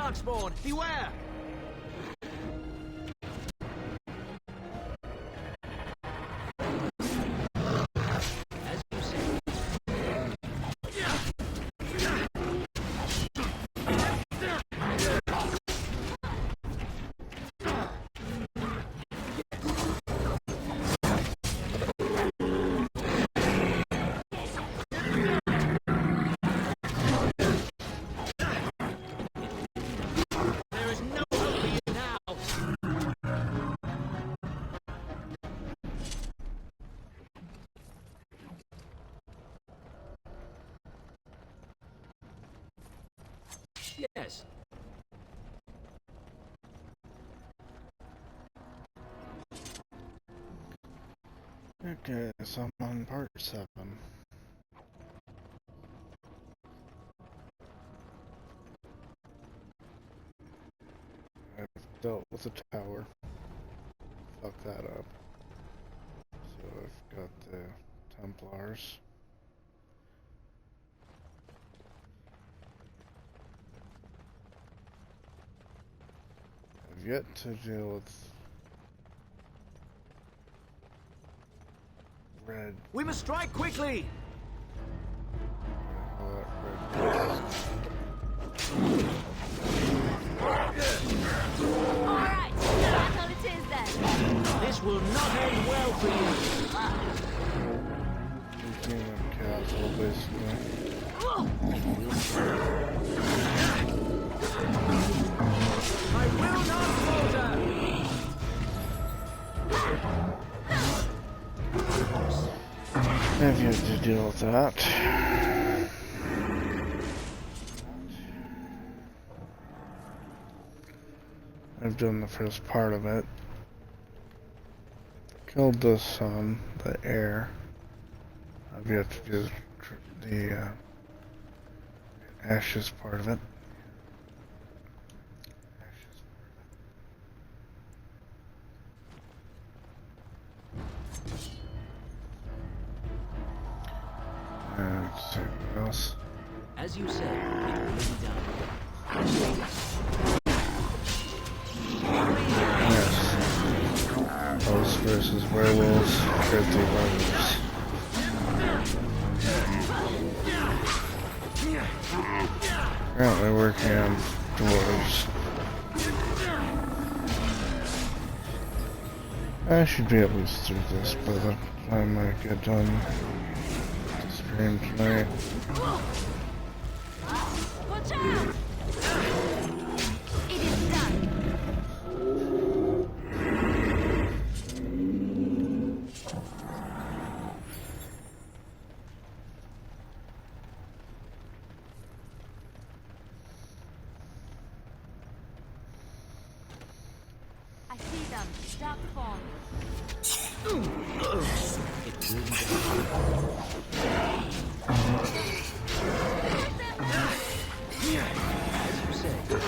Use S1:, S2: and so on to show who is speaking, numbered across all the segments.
S1: Darkspawn, beware! Yes.
S2: Okay, so I'm on part 7. I've dealt with the tower. Fuck that up. So I've got the Templars. I've yet to deal with red.
S1: We must strike quickly!
S2: All that red.
S3: Alright, that's all it is then.
S1: This will not end well for you.
S2: Kingdom Castle, basically.
S1: I will not falter!
S2: I've yet to deal with that. I've done the first part of it. Killed the sun, the air. I've yet to do the ashes part of it. Let's see what else.
S1: As you said, it will be done.
S2: Yes. Ghosts versus werewolves. 50 werewolves. Apparently working on dwarves. I should be at least through this by the time I get done with the stream tonight.
S3: Watch out! It is done. I see them. Dark form.
S1: It will be done. As you said.
S3: This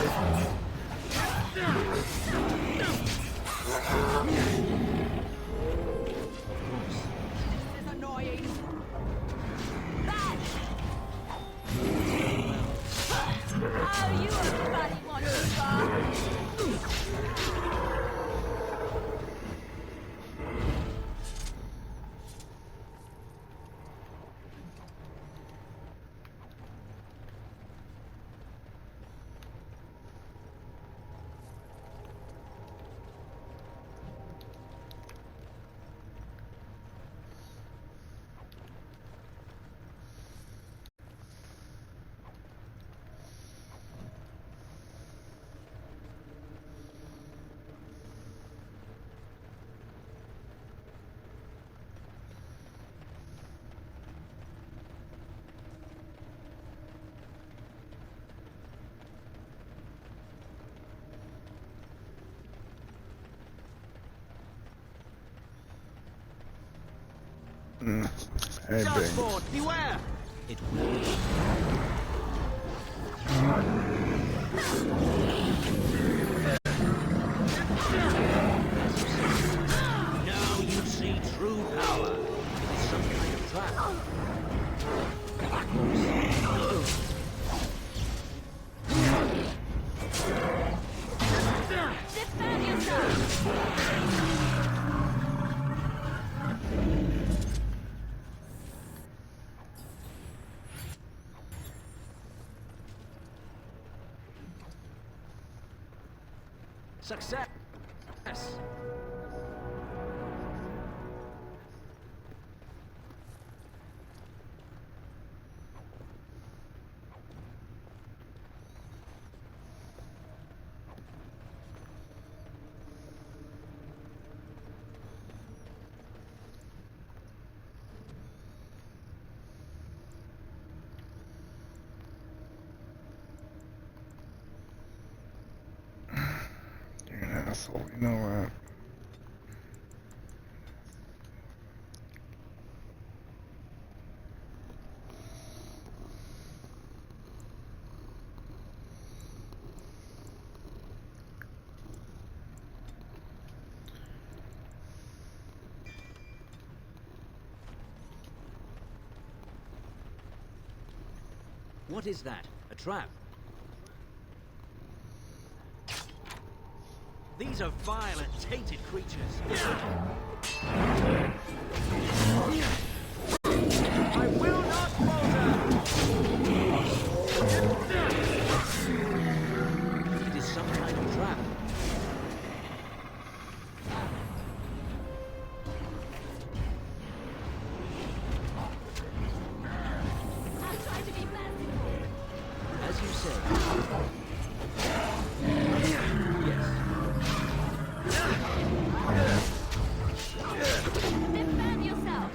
S3: is annoying. Bad. Oh, you everybody want to go?
S2: Hey,
S1: Darkspawn,
S2: Biggs.
S1: beware! It will be done. Now you see true power. It is some kind of trap. Success!
S2: You're an asshole, you know that.
S1: What is that? A trap? These are vile and tainted creatures. I will not falter! It is some kind of trap.
S3: I'll try to be merciful.
S1: As you say.
S3: Defend yourself.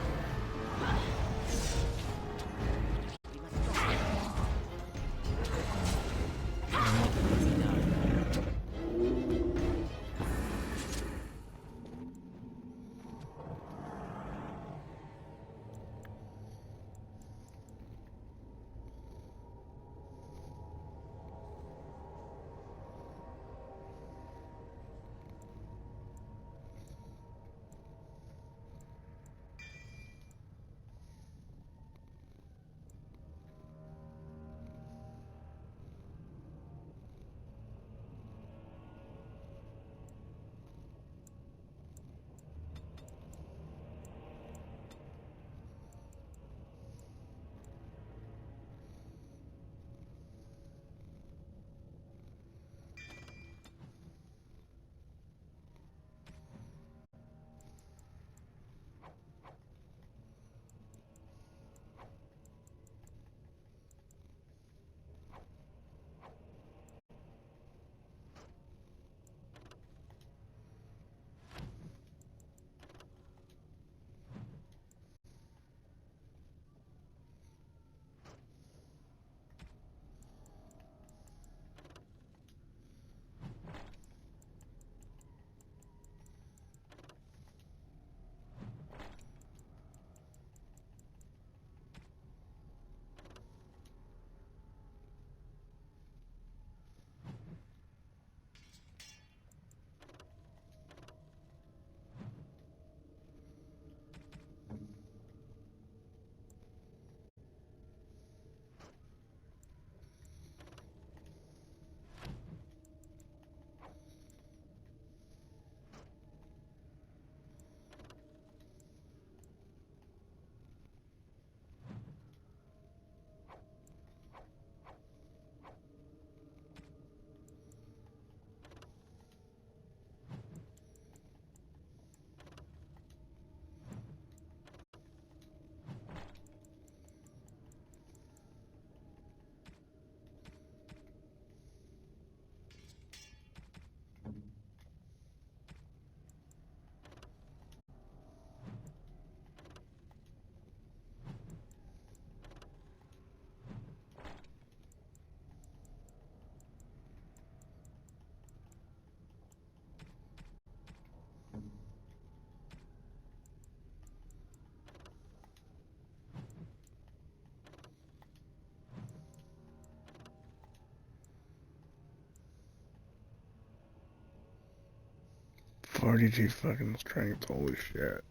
S2: Forty-two fucking strength, holy shit.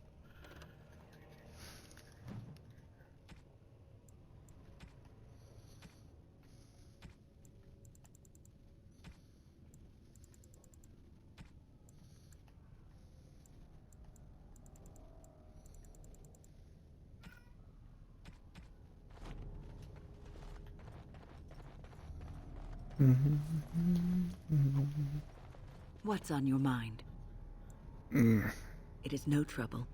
S4: What's on your mind?
S2: Mm.
S4: It is no trouble.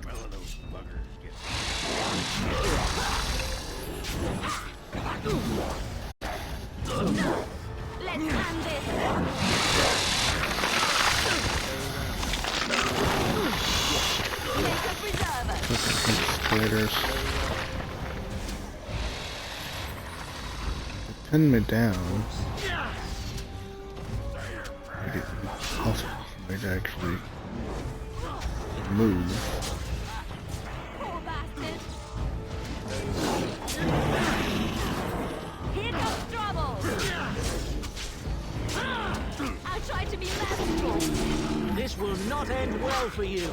S1: Smell of those buggers gets
S3: Let's end this. Make a preserver.
S2: Spiders. They pin me down. Make it impossible for me to actually move.
S3: Poor bastard. Here comes trouble. I'll try to be merciful.
S1: This will not end well for you.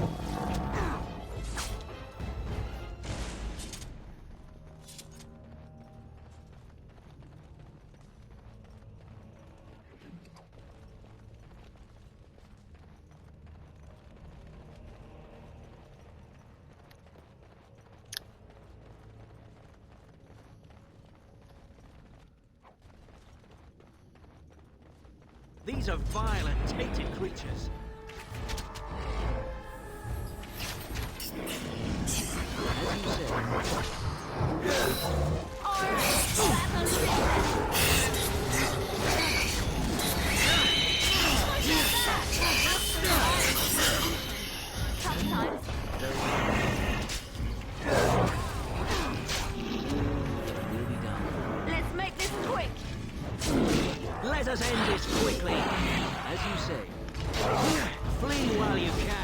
S1: These are vile and tainted creatures. As you say,
S3: Alright, battle business. Tough times.
S4: Will be done.
S3: Let's make this quick.
S1: let us end this quickly. As you say, flee while you can.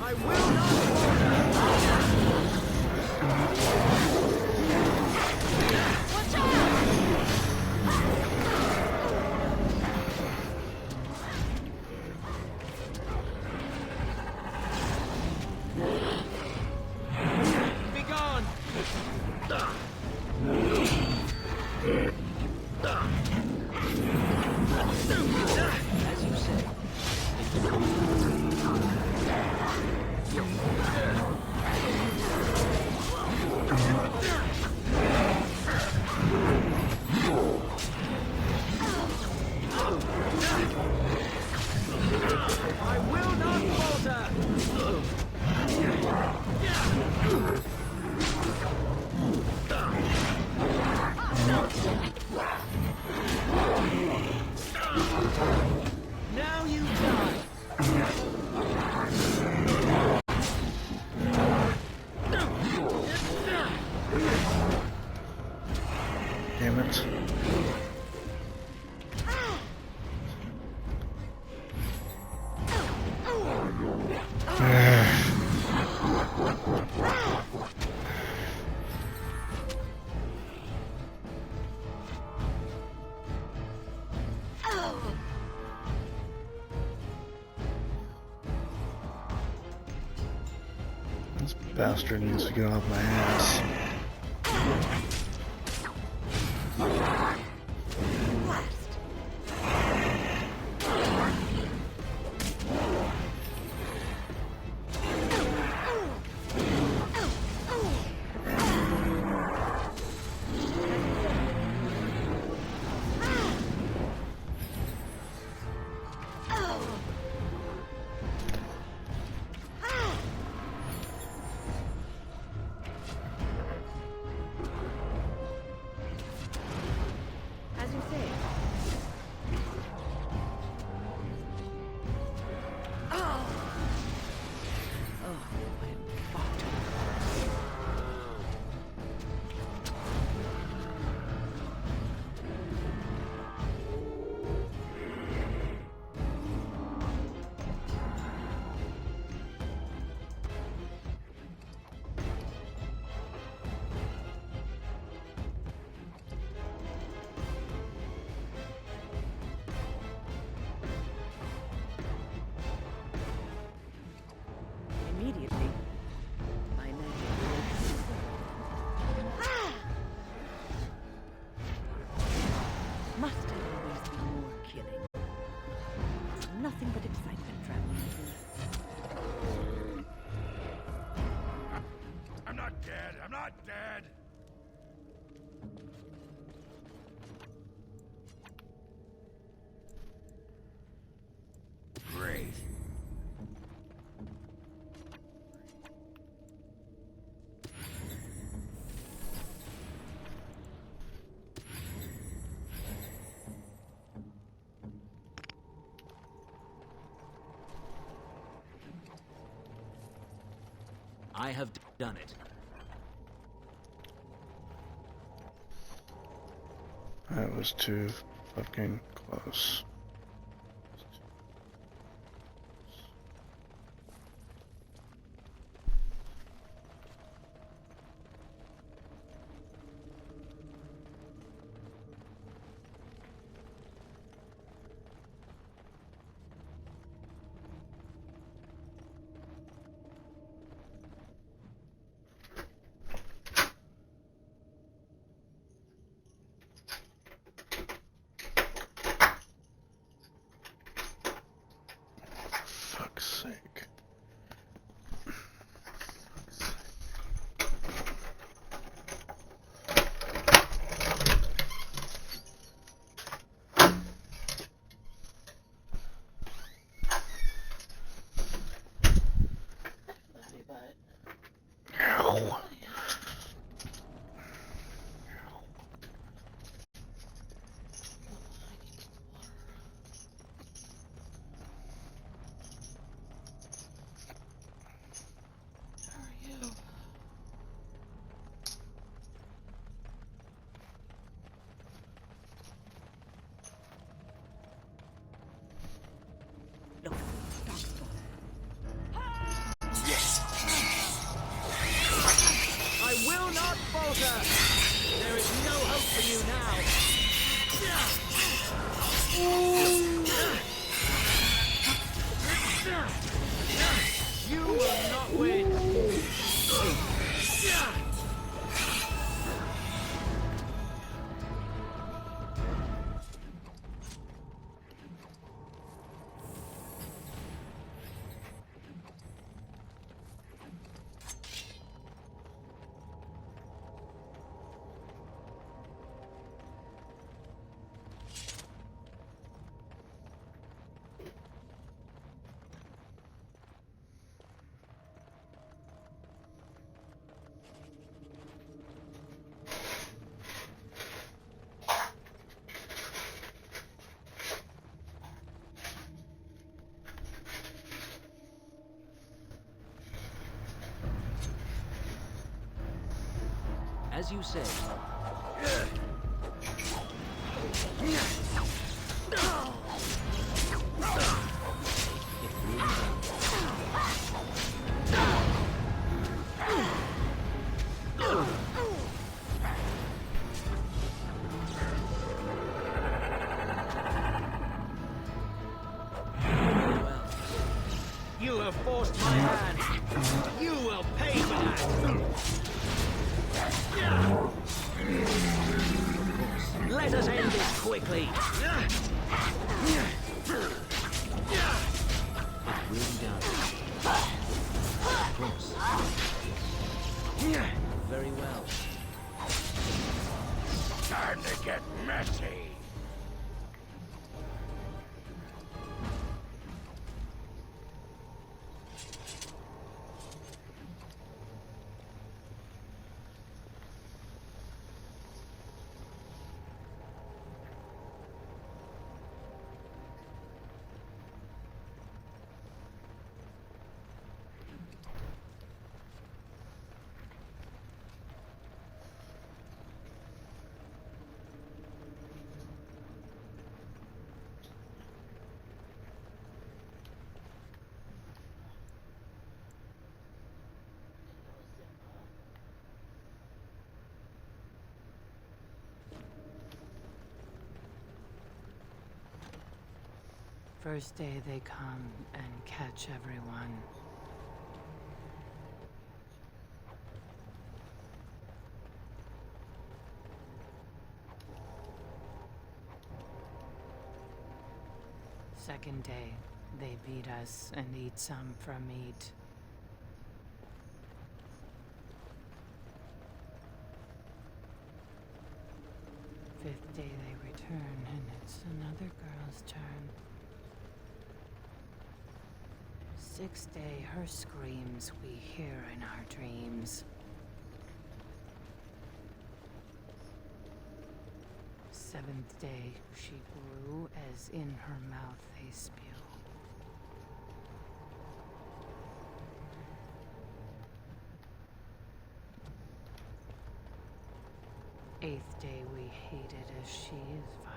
S1: I will not
S3: Watch out!
S1: be gone. As you say. I will not falter. Now you die.
S2: Damn it. bastard needs to get off my ass.
S3: As you say. Immediately, my magic works. Must have always been more killing. Nothing but excitement traveling through.
S5: I'm not dead. I'm not dead. Great.
S1: I have done it.
S2: That was too fucking close. Fuck's sake. Ow.
S4: Look, stop.
S1: I will not falter! There is no hope for you now! You will not win! As you say. You have forced my hand. You will pay for that. Let us end this quickly.
S4: It will be done. Close. Very well.
S5: Time to get messy.
S6: First day they come and catch everyone. Second day, they beat us and eat some from meat. Fifth day they return and it's another girl's turn. Sixth day, her screams we hear in our dreams. Seventh day, she grew as in her mouth they spew. Eighth day, we hated as she is violated.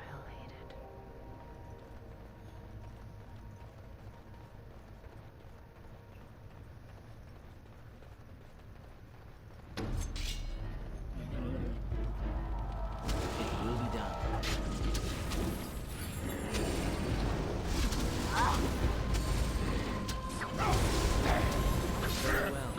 S4: It will be done. Very well.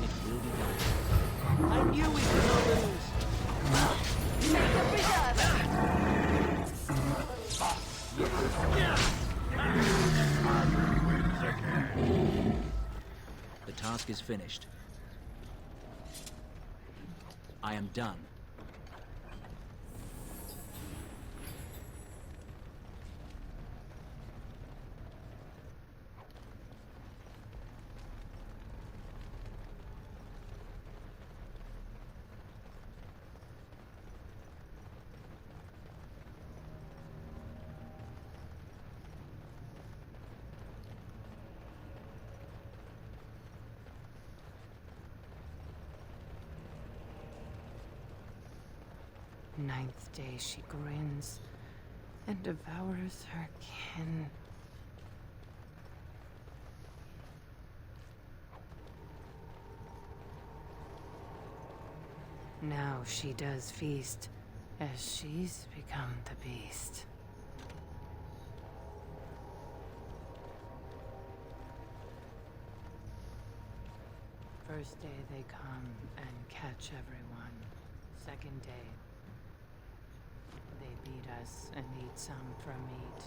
S4: It will be done.
S1: I knew we could not lose.
S4: The task is finished. I am done.
S6: Ninth day she grins and devours her kin. Now she does feast as she's become the beast. First day they come and catch everyone. Second day, they beat us and eat some from meat.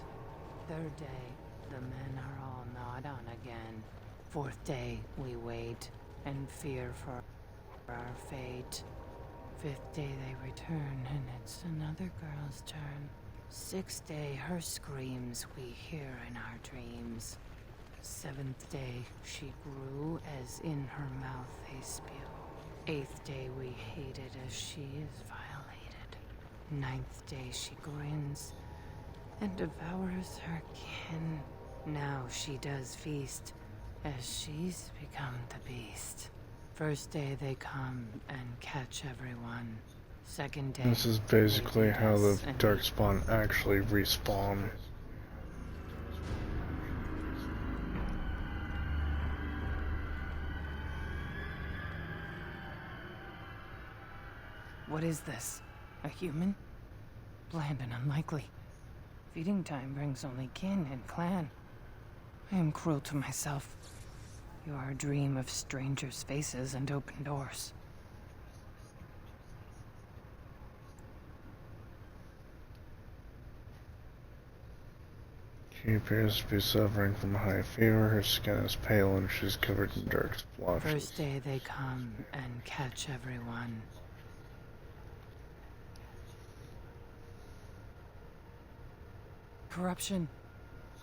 S6: Third day, the men are all gnawed on again. Fourth day, we wait and fear for our fate. Fifth day, they return and it's another girl's turn. Sixth day, her screams we hear in our dreams. Seventh day, she grew as in her mouth they spew. Eighth day, we hated as she is violated. Ninth day, she grins and devours her kin. Now she does feast as she's become the beast. First day they come and catch everyone. Second day,
S2: This is
S6: they
S2: basically
S6: beat
S2: how the
S6: us and
S2: Darkspawn actually respawn.
S6: What is this? A human? Bland and unlikely. Feeding time brings only kin and clan. I am cruel to myself. You are a dream of strangers' faces and open doors.
S2: She appears to be suffering from a high fever. Her skin is pale and she's covered in dark splotches.
S6: First day they come and catch everyone. Corruption.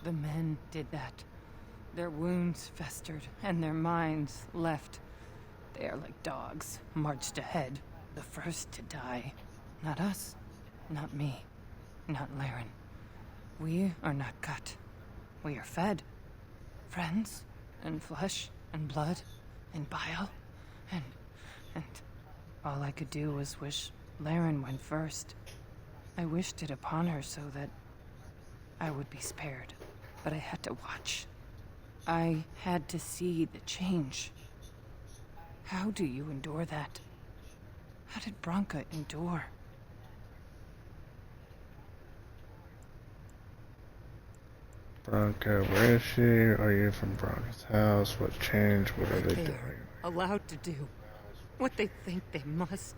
S6: The men did that. Their wounds festered and their minds left. They are like dogs, marched ahead, the first to die. Not us, not me, not Laren. We are not cut. We are fed. Friends, and flesh, and blood, and bile, and all I could do was wish Laren went first. I wished it upon her so that I would be spared, but I had to watch. I had to see the change. How do you endure that? How did Branka endure?
S2: Branka, where is she? Are you from Branka's house? What changed? What are they
S6: They
S2: doing?
S6: are allowed to do what they think they must.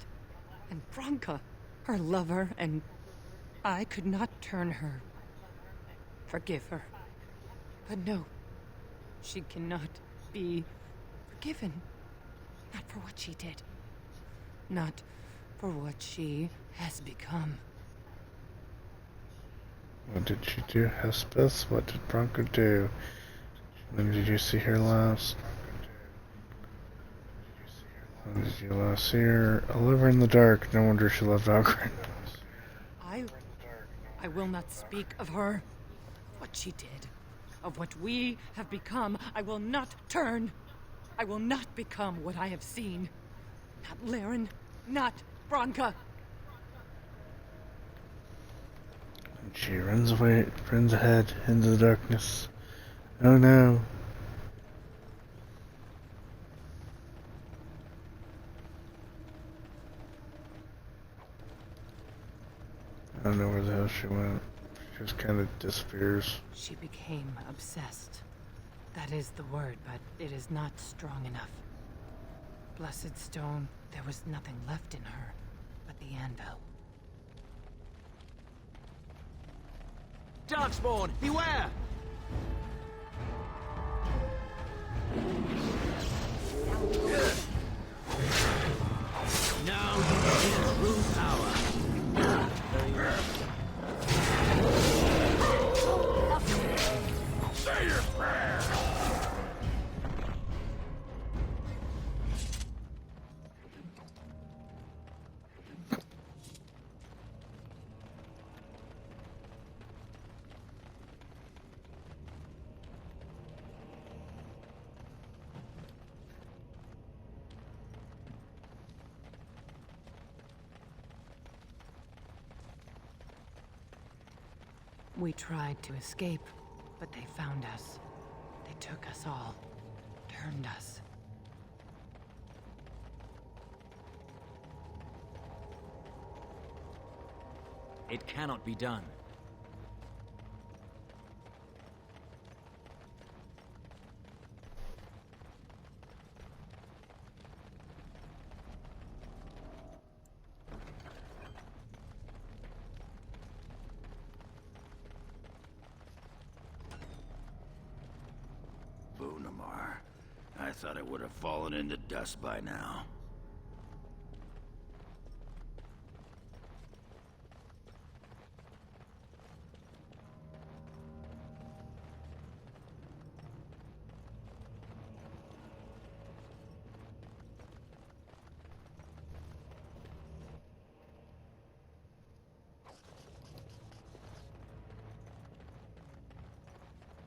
S6: And Branka, her lover, and I could not turn her. Forgive her. But no, she cannot be forgiven. Not for what she did. Not for what she has become.
S2: What did she do, Hespeth? What did Branka do? When did you see her last? When did you last see her? A lover in the dark. No wonder she left Ogren.
S6: I will not speak of her. What she did. Of what we have become. I will not turn. I will not become what I have seen. Not Laren. Not Branka.
S2: And she runs away, runs ahead into the darkness. Oh no. I don't know where the hell she went. She just kind of disappears.
S6: She became obsessed. That is the word, but it is not strong enough. Blessed stone, there was nothing left in her but the anvil.
S1: Darkspawn, beware! Now you see true power.
S5: Say your prayer!
S6: We tried to escape, but they found us. They took us all, turned us.
S4: It cannot be done.
S5: Bunamar. I thought it would have fallen into dust by now.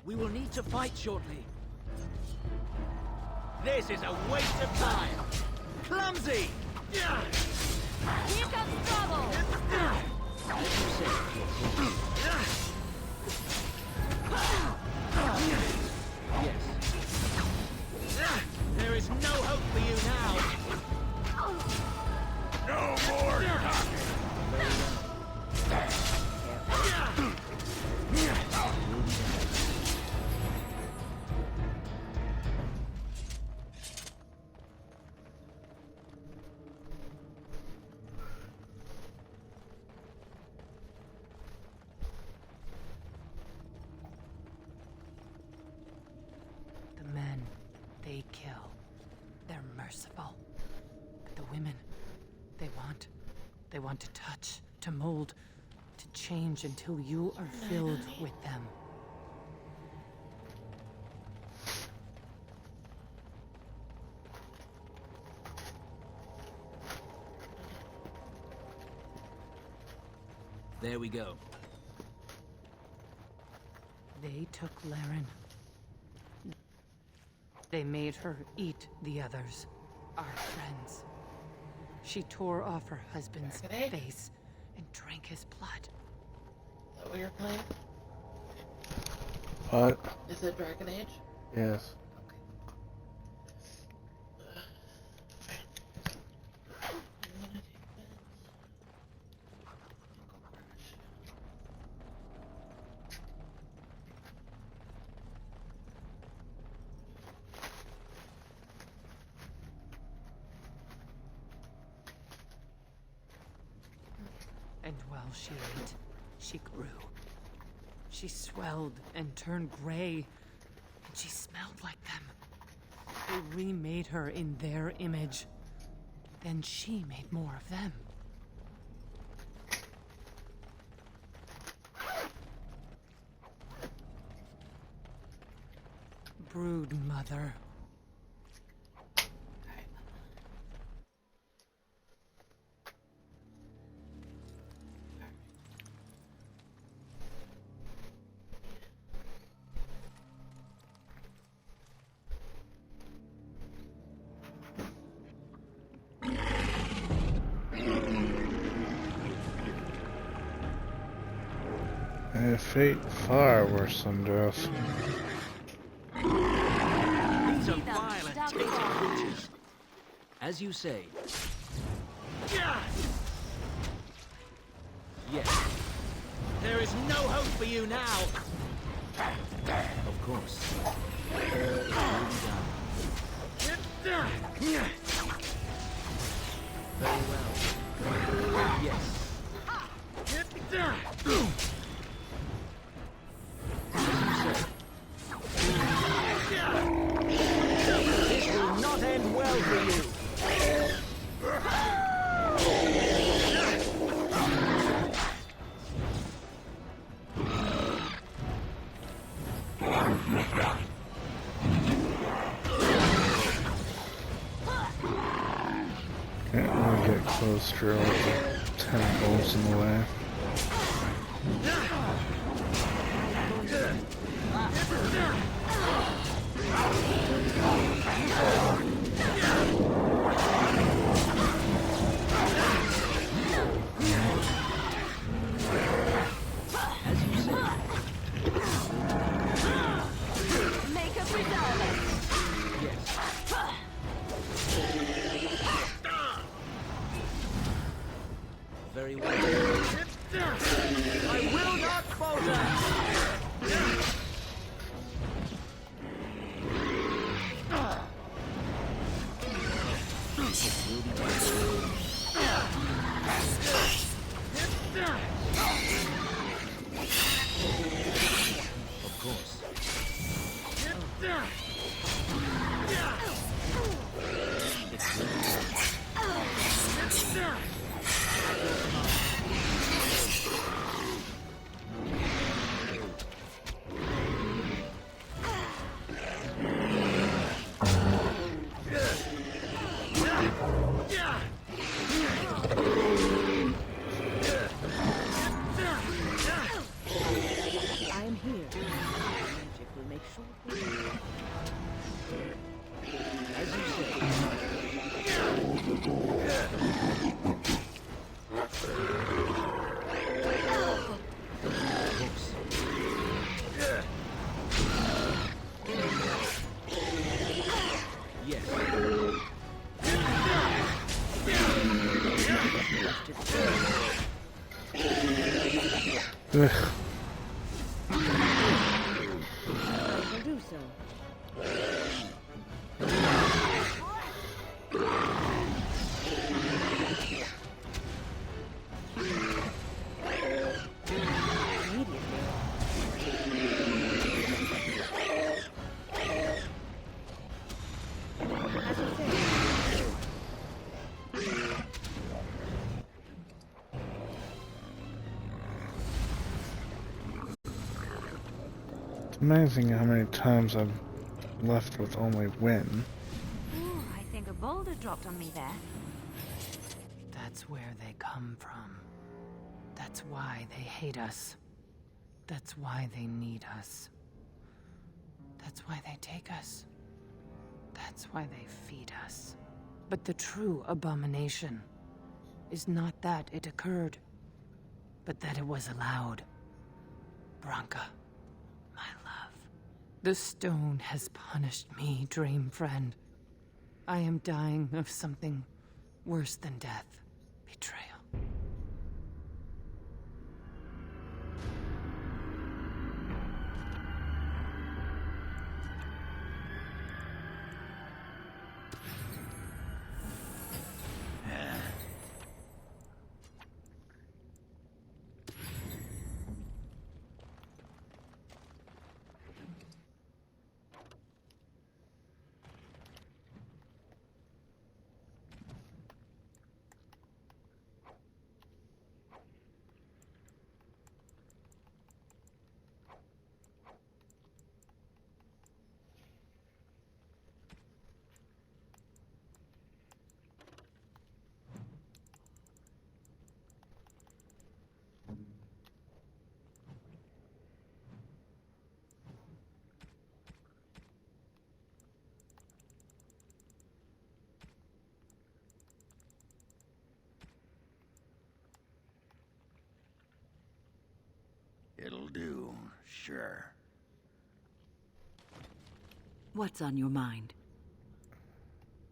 S1: We will need to fight shortly. This is a waste of time. Clumsy!
S3: Here comes trouble!
S1: As you said. Yes. There is no hope for you now.
S5: No more talking!
S6: They want to touch, to mold, to change until you are filled with them.
S4: There we go.
S6: They took Laren. They made her eat the others, our friends. She tore off her husband's
S7: Dragon Age?
S6: face and drank his blood.
S7: Is that what you're playing?
S2: What?
S7: Is it Dragon Age?
S2: Yes.
S6: And while she ate, she grew. She swelled and turned gray, and she smelled like them. They remade her in their image. Then she made more of them. Brood mother.
S2: A fate far worse than death.
S4: These are
S3: See them.
S4: violent,
S3: Stop
S4: tainted
S3: them.
S4: creatures. As you say. Yes. There is no hope for you now. Of course. Very well. Yes.
S1: This will not end well for you.
S2: Can't really get close to her with 10 bolts in the way.
S3: Make a preserve it.
S4: Very well.
S1: I will not falter.
S4: Of course.
S8: I am here. Magic will make short work.
S4: As you say. Of course. Yes.
S2: Ugh.
S8: I shall do so. Immediately. As you say.
S2: amazing how many times I've left with only win.
S3: Ooh, I think a boulder dropped on me there.
S6: That's where they come from. That's why they hate us. That's why they need us. That's why they take us. That's why they feed us. But the true abomination is not that it occurred, but that it was allowed. Branka, my love. The stone has punished me, dream friend. I am dying of something worse than death. Betrayal.
S5: It'll do, sure.
S8: What's on your mind?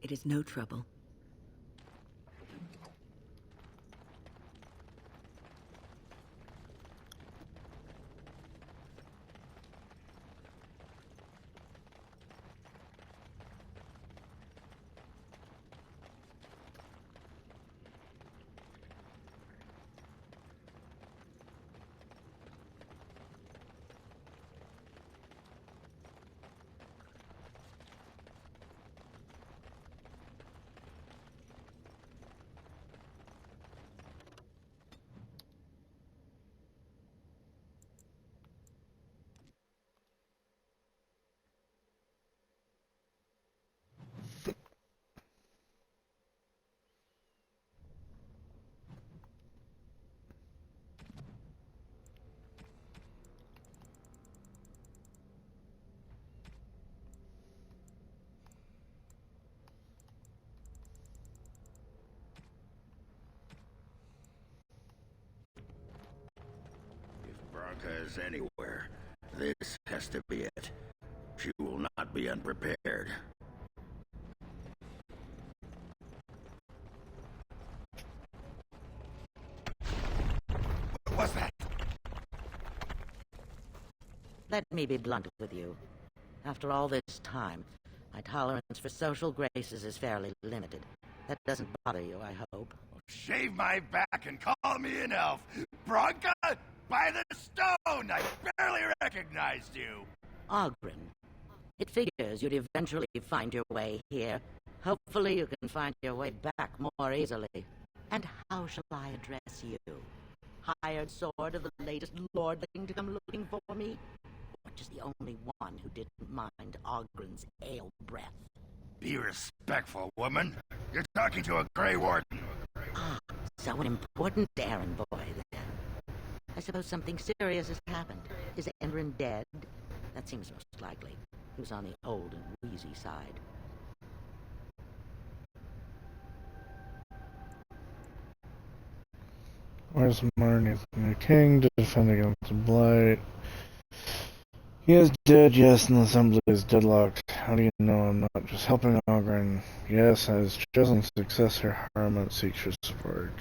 S8: It is no trouble.
S5: Branka is anywhere, this has to be it. She will not be unprepared. What was that?
S9: Let me be blunt with you. After all this time, my tolerance for social graces is fairly limited. That doesn't bother you, I hope.
S5: Shave my back and call me an elf. Branka, by the stone! I barely recognized you.
S9: Oghren. It figures you'd eventually find your way here. Hopefully you can find your way back more easily. And how shall I address you? Hired sword of the latest lordling to come looking for me? Or just the only one who didn't mind Oghren's ale breath?
S5: Be respectful, woman. You're talking to a Grey Warden.
S9: Ah, so an important errand boy, then. I suppose something serious has happened. Is Endrin dead? That seems most likely. He was on the old and wheezy side.
S2: Where's Marnie, the new king, to defend against the blight? He is dead, yes, and the assembly is deadlocked. How do you know I'm not just helping Oghren? Yes, as chosen successor, Harmut seeks your support.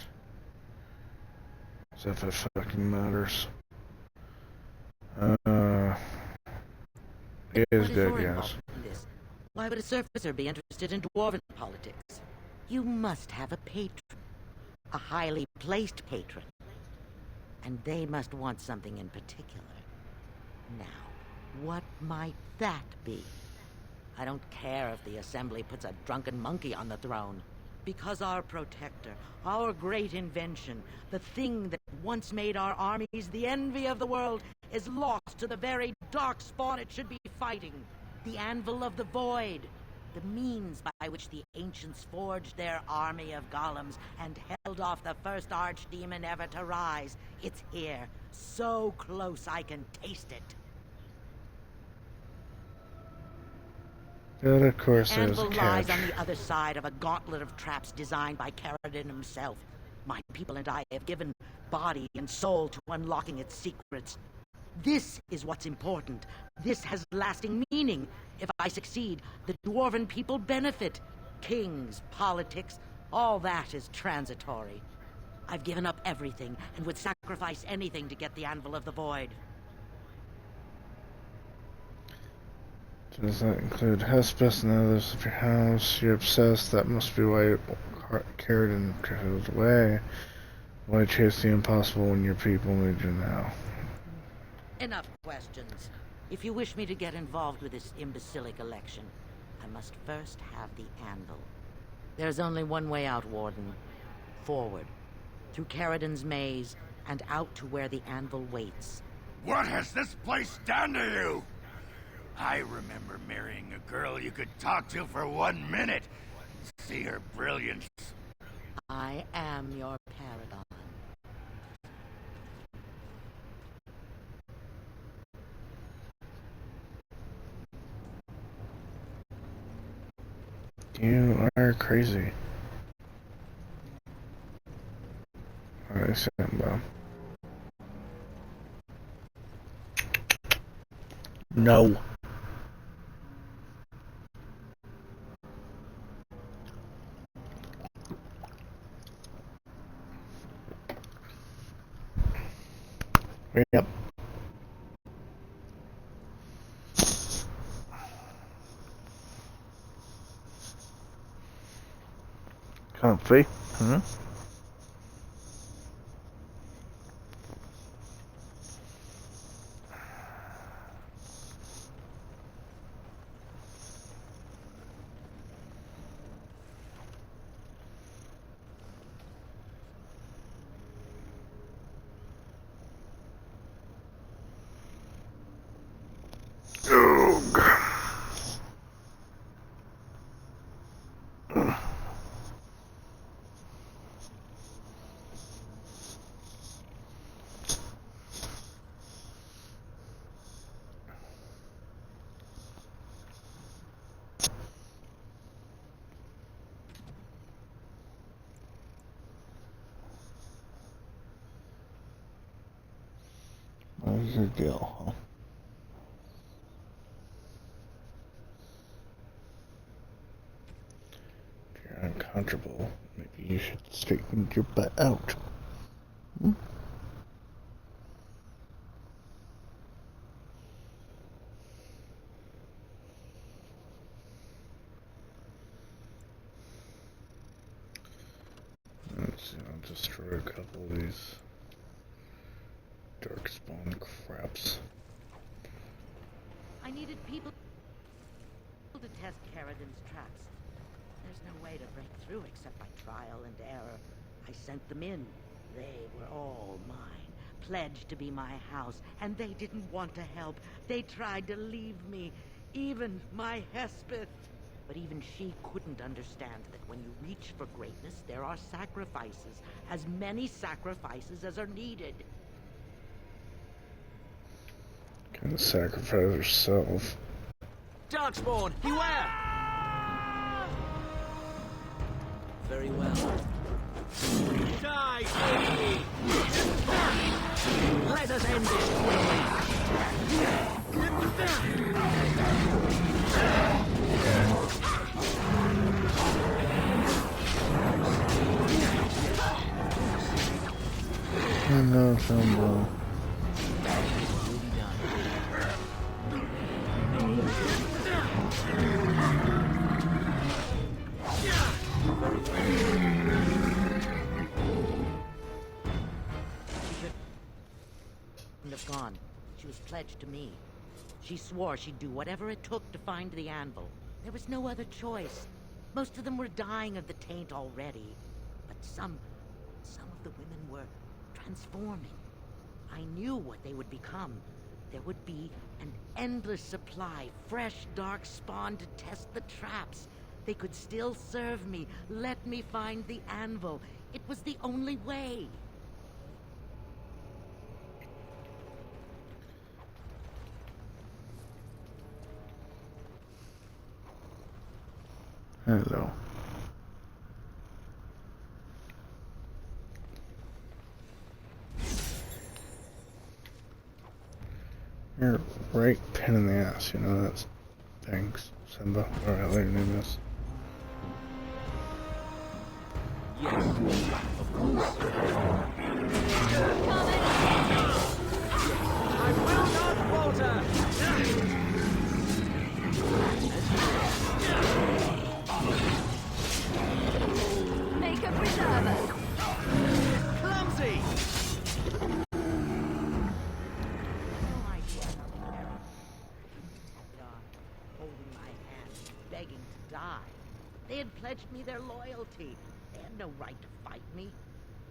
S2: As if it fucking matters. He is
S9: What
S2: dead,
S9: your
S2: yes.
S9: involvement in this? Why would a surfacer be interested in dwarven politics? You must have a patron. A highly placed patron. And they must want something in particular. Now, what might that be? I don't care if the Assembly puts a drunken monkey on the throne. Because our protector, our great invention, the thing that once made our armies the envy of the world, is lost to the very darkspawn it should be fighting. The Anvil of the Void. The means by which the ancients forged their army of golems and held off the first archdemon ever to rise. It's here. So close I can taste it.
S2: Good, of course, there's a
S9: Anvil lies
S2: catch.
S9: on the other side of a gauntlet of traps designed by Caradon himself. My people and I have given body and soul to unlocking its secrets. This is what's important. This has lasting meaning. If I succeed, the Dwarven people benefit. Kings, politics, all that is transitory. I've given up everything and would sacrifice anything to get the Anvil of the Void.
S2: Does that include Hespes and others of your house? You're obsessed. That must be why you carried and traveled away. Why chase the impossible when your people need you now?
S9: Enough questions. If you wish me to get involved with this imbecilic election, I must first have the Anvil. There's only one way out, Warden. Forward. Through Caradon's maze, and out to where the Anvil waits.
S5: What has this place done to you? I remember marrying a girl you could talk to for 1 minute. See her brilliance.
S9: I am your Caradon.
S2: You are crazy. I stand by. No. Yep. Comfy, huh? What's your deal, huh? If you're uncomfortable, maybe you should straighten your butt out. Hmm? Let's see, I'll destroy a couple of these darkspawn craps.
S9: I needed people to test Caradon's traps. There's no way to break through except by trial and error. I sent them in. They were all mine, pledged to be my house, and they didn't want to help. They tried to leave me, even my Hespeth. But even she couldn't understand that when you reach for greatness, there are sacrifices, as many sacrifices as are needed.
S2: Can sacrifice herself.
S1: Darkspawn, beware! Very well. Die, baby! Let us end this
S2: I know, Trumbo.
S9: Have gone. She was pledged to me. She swore she'd do whatever it took to find the Anvil. There was no other choice. Most of them were dying of the taint already. But some of the women were transforming. I knew what they would become. There would be an endless supply, fresh dark spawn to test the traps. They could still serve me, let me find the anvil. It was the only way.
S2: Hello. You're a right pain in the ass, you know that. Thanks, Simba. Or however your name is.
S1: Yes, of course. I will not falter!
S3: Make a preserver.
S1: Clumsy!
S9: Holding my hand, begging to die. They had pledged me their loyalty. They had no right to fight me.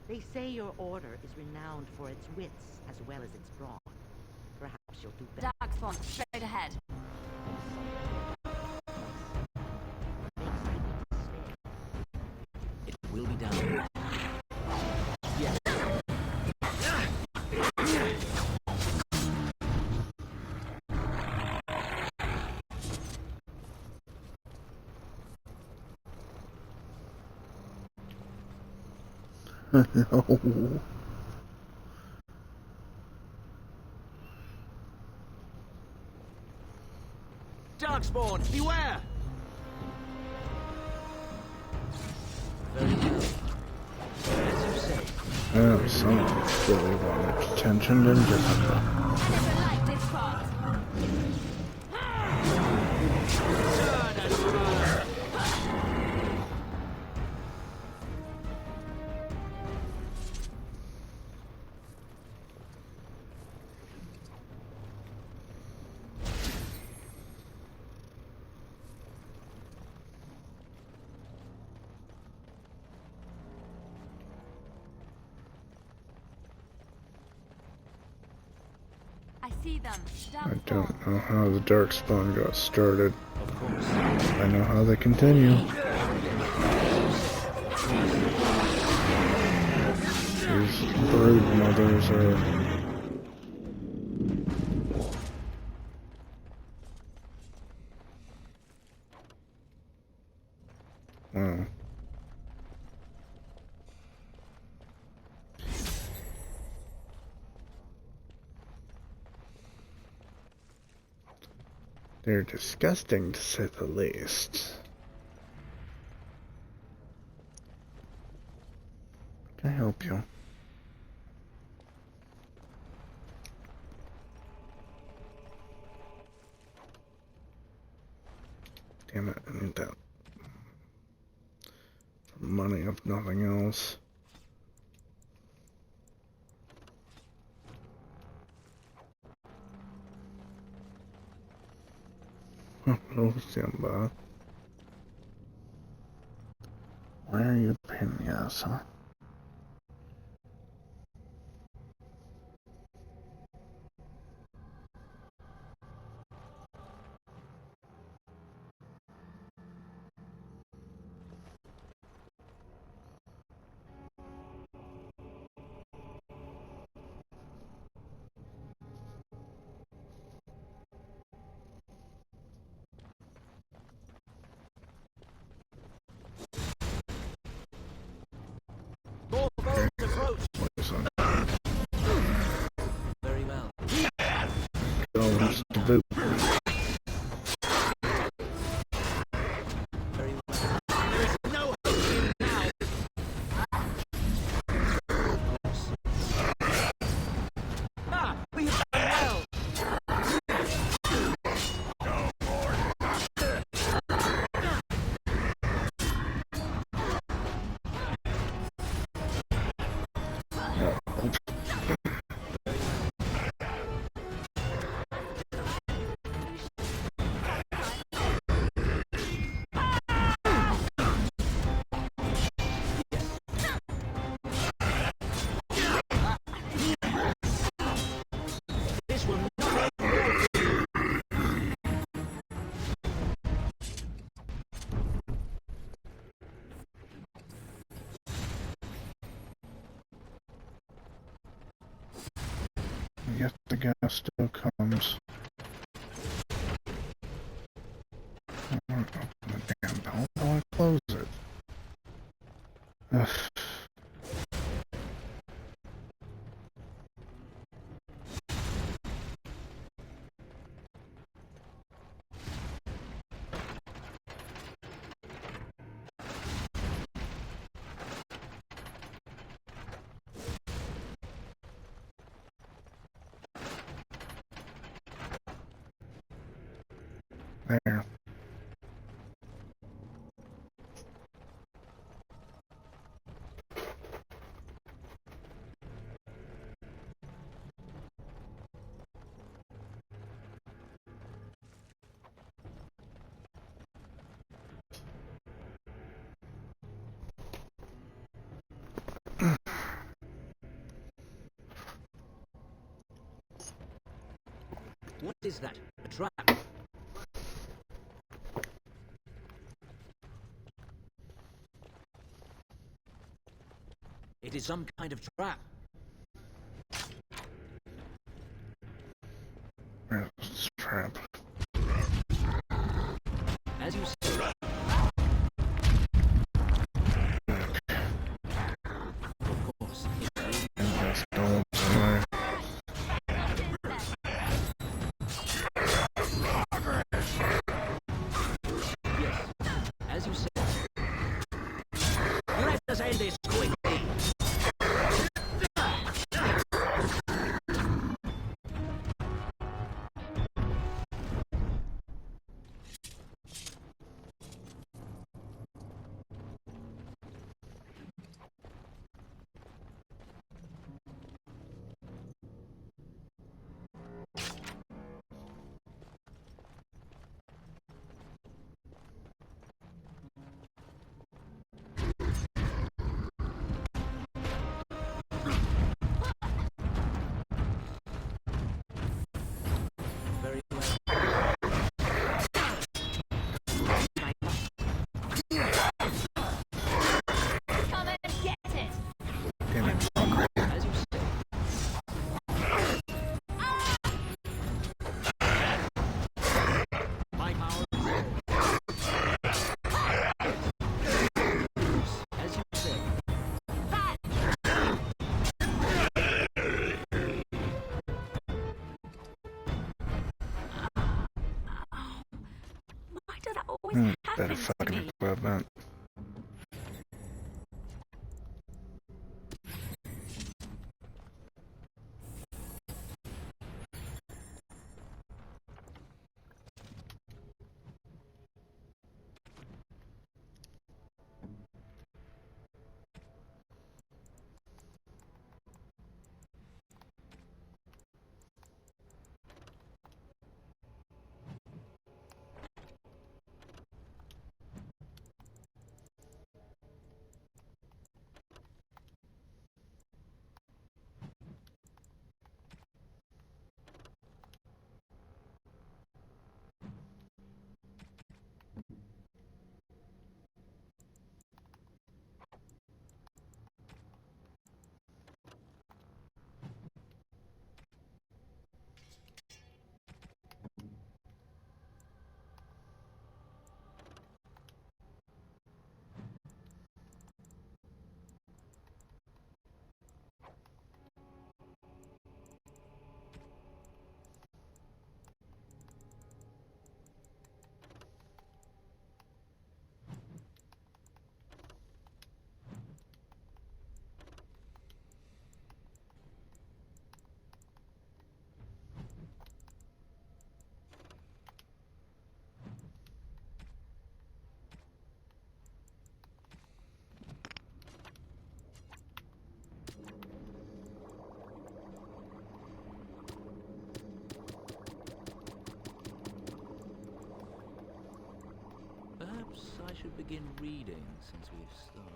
S9: They say your order is renowned for its wits as well as its brawn. Perhaps you'll do better.
S3: Darkspawn, straight ahead.
S1: It will be done. Yes.
S2: No.
S1: Darkspawn, beware! Very good. As you say.
S2: Oh, someone really wanted attention, didn't you?
S3: Never liked this spot.
S1: Turn and burn!
S3: I see them.
S2: I
S3: Darkspawn.
S2: don't know how the Darkspawn got started.
S1: Of course.
S2: I know how they continue. These brood mothers are... Wow. They're disgusting, to say the least. Can I help you? Damn it, I need that. For money, if nothing else. Hello, Simba. Why are you pinning the ass, huh?
S1: More foes approach!
S2: Poison.
S1: Very well.
S2: Go, just the boot.
S1: Very well. There is no hope for you now! Ah! We have done well! will not end well for you.
S2: Yet the gas still comes. I want to open the damn door. I want to close it. Ugh. There.
S1: What is that? A trap? It is some kind of trap.
S2: Where's this trap?
S1: As you say. Of course.
S2: And that's going somewhere.
S1: Yes. As you say. Let us end this quickly. Very well.
S3: Come and get it!
S2: Damn it.
S1: As you say. My power is as you say.
S3: Why does that always
S2: Better
S3: happen to
S2: fucking
S3: me?
S2: equipment.
S1: Perhaps I should begin reading since we've started.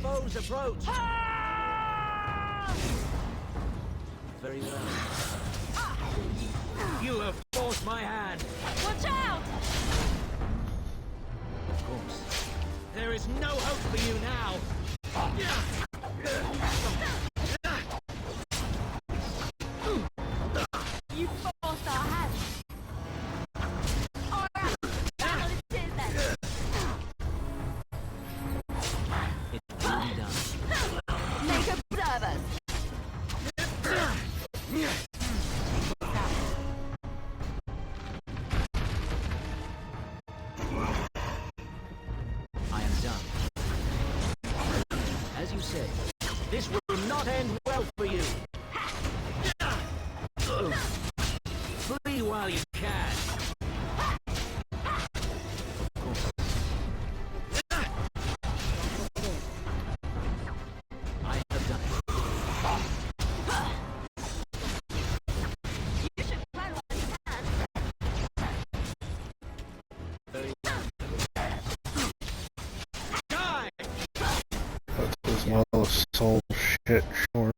S1: foes approach. Very well. You have forced my hand.
S3: Watch out!
S1: Of course.
S4: There is no hope for you now.
S3: You forced our hand. Alright, now it is then.
S1: It's really done.
S3: Make observers.
S1: I am done. As you say, this will not end well for you. Flee while you can. I have done it.
S3: You should plan what you can.
S1: Very well.
S4: Die!
S2: That's as well as soul shit short.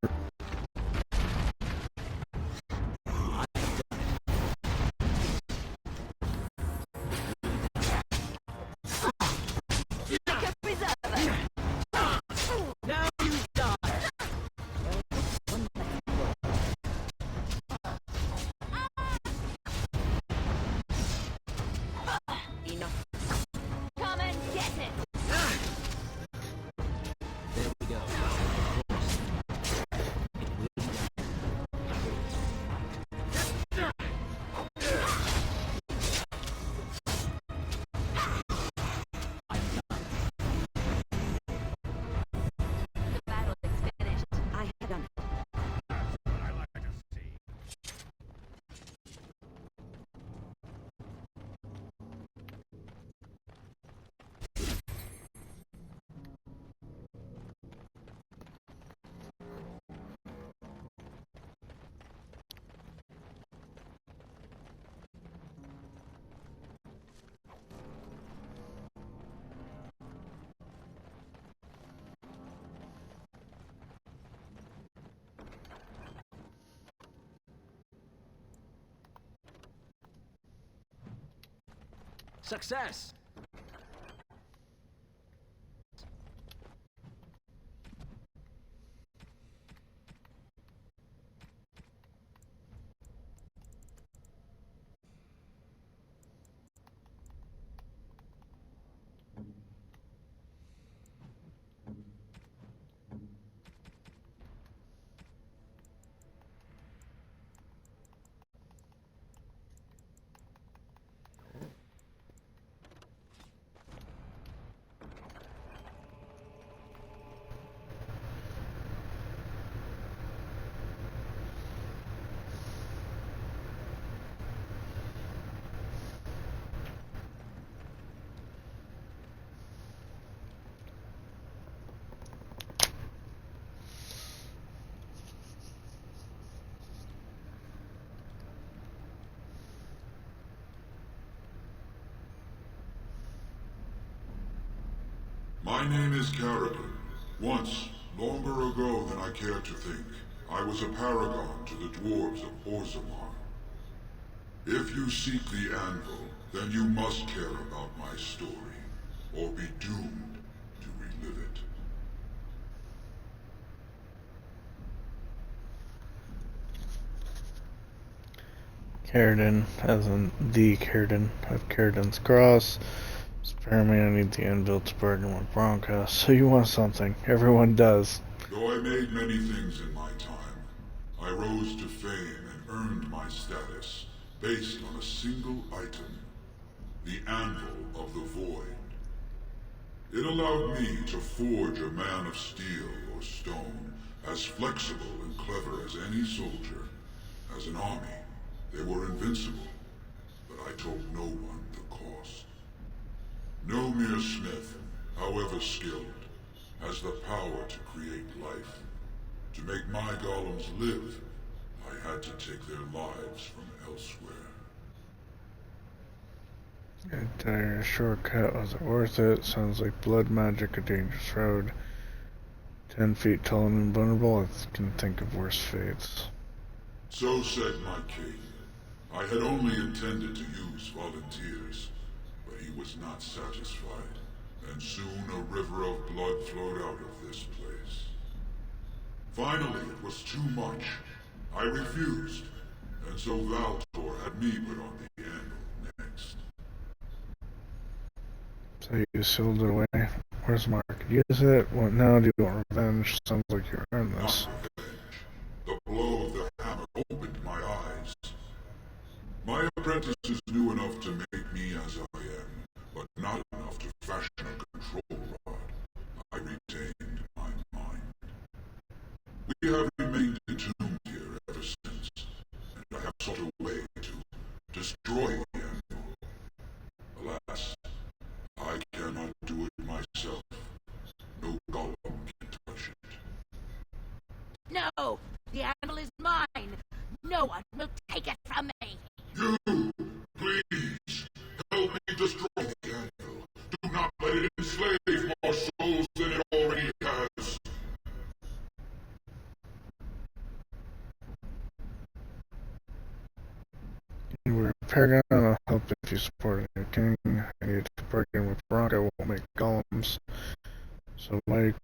S3: Make a preserver.
S4: Now you die!
S9: Enough.
S3: Come and get it.
S1: There we go. Of course. It will be done. I am done.
S3: The battle is finished.
S9: I have done it.
S1: Success!
S10: My name is Carradine. Once, longer ago than I care to think, I was a paragon to the dwarves of Orzammar. If you seek the anvil, then you must care about my story, or be doomed to relive it.
S2: Carradine, as in the Carradine of Carradine's Cross. Spare me, I need the anvil to burden with Bronca. So you want something. Everyone does.
S10: Though I made many things in my time, I rose to fame and earned my status based on a single item, the Anvil of the Void. It allowed me to forge a man of steel or stone, as flexible and clever as any soldier. As an army, they were invincible, but I told no one the cost. No mere smith, however skilled, has the power to create life. To make my golems live, I had to take their lives from elsewhere.
S2: Entire shortcut, was it worth it? Sounds like blood magic, a dangerous road. 10 feet tall and invulnerable, I can think of worse fates.
S10: So said my king. I had only intended to use volunteers, but he was not satisfied, and soon a river of blood flowed out of this place. Finally, it was too much. I refused, and so Valtor had me put on the anvil next.
S2: So you sealed it away. Where's Mark? Use it? What now? Do you want revenge? Sounds like you earned this.
S10: Not revenge. The blow of the hammer opened my eyes. My apprentices knew enough to make me as I am, but not enough to fashion a control rod. I retained my mind. We have remained entombed here ever since, and I have sought a way to destroy the anvil. Alas, I cannot do it myself. No golem can touch it.
S9: No! The anvil is mine! No one will take it from me!
S10: You, please, help me destroy the anvil. Do not let it enslave more souls than it already has.
S2: You were a paragon, I'll help if you support a new king. I need to bargain with Bronca, won't make golems. So why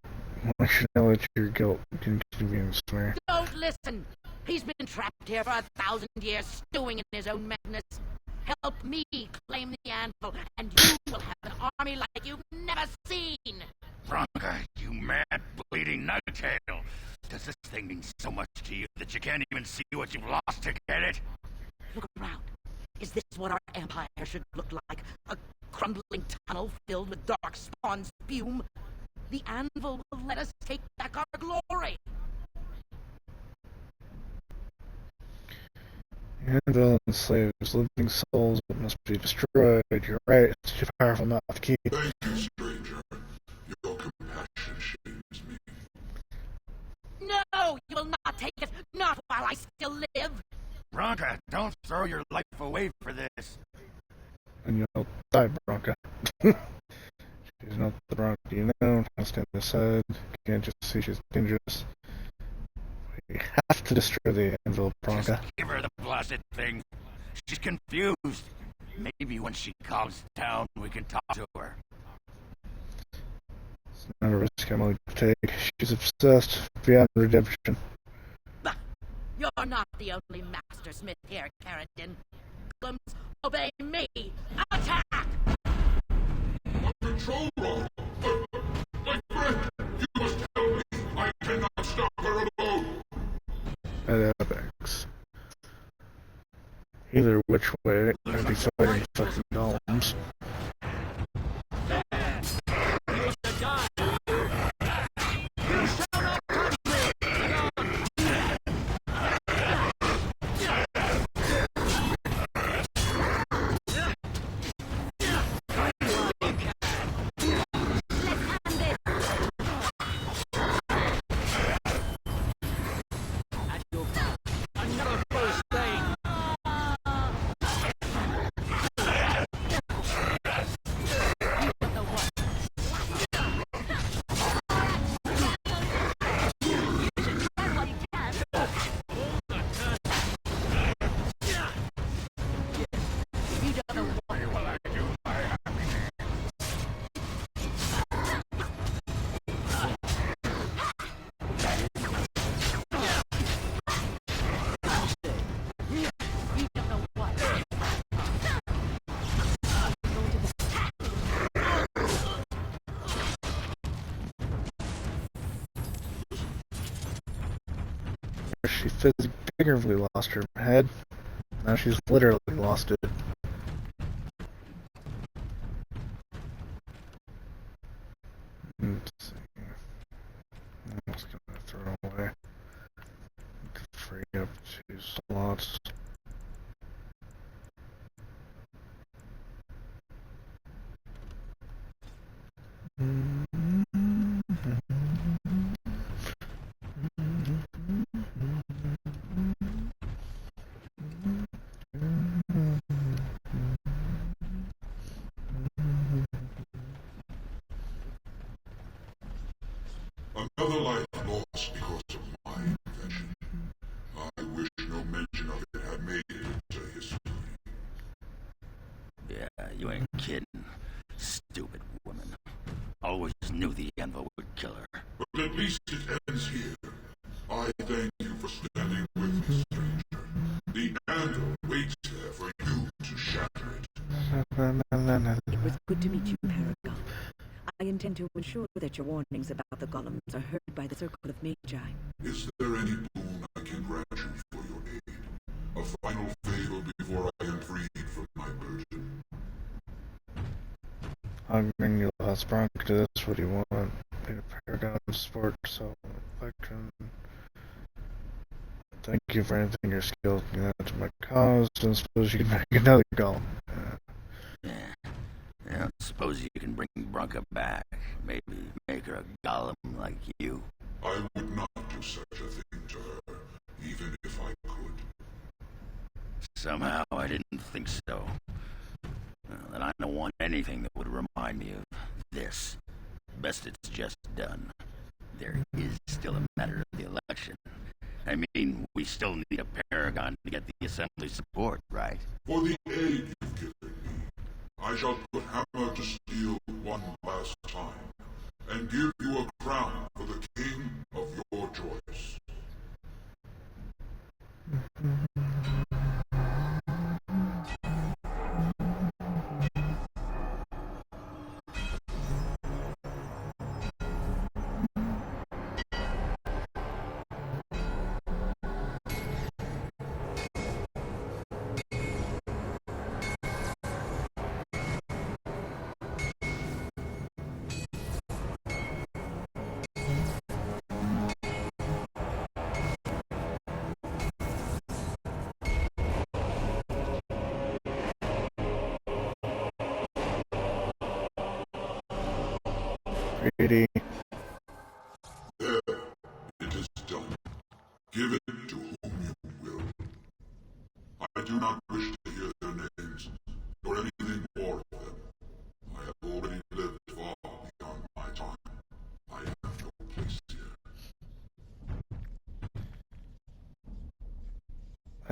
S2: should I let your guilt inconvenience me?
S9: Don't listen! He's been trapped here for 1,000 years, stewing in his own madness. Help me claim the anvil, and you will have an army like you've never seen!
S5: Bronca, you mad, bleeding nutshell. Does this thing mean so much to you that you can't even see what you've lost to get it?
S9: Look around. Is this what our empire should look like? A crumbling tunnel filled with dark spawn spume? The anvil will let us take back our glory!
S2: Anvil and slaves, living souls that must be destroyed. You're right, it's too powerful not to keep.
S10: Thank you, stranger. Your compassion shames me.
S9: No! You will not take it! Not while I still live!
S5: Bronca, don't throw your life away for this.
S2: And you'll die, Bronca. She's not the Bronca you know. I'll stand aside. Can't just see she's dangerous. We have to destroy the anvil, Bronca.
S5: Just give her the blasted thing. She's confused. Maybe when she calms down, we can talk to her.
S2: It's not a risk I'm willing to take. She's obsessed beyond redemption.
S9: Bah! You're not the only master smith here, Carradine. Golems, obey me! Attack!
S10: Control rod! My friend! You must help me! I cannot stop her alone!
S2: At Apex. Either which way, I'd be fighting fucking golems. She figuratively lost her head. Now she's literally lost it. Let's see. I'm just gonna throw away. Free up 2 slots.
S10: Another another life lost because of my invention. I wish no mention of it had made it into history.
S5: Yeah, you ain't kidding. Stupid woman. Always knew the Anvil would kill her.
S10: But at least it ends here. I thank you for standing with me, stranger. The Anvil waits there for you to shatter it.
S8: It was good to meet you, Paragon. I intend to ensure that your warnings about the golems are heard by the Circle of Magi.
S10: Is there any boon I can grant you for your aid? A final favor before I am freed from my burden?
S2: I'm bringing you last bronc to this. What do you want? Need a Paragon support, so election. Thank you for anything your skills can add to my cause. Don't suppose you can make another golem.
S5: Yeah. I don't suppose you can bring Bronca back. Maybe make her a golem like you.
S10: I would not do such a thing to her, even if I could.
S5: Somehow I didn't think so. Then I don't want anything that would remind me of this. Best it's just done. There is still a matter of the election. I mean, we still need a Paragon to get the Assembly support, right?
S10: For the aid you've given me, I shall put hammer to steel one last time, and give you a crown for the king of your choice.
S2: Greedy.
S10: There, it is done. Give it to whom you will. I do not wish to hear their names, or anything more of them. I have already lived far beyond my time. I have no place here.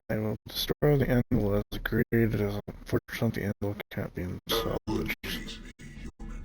S2: I will destroy the Anvil as agreed. It is unfortunate the Anvil can't be
S10: That would
S2: salvaged.
S10: please me, human.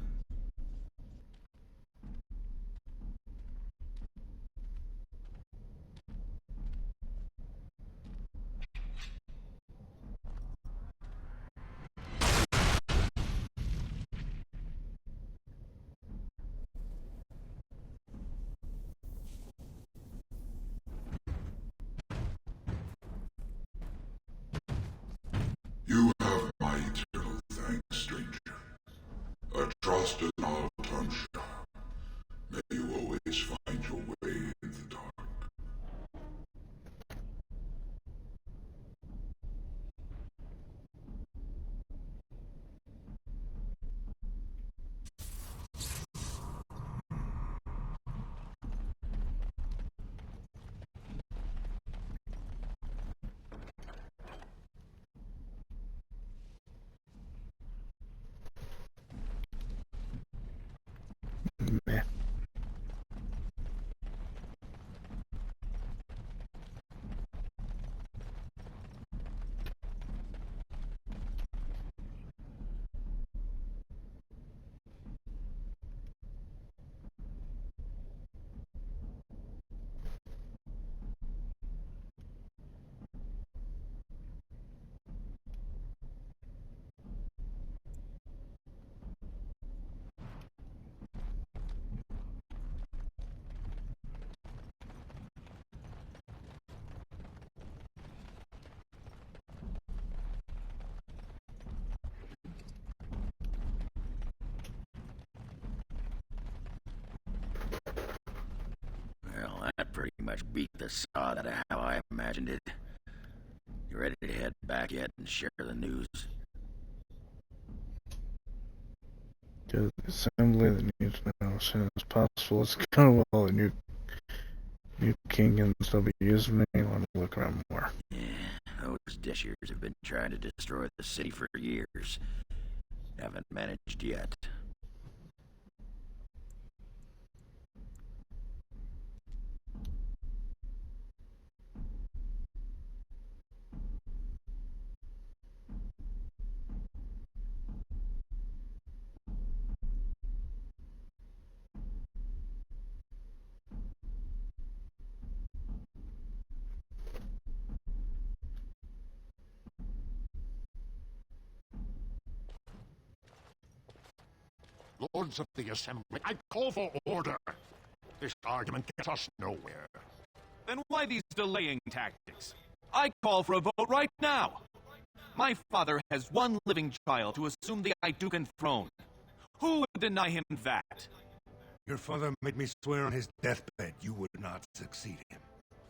S10: You have my eternal thanks, stranger. A trusted Altamsha. May you always find your way in the dark.
S2: Meh.
S5: Well, that pretty much beat the sod out of how I imagined it. You ready to head back yet and share the news?
S2: To the assembly that needs to know as soon as possible. It's going well. The new king can still be used. Me want to look around more.
S5: Yeah, those Dishers have been trying to destroy the city for years. Haven't managed yet.
S11: Lords of the Assembly, I call for order. This argument gets us nowhere.
S12: Then why these delaying tactics? I call for a vote right now. My father has one living child to assume the Aeducan throne. Who would deny him that?
S13: Your father made me swear on his deathbed you would not succeed him.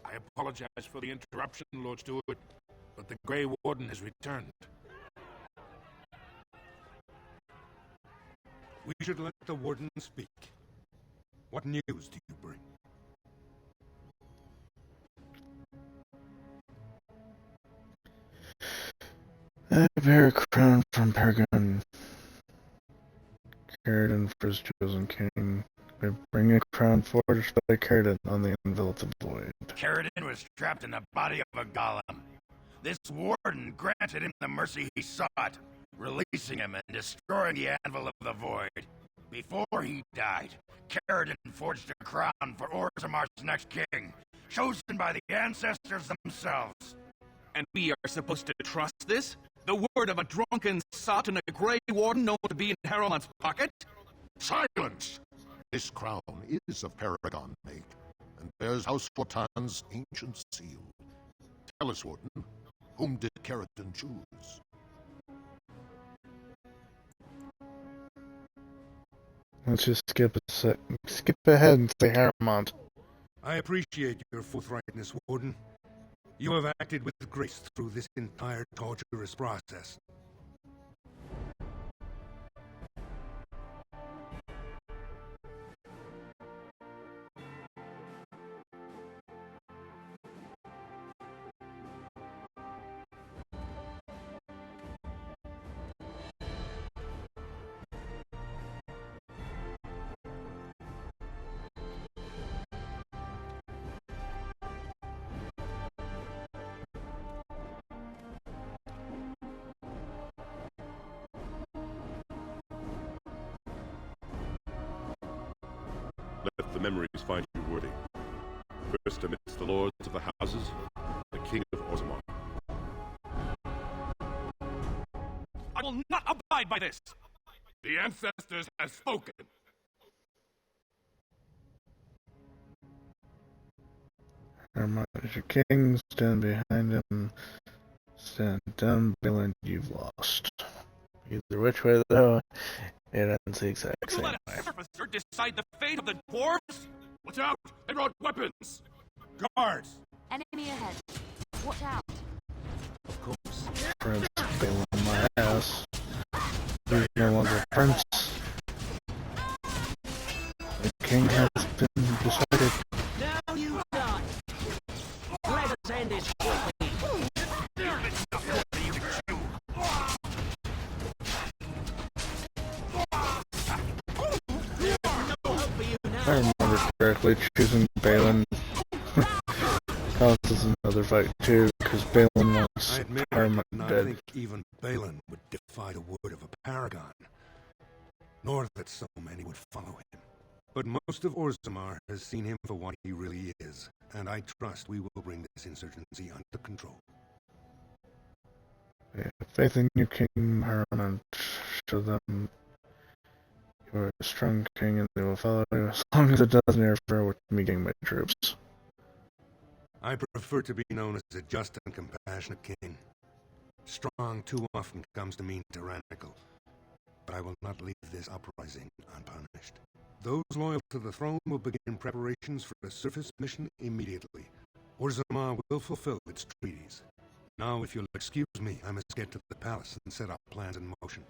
S11: I apologize for the interruption, Lord Stewart, but the Grey Warden has returned.
S13: We should let the Warden speak. What news do you bring?
S2: I bear a crown from Paragon. Caridin for his chosen king. I bring a crown forged by Caridin on the anvil of the void.
S5: Caridin was trapped in the body of a golem. This warden granted him the mercy he sought, releasing him and destroying the anvil of the void. Before he died, Caridin forged a crown for Orzamar's next king, chosen by the ancestors themselves.
S12: And we are supposed to trust this? The word of a drunken sot and a Grey Warden known to be in Harrowmont's pocket?
S11: Silence! This crown is of Paragon make, and bears House Wotan's ancient seal. Tell us, Warden, whom did Caridin choose?
S2: Let's just skip ahead and say Harrowmont.
S13: I appreciate your forthrightness, Warden. You have acted with grace through this entire torturous process.
S14: Let the memories find you worthy. First amidst the lords of the houses, the King of Orzammar.
S12: I will not abide by this!
S11: The ancestors have spoken.
S2: Harrowmont is your king, stand behind him. Stand down, Balin, you've lost. Either which way though, it ends the exact
S12: Would you
S2: same
S12: let
S2: way.
S12: a surfacer decide the fate of the dwarves?
S11: Watch out! They brought weapons!
S13: Guards!
S3: Enemy ahead. Watch out.
S1: Of course.
S2: Prince Balin my ass. He's no longer prince. The king has been decided.
S1: Now you die. Let us end this quickly.
S2: If I remember correctly, choosing Balin causes another fight too, because Balin wants
S13: I admit I
S2: Harrowmont
S13: did not
S2: dead.
S13: think even Balin would defy the word of a paragon, nor that so many would follow him. But most of Orzammar has seen him for what he really is, and I trust we will bring this insurgency under control.
S2: Yeah, faith in your king, Harrowmont. Show them you are a strong king and they will follow you as long as it doesn't interfere with me getting my troops.
S13: I prefer to be known as a just and compassionate king. Strong too often comes to mean tyrannical, but I will not leave this uprising unpunished. Those loyal to the throne will begin preparations for a surface mission immediately. Orzammar will fulfill its treaties. Now, if you'll excuse me, I must get to the palace and set up plans in motion.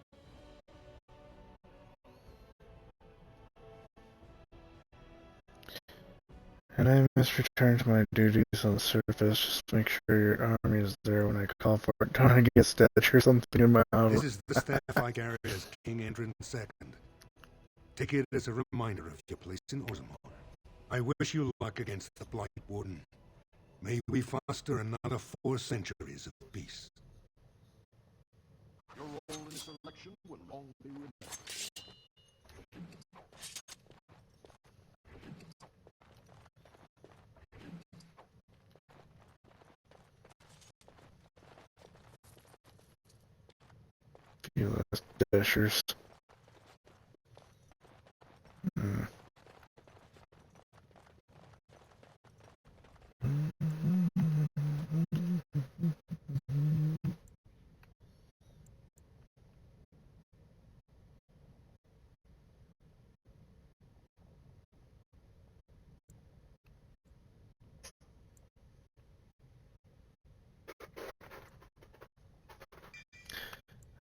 S2: And I must return to my duties on the surface. Just make sure your army is there when I call for it. Don't I get a statue or something in my armor?
S13: This is the staff I carry as King Endrin II. Take it as a reminder of your place in Orzammar. I wish you luck against the Blight Warden. May we foster another 4 centuries of peace.
S11: Your role in this election will long be remembered.
S2: You last dashers.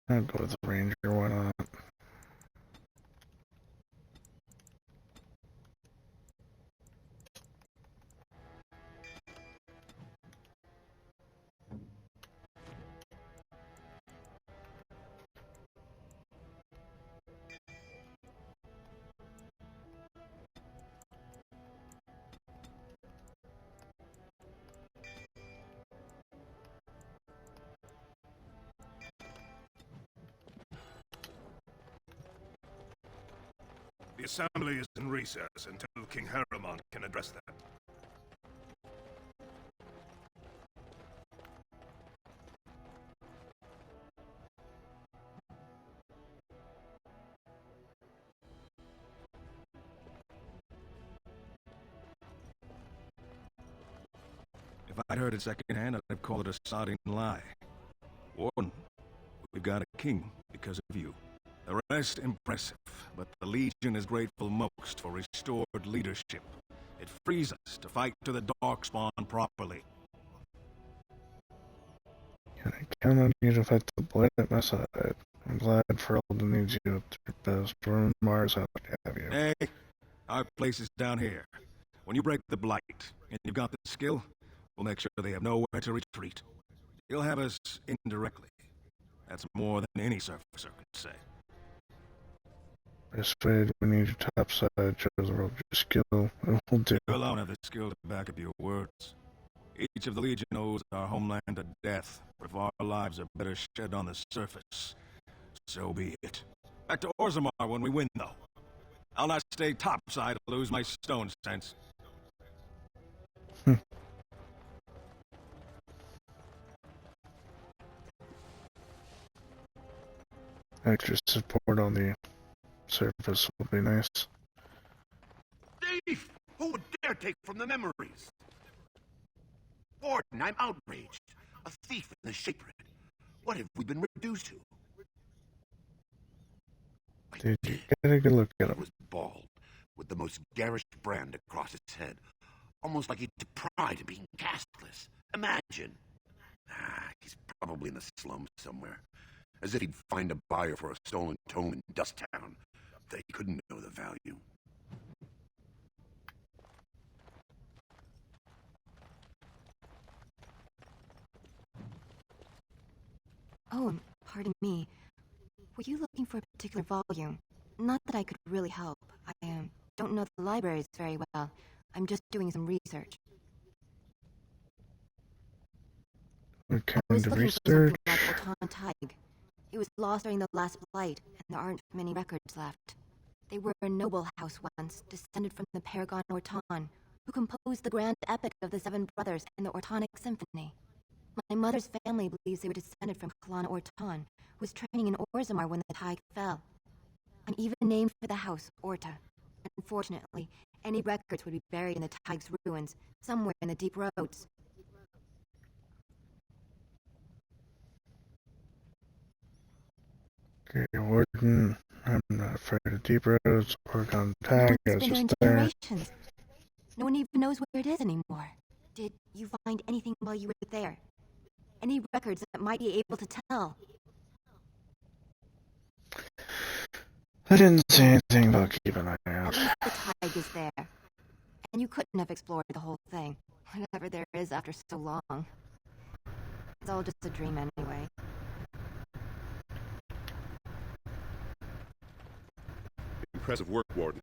S2: I'll go with the ranger, why not?
S13: The assembly is in recess until King Harriman can address that.
S12: If I'd heard it secondhand, I'd have called it a sodding lie. Warden, we've got a king because of you. The rest impressive, but the Legion is grateful most for restored leadership. It frees us to fight to the Darkspawn properly.
S2: Can I count on you to fight the Blight at my side? I'm glad Ferelden needs you at their best. We're in Mars out to have you.
S12: Hey, our place is down here. When you break the Blight, and you've got the skill, we'll make sure they have nowhere to retreat. You'll have us indirectly. That's more than any surfacer could say.
S2: Persuade, we need your topside, show the world your skill, and we'll do.
S12: You alone have the skill to back up your words. Each of the Legion owes our homeland a death, but if our lives are better shed on the surface, so be it. Back to Orzammar when we win, though. I'll not stay topside to lose my stone sense.
S2: Extra support on the surface will be nice.
S11: Thief! Who would dare take from the memories? Warden, I'm outraged. A thief in the Shapered. What have we been reduced to?
S2: Did you get a good look at him?
S11: He was bald, with the most garish brand across his head. Almost like he took pride in being castless. Imagine. He's probably in the slums somewhere. As if he'd find a buyer for a stolen tome in Dusttown. They couldn't know the value.
S15: Oh, pardon me. Were you looking for a particular volume? Not that I could really help. I don't know the libraries very well. I'm just doing some research.
S2: What kind
S15: I was
S2: of
S15: looking
S2: research?
S15: for something about Ortan Tig. It was lost during the last blight, and there aren't many records left. They were a noble house once, descended from the Paragon Ortan, who composed the grand epic of the Seven Brothers and the Ortonic Symphony. My mother's family believes they were descended from Kalan Ortan, who was training in Orzammar when the Tig fell. An even name for the house, Orta. Unfortunately, any records would be buried in the Tig's ruins, somewhere in the deep roads.
S2: Okay, Warden, I'm not afraid of deep roads or contact.
S15: It's
S2: It's
S15: been there in
S2: just there.
S15: generations. No one even knows where it is anymore. Did you find anything while you were there? Any records that might be able to tell?
S2: I didn't say anything about keeping an eye
S15: At
S2: out.
S15: least the Tig is there. And you couldn't have explored the whole thing. Whatever there is after so long. It's all just a dream anyway.
S14: Impressive work, Warden.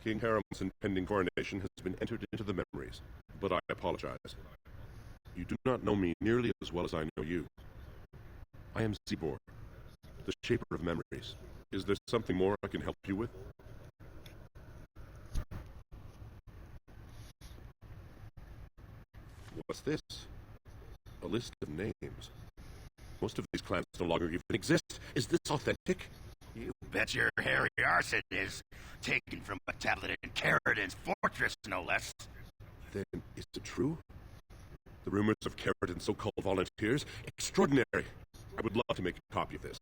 S14: King Harriman's impending coronation has been entered into the memories, but I apologize. You do not know me nearly as well as I know you. I am Zebor, the Shaper of Memories. Is there something more I can help you with? What's this? A list of names. Most of these clans no longer even exist. Is this authentic?
S5: You bet your hairy arse it is. Taken from a tablet in Caridin's fortress, no less.
S14: Then is it true? The rumors of Caridin's so-called volunteers? Extraordinary! I would love to make a copy of this.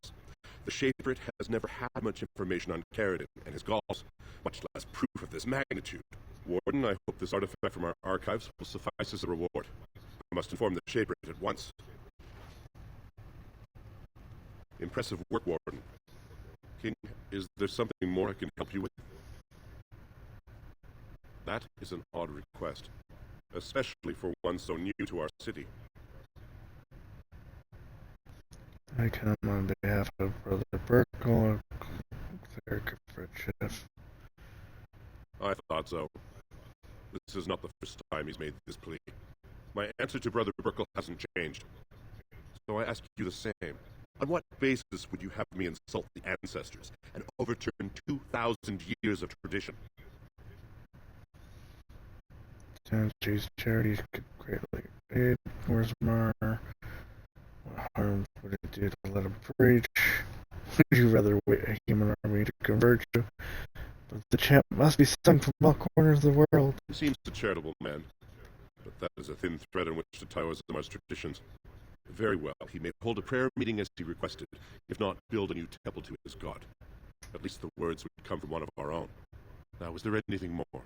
S14: The Shaperate has never had much information on Caridin and his Gauls, much less proof of this magnitude. Warden, I hope this artifact from our archives will suffice as a reward. I must inform the Shaperate at once. Impressive work, Warden. King, is there something more I can help you with? That is an odd request, especially for one so new to our city.
S2: I come on behalf of Brother Burkle, Cleric Fritchef.
S14: I thought so. This is not the first time he's made this plea. My answer to Brother Burkle hasn't changed. So I ask you the same. On what basis would you have me insult the ancestors and overturn 2,000 years of tradition?
S2: Sanchi's charities could greatly aid. Where's Mar? What harm would it do to let him preach? Would you rather wait a human army to convert you? But the chant must be sung from all corners of the world.
S14: He seems a charitable man, but that is a thin thread on which to tie Ozamar's traditions. Very well, he may hold a prayer meeting as he requested, if not build a new temple to his god. At least the words would come from one of our own. Now, is there anything more?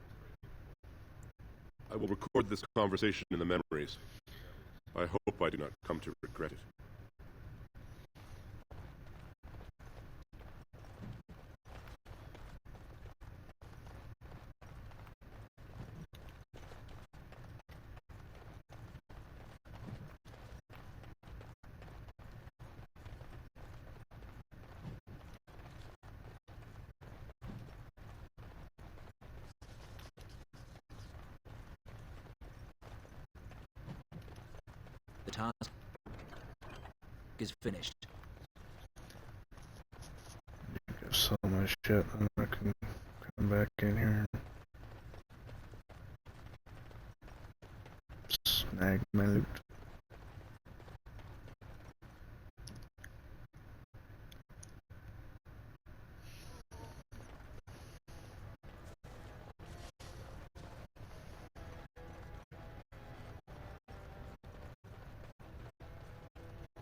S14: I will record this conversation in the memories. I hope I do not come to regret it.
S1: The task is finished.
S2: Got so much shit, and I can come back in here and snag my loot.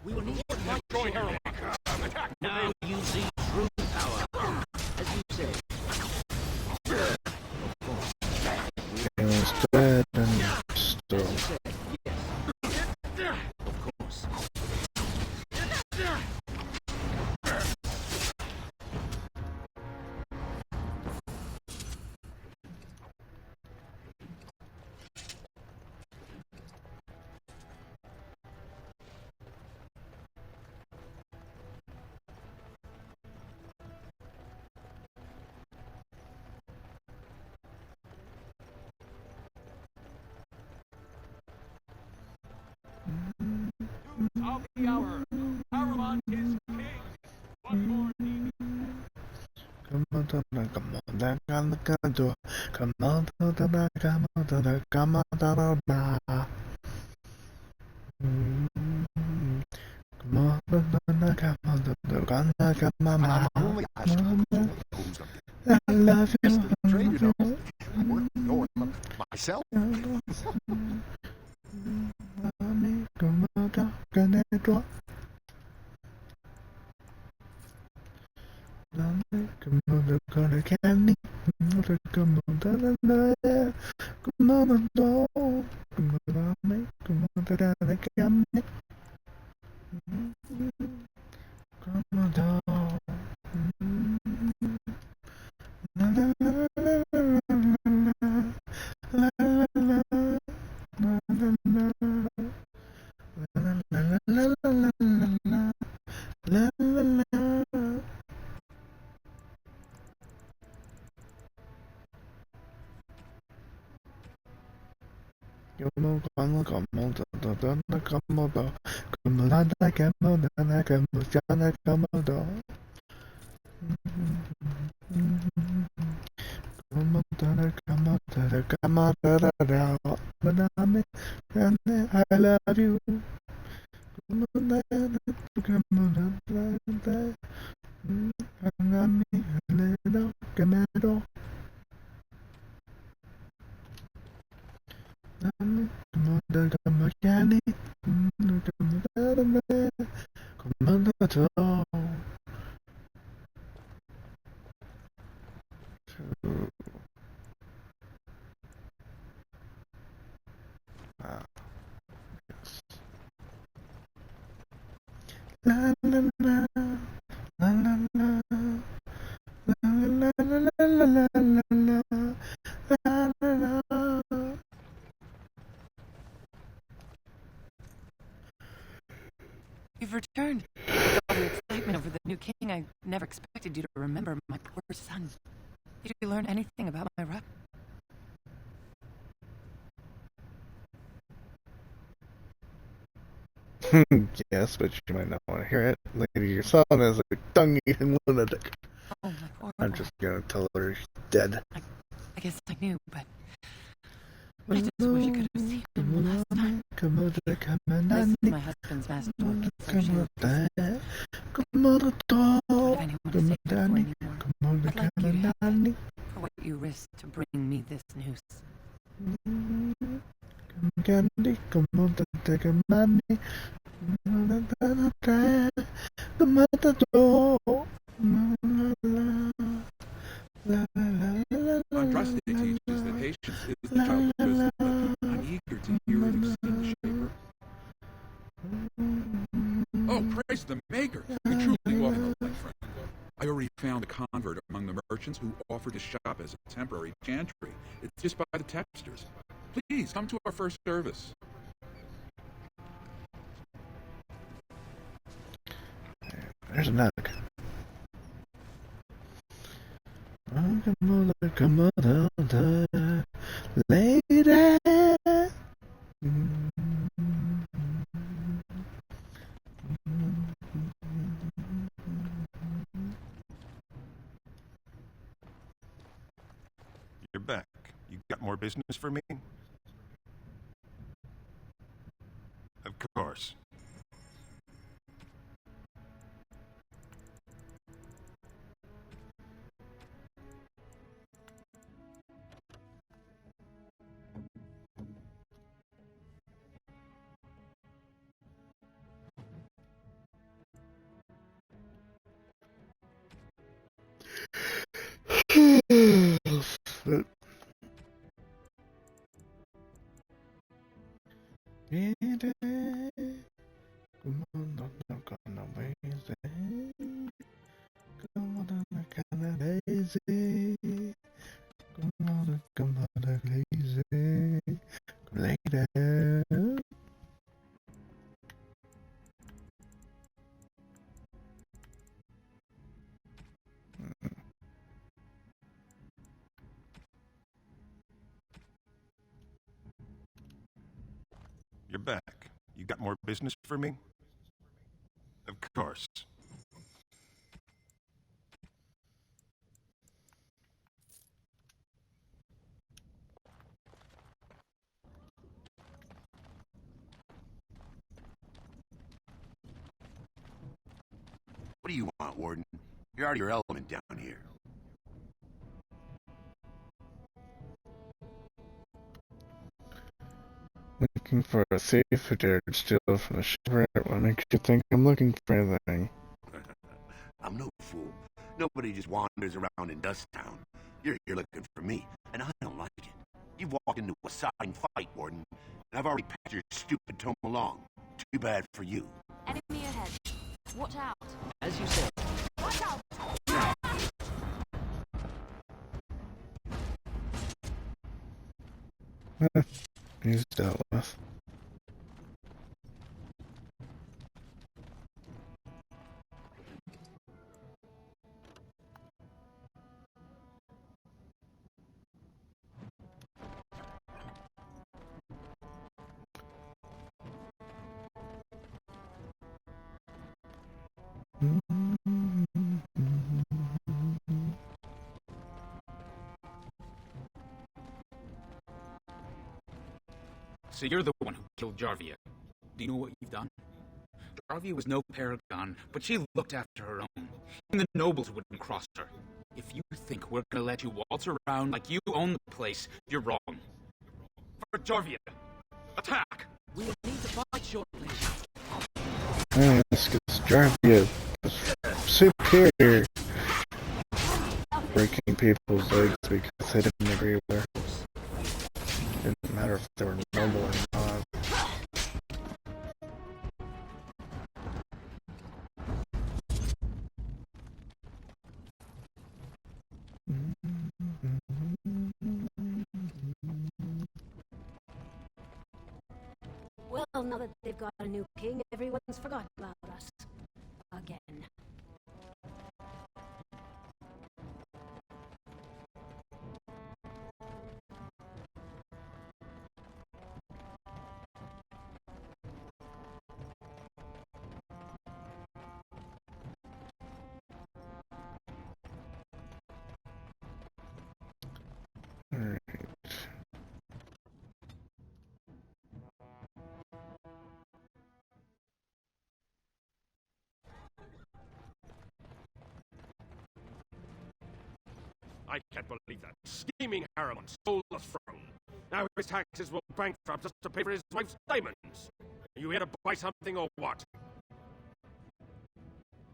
S1: We will need to destroy Harold. Now you see true power, as you say.
S2: He was dead and still.
S1: Of course.
S12: Of the hour, Paramount is king. What more need?
S2: Come on, come on, come on, come on, come on, I love you.
S11: Myself? I love you. La la la.
S6: You've returned. With all the excitement over the new king, I never expected you to remember my poor son. Did you learn anything about my rep?
S2: Yes, but you might not want to hear it. Lady, your son is a tongue-eating lunatic.
S6: Oh, my poor
S2: I'm just gonna tell her he's dead.
S6: I guess I knew, but I just wish I could have seen him last time. This is my husband's masterwork. If anyone to say it anymore, I'd like you to have it for what you risked to bring me this news.
S2: Candy, come on, take a money. Come on, the door.
S16: Andraste teaches that patience is the child of wisdom. I'm eager to hear what you've seen, Shaper. Oh, praise the Maker! We truly walk in the light, friend. I already found a convert among the merchants who offer to shop as a temporary chantry. It's just by the tapesters. Please, come to our first service.
S2: There's a knock. Come on, lady.
S14: You're back. You got more business for me? Of course. You're back. You got more business for me? Of course.
S11: What do you want, Warden? You're out of your element down here.
S2: Looking for a thief who dared steal from the shipwreck. What makes you think I'm looking for anything?
S11: I'm no fool. Nobody just wanders around in Dust Town. You're here looking for me, and I don't like it. You've walked into a signed fight, Warden, and I've already passed your stupid tome along. Too bad for you.
S3: Enemy ahead. Watch out.
S1: As you say.
S3: Watch out.
S2: He's dealt with.
S17: So you're the one who killed Jarvia. Do you know what you've done? Jarvia was no paragon, but she looked after her own. And the nobles wouldn't cross her. If you think we're gonna let you waltz around like you own the place, you're wrong. For Jarvia, attack!
S1: We'll need to fight shortly.
S2: This gets Jarvia superior. Breaking people's legs because they didn't agree with her. Didn't matter if they were noble or not.
S3: We'll Well, now that they've got a new king, everyone's forgotten about us. Again.
S2: Alright.
S14: I can't believe that scheming Harriman stole the throne. Now his taxes will bankrupt us to pay for his wife's diamonds. Are you here to buy something or what?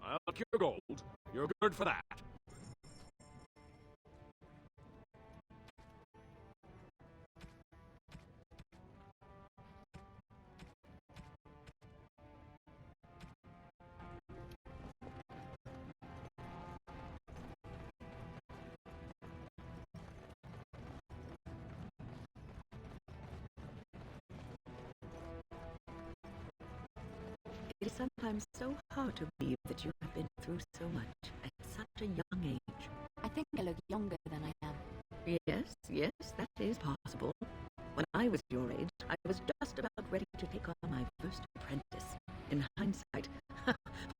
S14: I'll look your gold. You're good for that.
S8: It is sometimes so hard to believe that you have been through so much at such a young age.
S15: I think I look younger than I am.
S8: Yes, that is possible. When I was your age, I was just about ready to take on my first apprentice. In hindsight,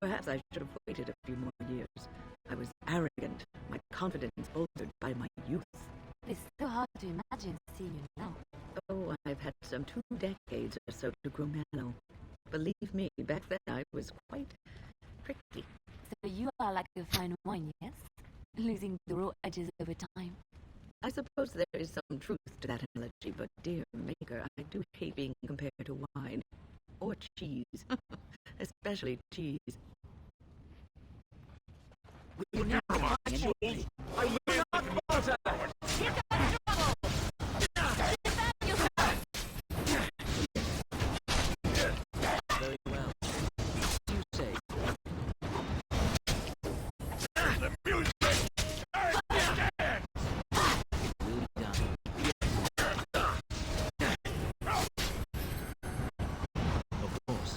S8: perhaps I should have waited a few more years. I was arrogant, my confidence altered by my youth.
S15: It's so hard to imagine seeing you now.
S8: Oh, I've had some 2 decades or so to grow mellow. Believe me, back then I was quite prickly.
S15: So you are like a fine wine, yes? Losing the raw edges over time.
S8: I suppose there is some truth to that analogy, but dear Maker, I do hate being compared to wine. Or cheese. Especially cheese.
S14: Will you never mind, fools? I will not falter!
S1: Very well. You say.
S14: The music! Understand!
S1: Will be done. Of course.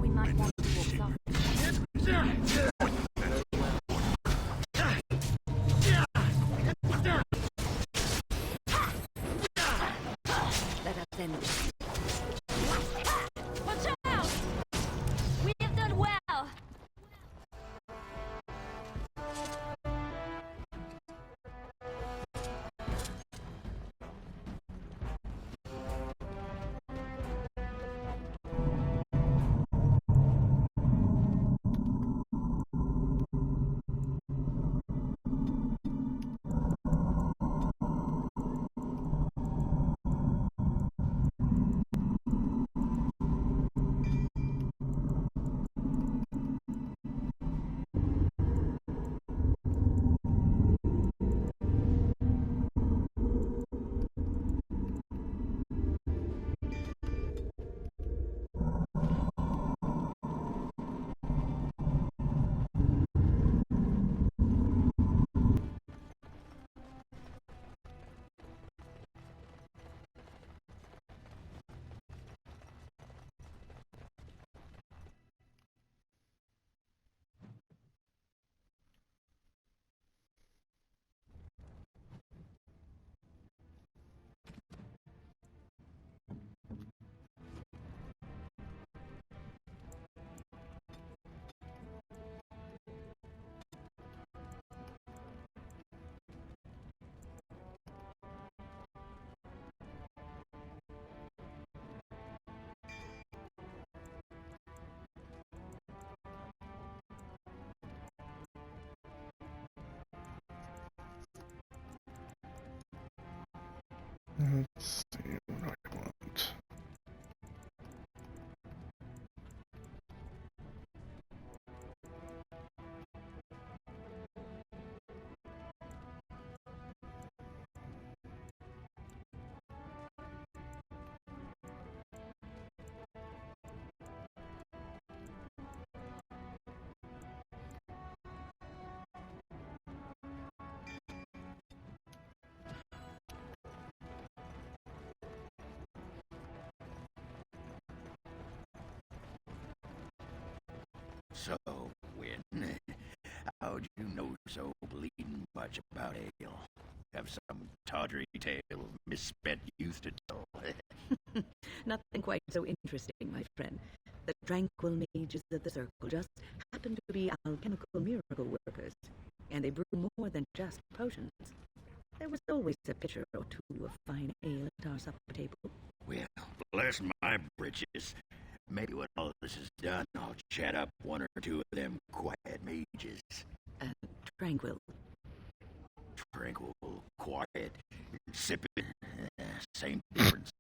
S15: We might want to walk softly.
S8: Let us end this.
S3: Watch out! We have done well!
S5: much about ale. Have some tawdry tale of misspent youth to tell.
S8: Nothing quite so interesting, my friend. The tranquil mages of the Circle just happen to be alchemical miracle workers, and they brew more than just potions. There was always a pitcher or two of fine ale at our supper table.
S5: Well, bless my britches. Maybe when all this is done, I'll chat up one or two of them quiet mages.
S8: Tranquil.
S5: Tranquil, quiet, sipping, same difference.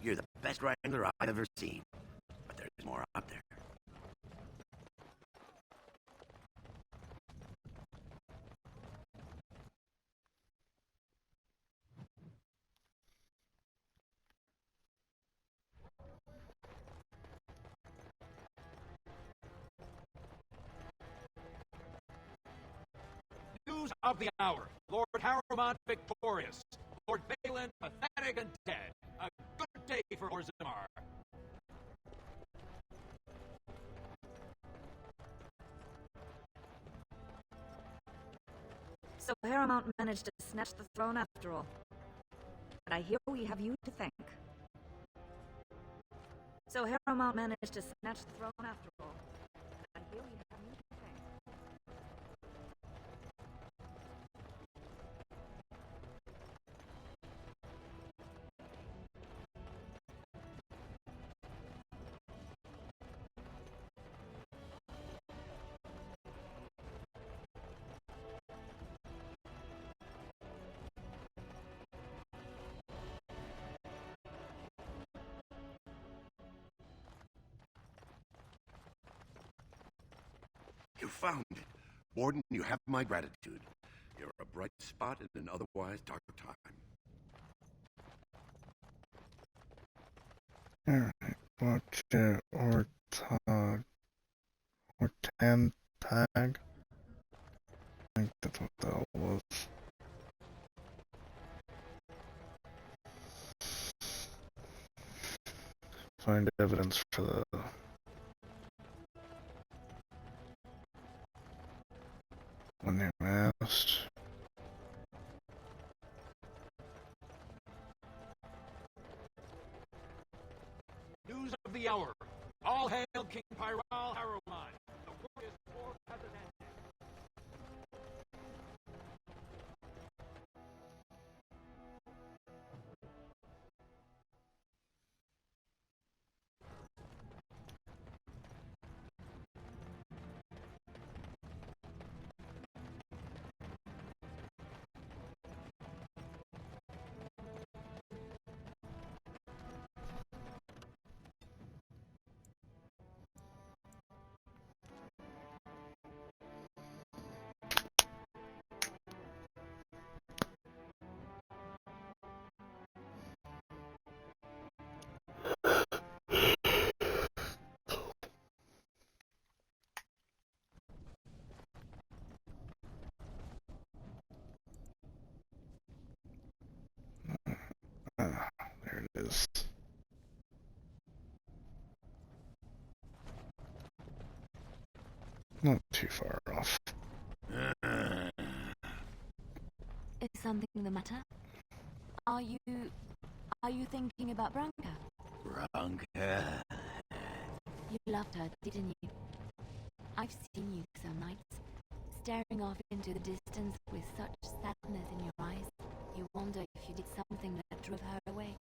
S11: You're the best wrangler I've ever seen. But there's more out there.
S12: News of the hour. Lord Harrowmont victorious. Lord Balin pathetic and dead. A good day for Orzammar.
S18: So Harrowmont managed to snatch the throne after all. But I hear we have you to thank. So Harrowmont managed to snatch the throne after all. And I hear we have you to thank.
S11: You found it. Borden, you have my gratitude. You're a bright spot in an otherwise dark time.
S2: Alright, watch it. Ortantag. I think that's what the hell it was. Find evidence for the one who asked.
S12: News of the hour. All hail King Pyral Harrowmont. The warrior's war has ended.
S2: There it is. Not too far off.
S15: Is something the matter? Are you thinking about Branka?
S5: Branka.
S15: You loved her, didn't you? I've seen you some nights, staring off into the distance with such sadness in your eyes. You wonder if you did something that drove her away.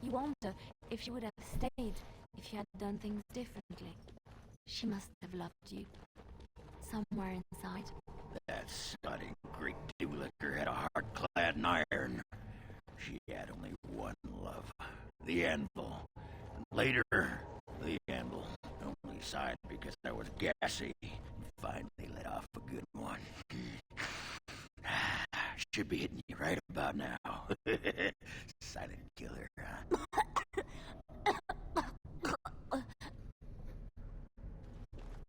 S15: You wonder if she would have stayed if you had done things differently. She must have loved you. Somewhere inside.
S5: That stunning Greek duelicker had a heart clad in iron. She had only one love, the anvil. And later, the anvil only sighed because I was gassy and finally let off a good one. Should be hitting you right about now. Silent killer, huh?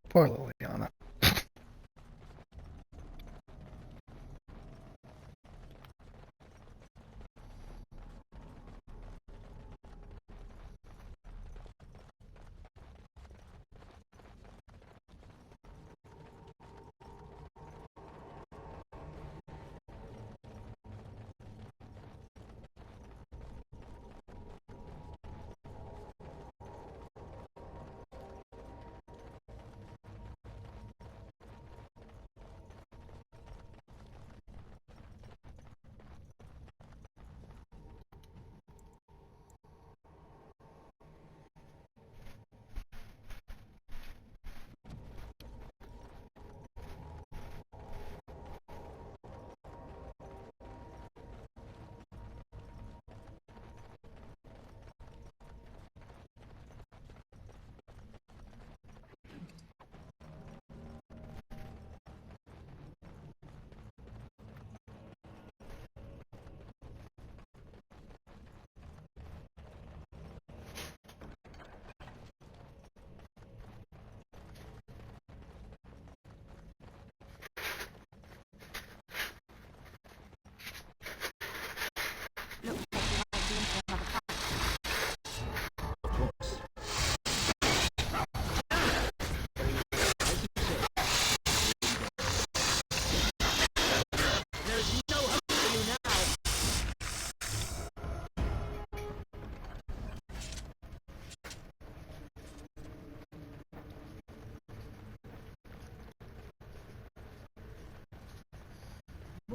S2: Poor Liliana.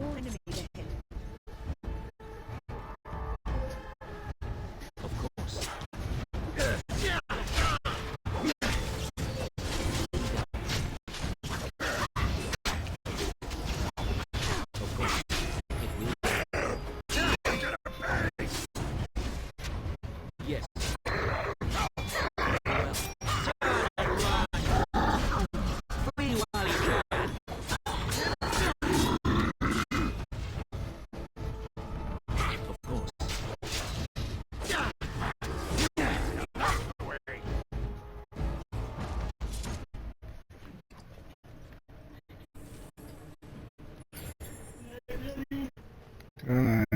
S18: More enemy ahead.
S1: Of course. Yes. Flee while you can. Of course.
S2: Alright.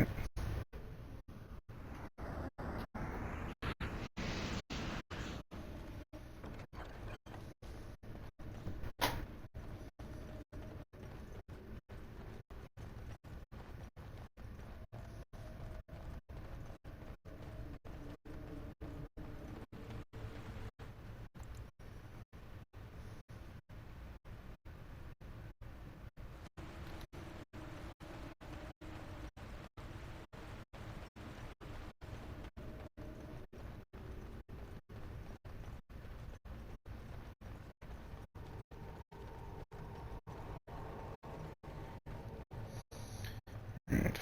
S2: Right.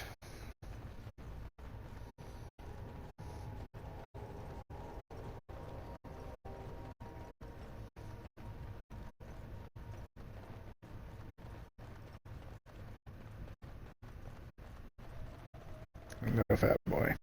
S2: No fat boy.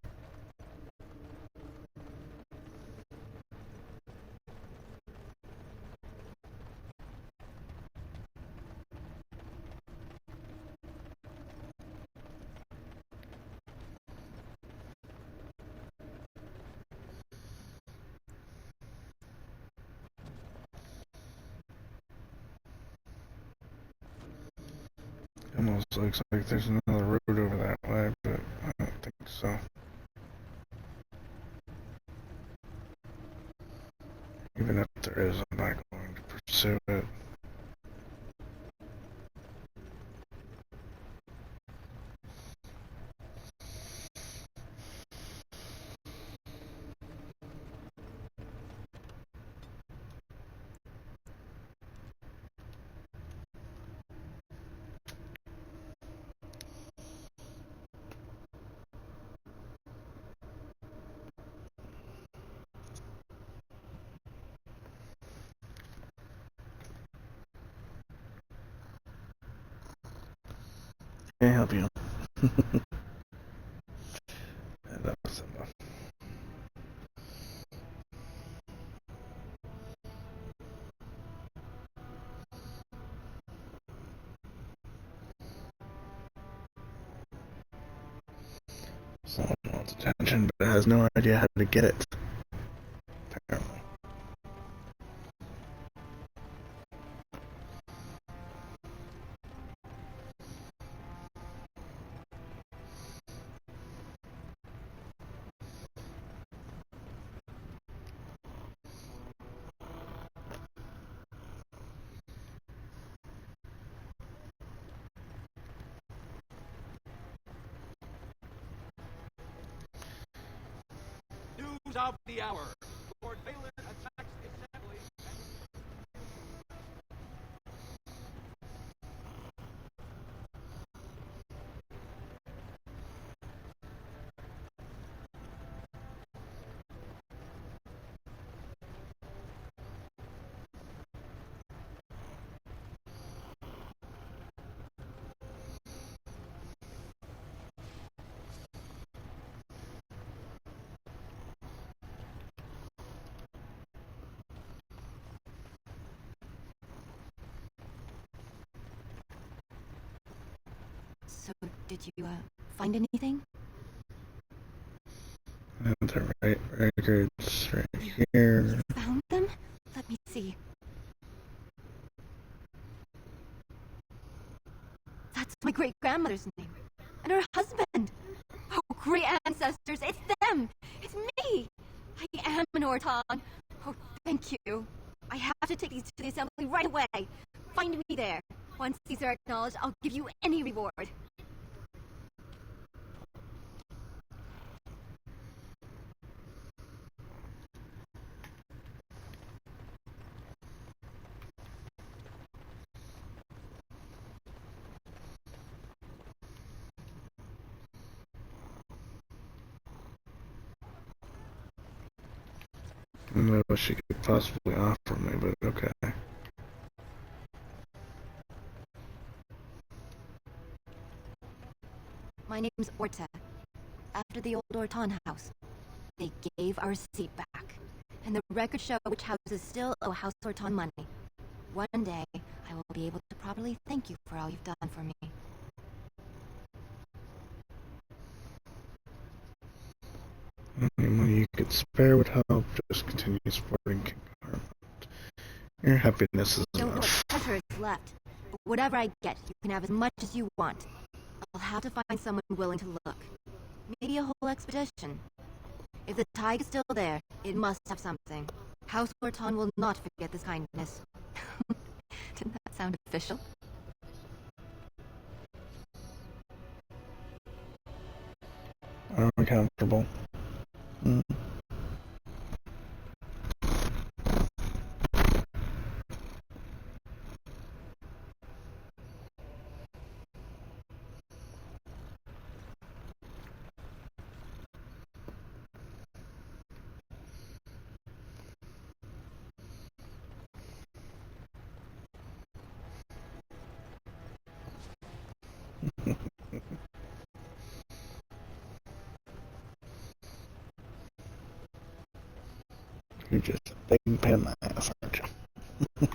S2: Almost looks like there's another road over that way, but I don't think so. Even if there is, I'm not going to pursue it. Can't help you. That was enough. Someone wants attention, but has no idea how to get it. Apparently.
S12: News of the hour. Lord Balin attacks the assembly.
S15: So, did you, find anything?
S2: The right records right here.
S15: Found them? Let me see. That's my great-grandmother's name. And her husband. Oh, great ancestors, it's them! It's me! I am an Orton. Oh, thank you. I have to take these to the assembly right away. Find me there. Once these are acknowledged, I'll give you any reward.
S2: I don't know what she could possibly offer me, but okay.
S15: My name's Orta. After the old Orton house, they gave our seat back. And the record show which houses still owe House Orton money. One day, I will be able to properly thank you for all you've done for me.
S2: Any money you could spare would help. Just continue supporting King Armand. Your happiness is
S15: Don't know
S2: enough.
S15: what treasure is left. But whatever I get, you can have as much as you want. I'll have to find someone willing to look. Maybe a whole expedition. If the tide is still there, it must have something. House Orton will not forget this kindness. Didn't that sound official?
S2: I'm uncomfortable. You're just a big pain in the ass, aren't you?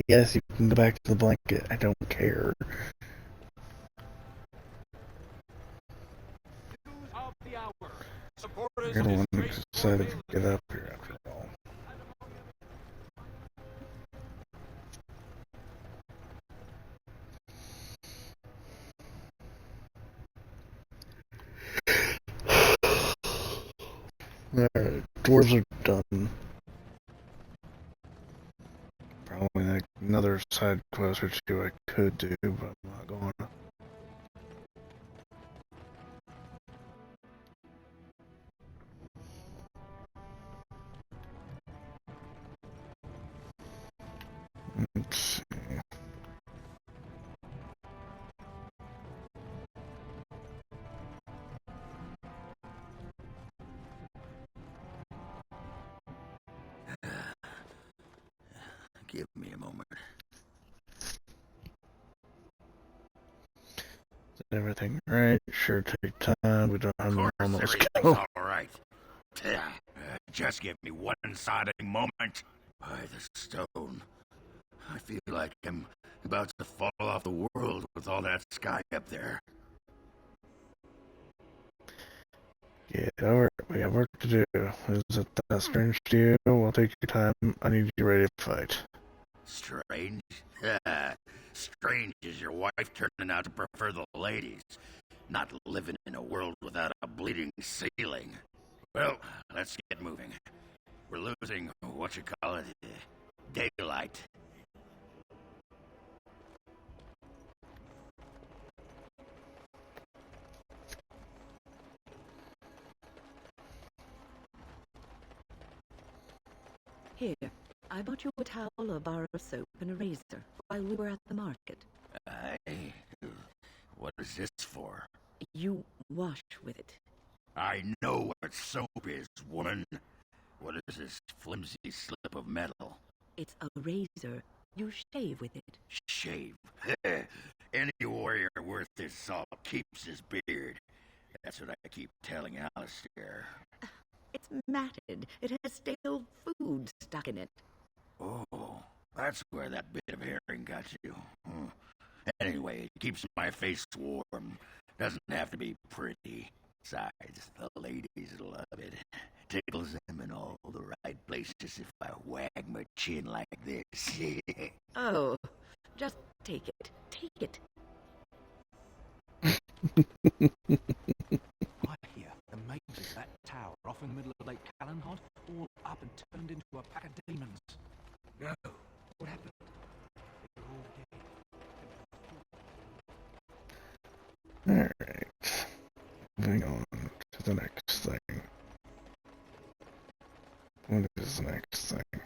S2: Yes, you can go back to the blanket. I don't care. You're the one who decided to get up here after all. Alright, dwarves are done. Probably like another side quest or two I could do, but I'm not going to. Let's see.
S5: Give me a moment.
S2: Is everything right? Sure, take time. We don't have normal. Let's
S5: Everything's
S2: go.
S5: all right. Just give me one siding moment. By the stone. I feel like I'm about to fall off the world with all that sky up there.
S2: Get over it. We have work to do. Is it that strange to you? We'll take your time. I need you ready to fight.
S5: Strange? Strange is your wife turning out to prefer the ladies, not living in a world without a bleeding ceiling. Well, let's get moving. We're losing, what you call it, daylight.
S8: Here, I bought you a towel, a bar of soap, and a razor while we were at the market.
S5: What is this for?
S8: You wash with it.
S5: I know what soap is, woman. What is this flimsy slip of metal?
S8: It's a razor. You shave with it.
S5: Shave? Any warrior worth his salt keeps his beard. That's what I keep telling Alistair.
S8: It's matted. It has stale food stuck in it.
S5: Oh, that's where that bit of herring got you. Anyway, it keeps my face warm. Doesn't have to be pretty. Besides, the ladies love it. Tickles them in all the right places if I wag my chin like this.
S8: Oh, just take it. Take it.
S1: I hear the makers of that tower off in the middle of Lake Callanhod all up and turned into a pack of demons.
S13: No.
S1: What happened? They're all dead.
S2: Alright. Moving on to the next thing. What is the next thing?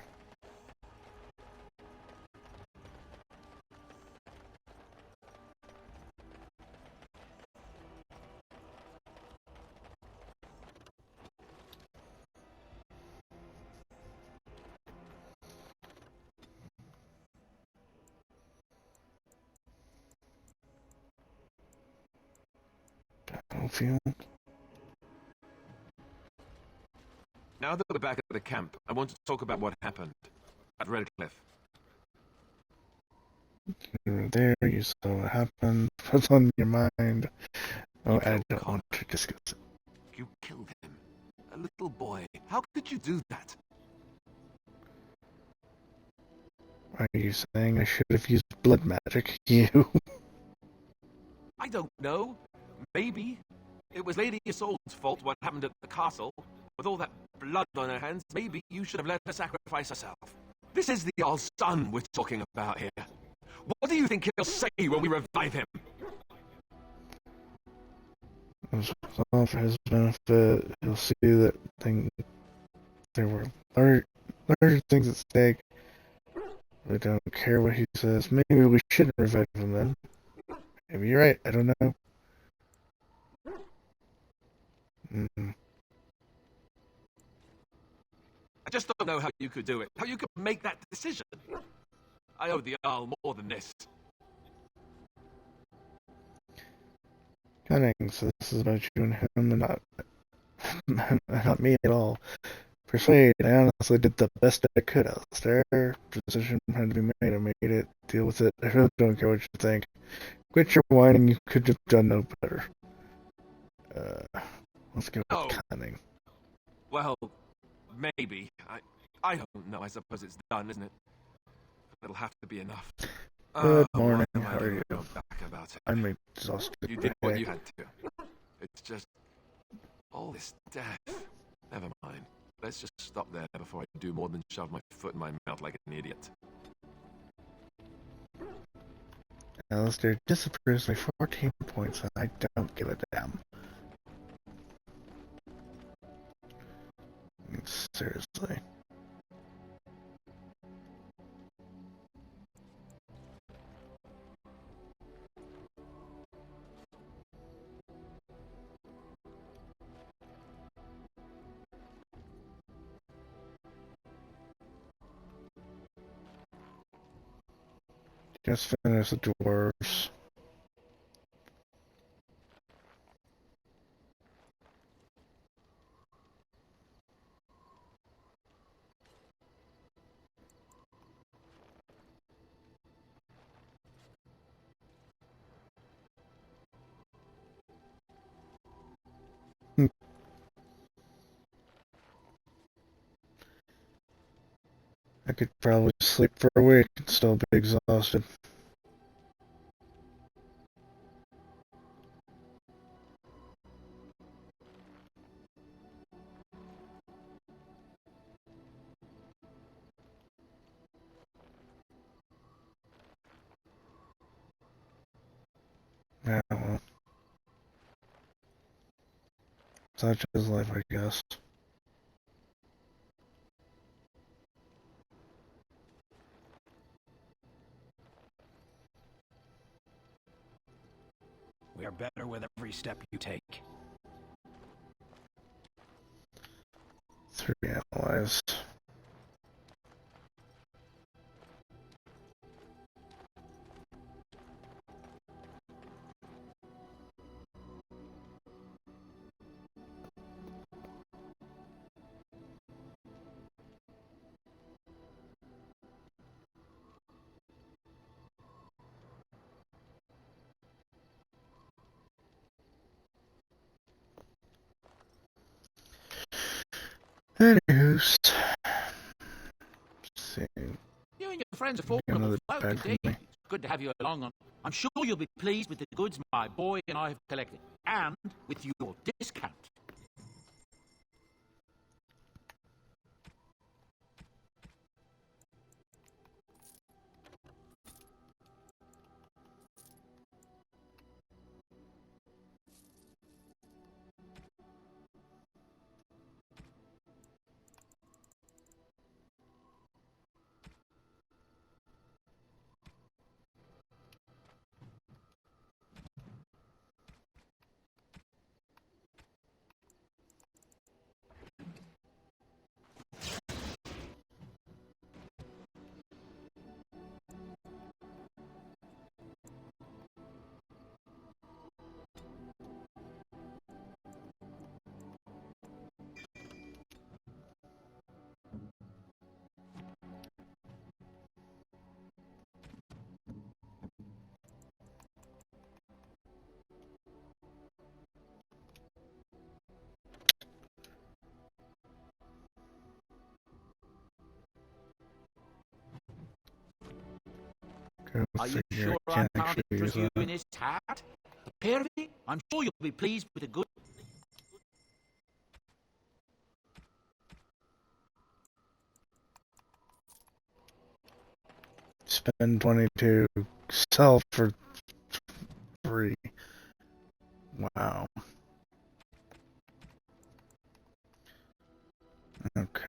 S2: battlefield.
S14: Now that we're back at the camp, I want to talk about what happened at Redcliffe.
S2: You were there, you saw what happened, what's on your mind. Oh, I don't want to discuss it.
S14: You killed him. A little boy. How could you do that?
S2: Are you saying I should have used blood magic? You?
S14: I don't know. Maybe. It was Lady Isolde's fault what happened at the castle. With all that blood on her hands, maybe you should have let her sacrifice herself. This is the old son we're talking about here. What do you think he'll say when we revive him?
S2: It was all for his benefit. He'll see that there were larger things at stake. We don't care what he says. Maybe we shouldn't revive him then. Maybe you're right. I don't know.
S14: I just don't know how you could do it. How you could make that decision. I owe the Earl more than this.
S2: Cunning, so this is about you and him and not me at all. Persuade, I honestly did the best I could, Alistair. Decision had to be made, I made it. Deal with it. I really don't care what you think. Quit your whining, you could have done no better. Let's go with cunning.
S14: Well, maybe. I don't know. I suppose it's done, isn't it? It'll have to be enough.
S2: Good morning, how are you?
S14: Back about it.
S2: I'm exhausted.
S14: You did what you had to. It's just all this death. Never mind. Let's just stop there before I do more than shove my foot in my mouth like an idiot.
S2: Alistair disapproves by 14 points, and I don't give a damn. Seriously. Just finish the dwarves. I could probably sleep for a week and still be exhausted. Yeah, well. Such is life, I guess.
S1: We are better with every step you take.
S2: 3 allies. Anywho's. See.
S4: You and your friends are formidable folk indeed. It's good to have you along. I'm sure you'll be pleased with the goods my boy and I have collected, and with your discount.
S2: Go
S4: Are you
S2: figure,
S4: sure
S2: I
S4: I
S2: can't
S4: can't
S2: actually use
S4: interest you
S2: that.
S4: in this hat? A pair of it? I'm sure you'll be pleased with a good...
S2: Spend 22, sell for 3. Wow. Okay.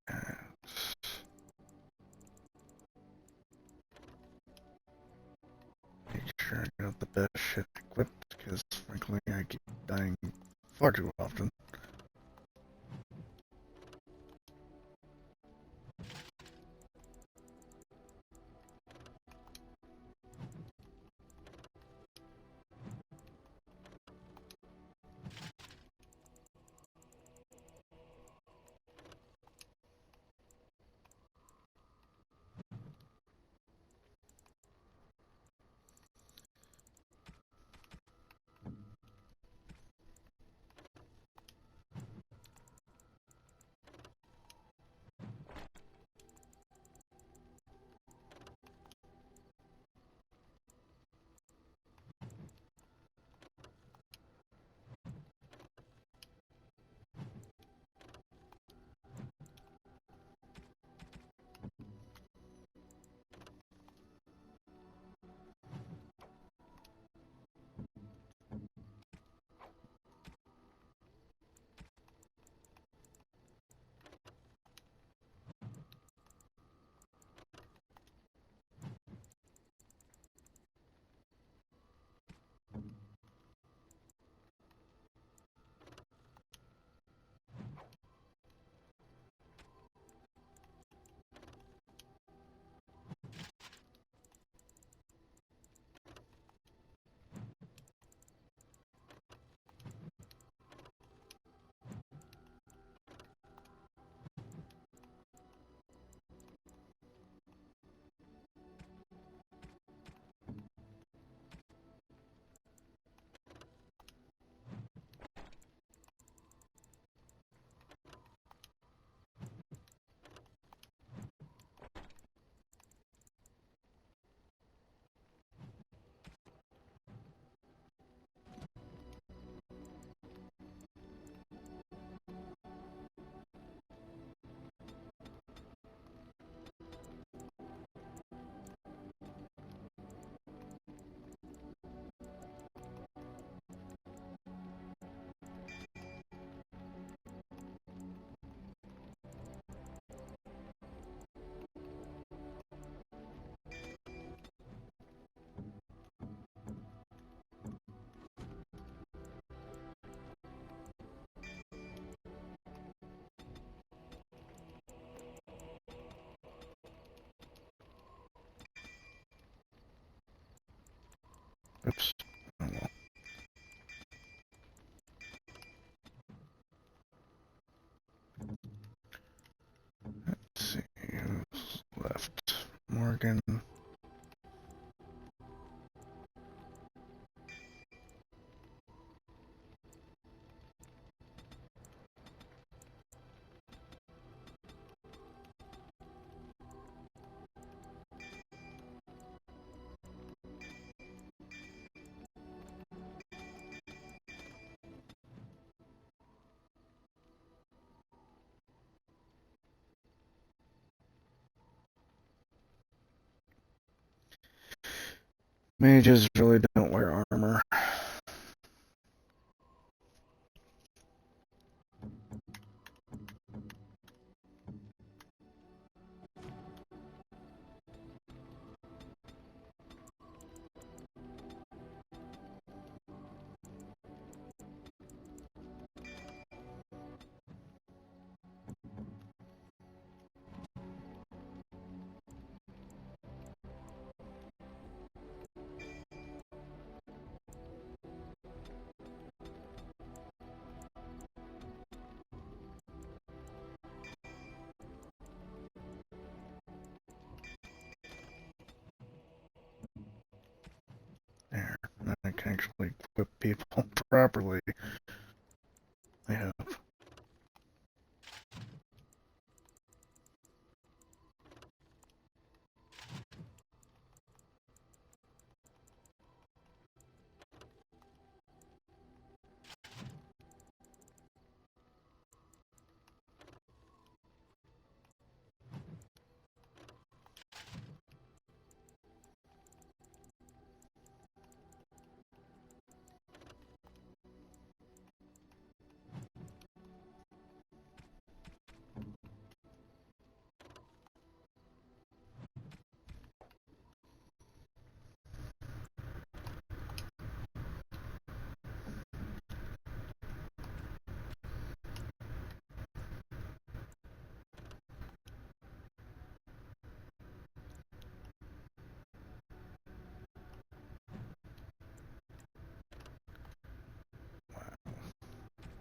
S2: Make sure I got the best shit equipped, because frankly I keep dying far too often. Oops. Oh well. Let's see who's left. Morgan. Mages really don't wear armor. There, now I can actually equip people properly. I hope.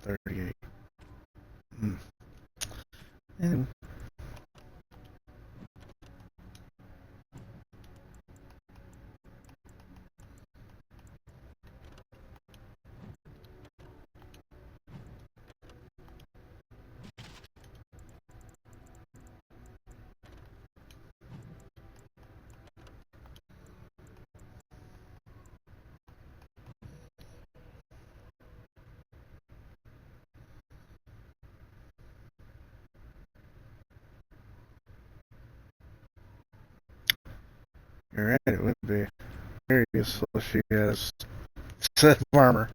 S2: 38. Anyway. You're right, it would be very useful if she has set of armor.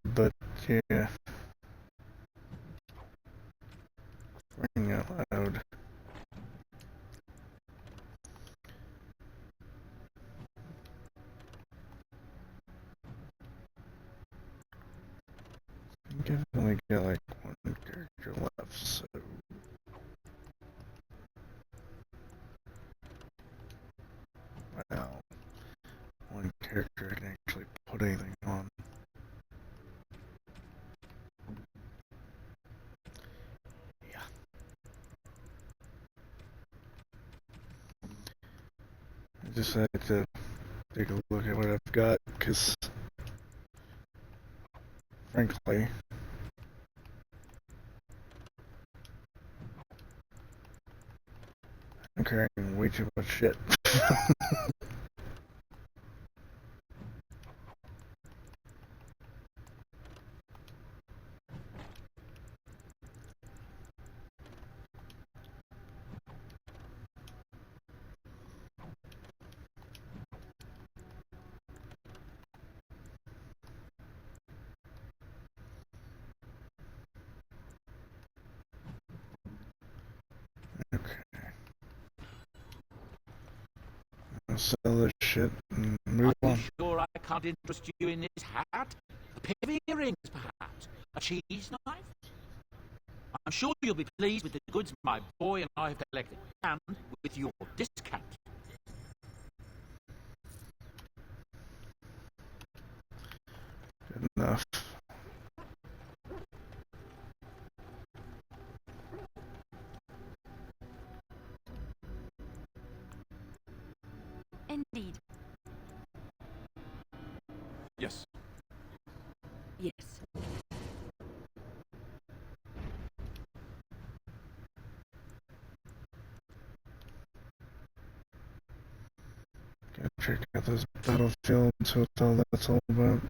S2: But yeah. Ring out loud. I think I've only got like one character left, so wow. One character I can actually put anything on. Yeah. I decided to take a look at what I've got, because frankly, I'm carrying way too much shit. I'll sell this shit and move
S4: Are
S2: on.
S4: you sure I can't interest you in this hat? A pair of earrings, perhaps? A cheese knife? I'm sure you'll be pleased with the goods my boy and I have collected, and with your discount.
S2: Good enough.
S3: Indeed.
S12: Yes.
S8: Yes.
S2: Gotta check out those battlefields, what all that's all about.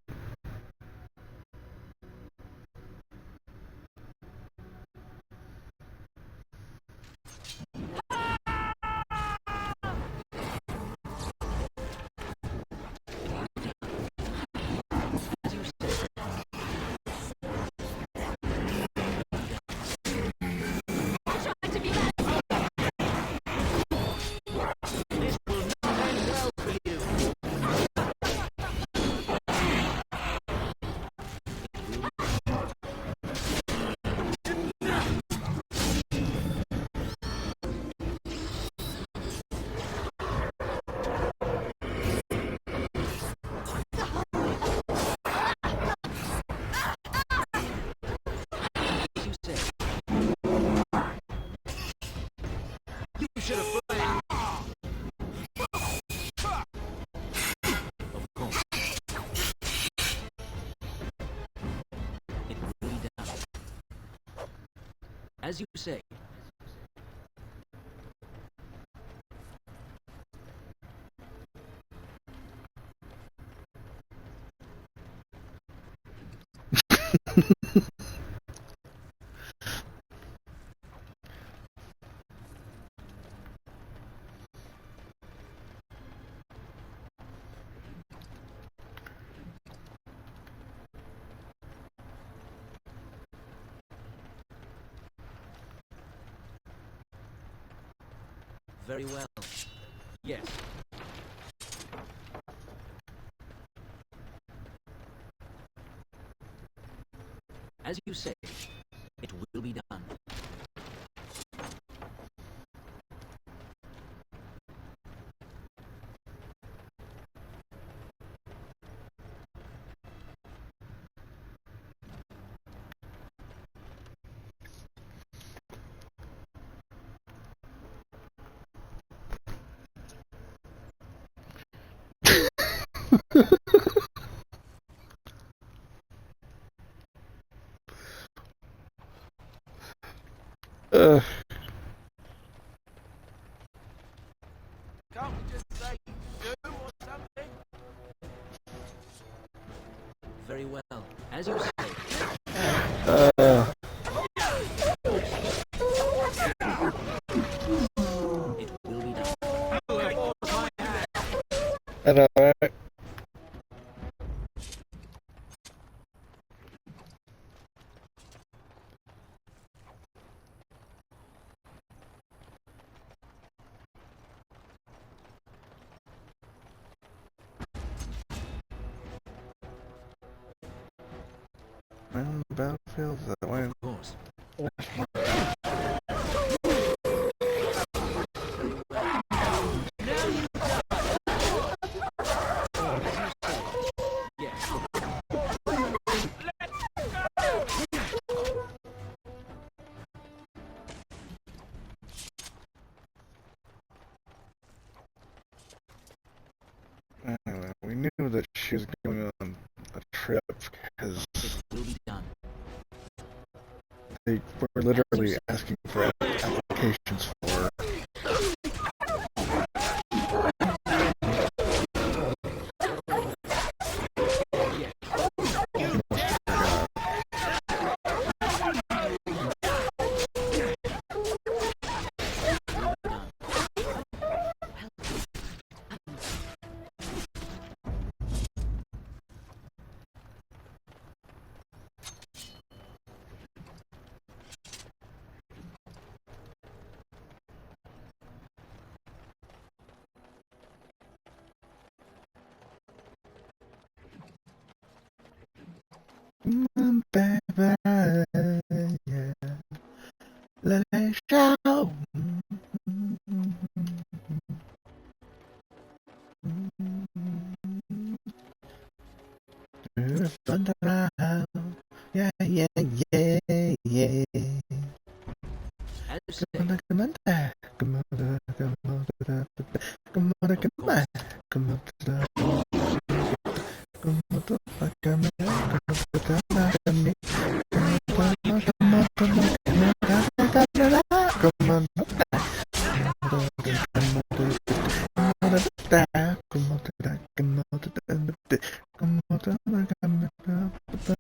S1: As you say. Very well. Yes. As you say, it will be done.
S2: Ugh.
S4: Can't we just say do or something?
S1: Very well. As you say. It will be done.
S2: Alright. Man, the battlefield's that way.
S1: Of course.
S2: Anyway, we knew that she was going on a trip because they were literally asking for applications for her. Baby, yeah. Let it show. Yeah, yeah, yeah, yeah. Come on, come on, come on, come on, come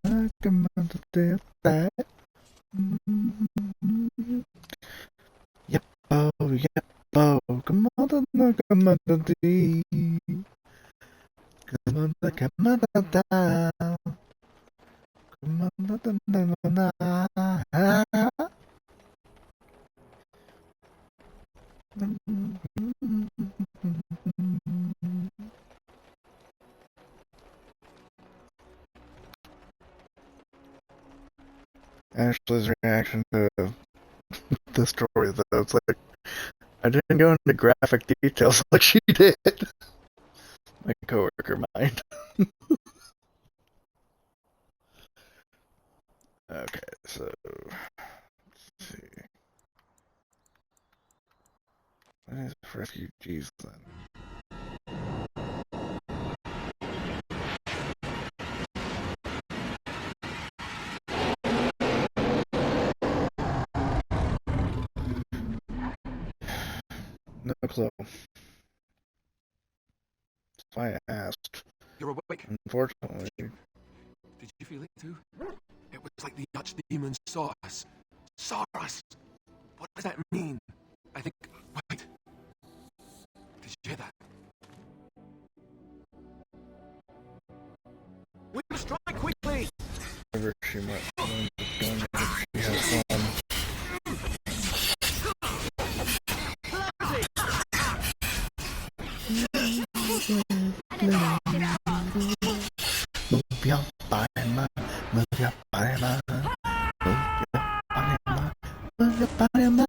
S2: on, come on, come on, Yep, oh, yep, oh, come on, come on, come on, come on, Ashley's reaction to the story, though, it's like, I didn't go into graphic details like she did. My coworker mind. Okay, so let's see. What is refugees then? No clue. That's why I asked.
S14: You're awake.
S2: Unfortunately.
S14: Did you feel it too? It was like the archdemon saw us. Saw us! What does that mean? I think... Wait. Did you hear that?
S4: We must strike quickly!
S2: Wherever she went, she has fun. Move your body, ma. Move your body, ma. Move your body, ma.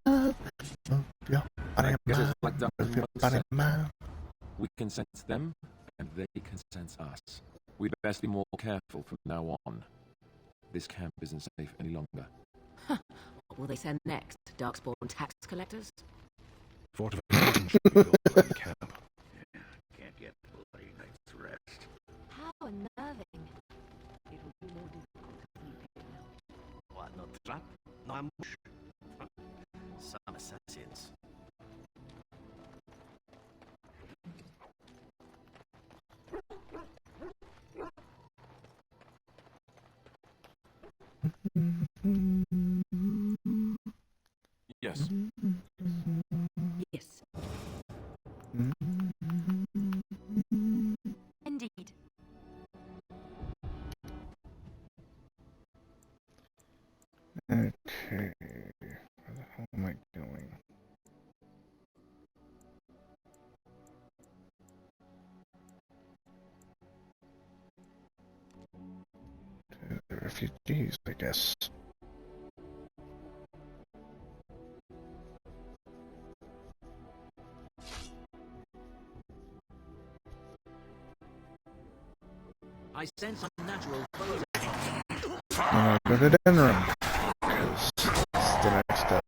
S2: Move your body, ma.
S19: Guess it's like Dr.
S2: Move your
S19: Mose
S2: body,
S19: said.
S2: ma.
S19: We can sense them, and they can sense us. We'd best be more careful from now on. This camp isn't safe any longer.
S8: Huh. What will they send next? Darkspawn tax collectors?
S14: Fortifications should be built around the camp.
S5: Yeah, can't get a bloody night's rest.
S3: How unnerving.
S8: It will be more difficult to sleep here now.
S5: What, no trap? No ambush?
S12: Yes.
S8: Yes.
S15: Indeed.
S2: Okay. Where the hell am I going? To the refugees, I guess.
S1: I sense unnatural foes.
S2: I'm gonna go to the den room, because it's the next step.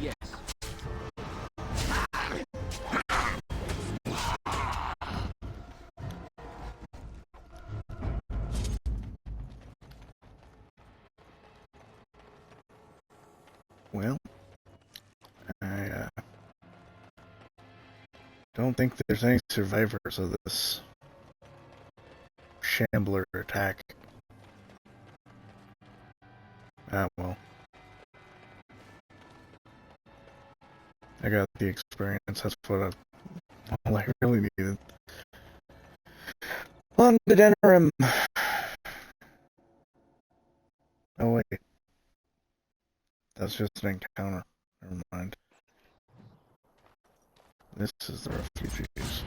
S1: Yes.
S2: Well, I don't think there's any survivors of this Shambler attack. Ah, well. I got the experience, that's what all I really needed. On the den room! Oh wait. That's just an encounter. Never mind. This is the refugees.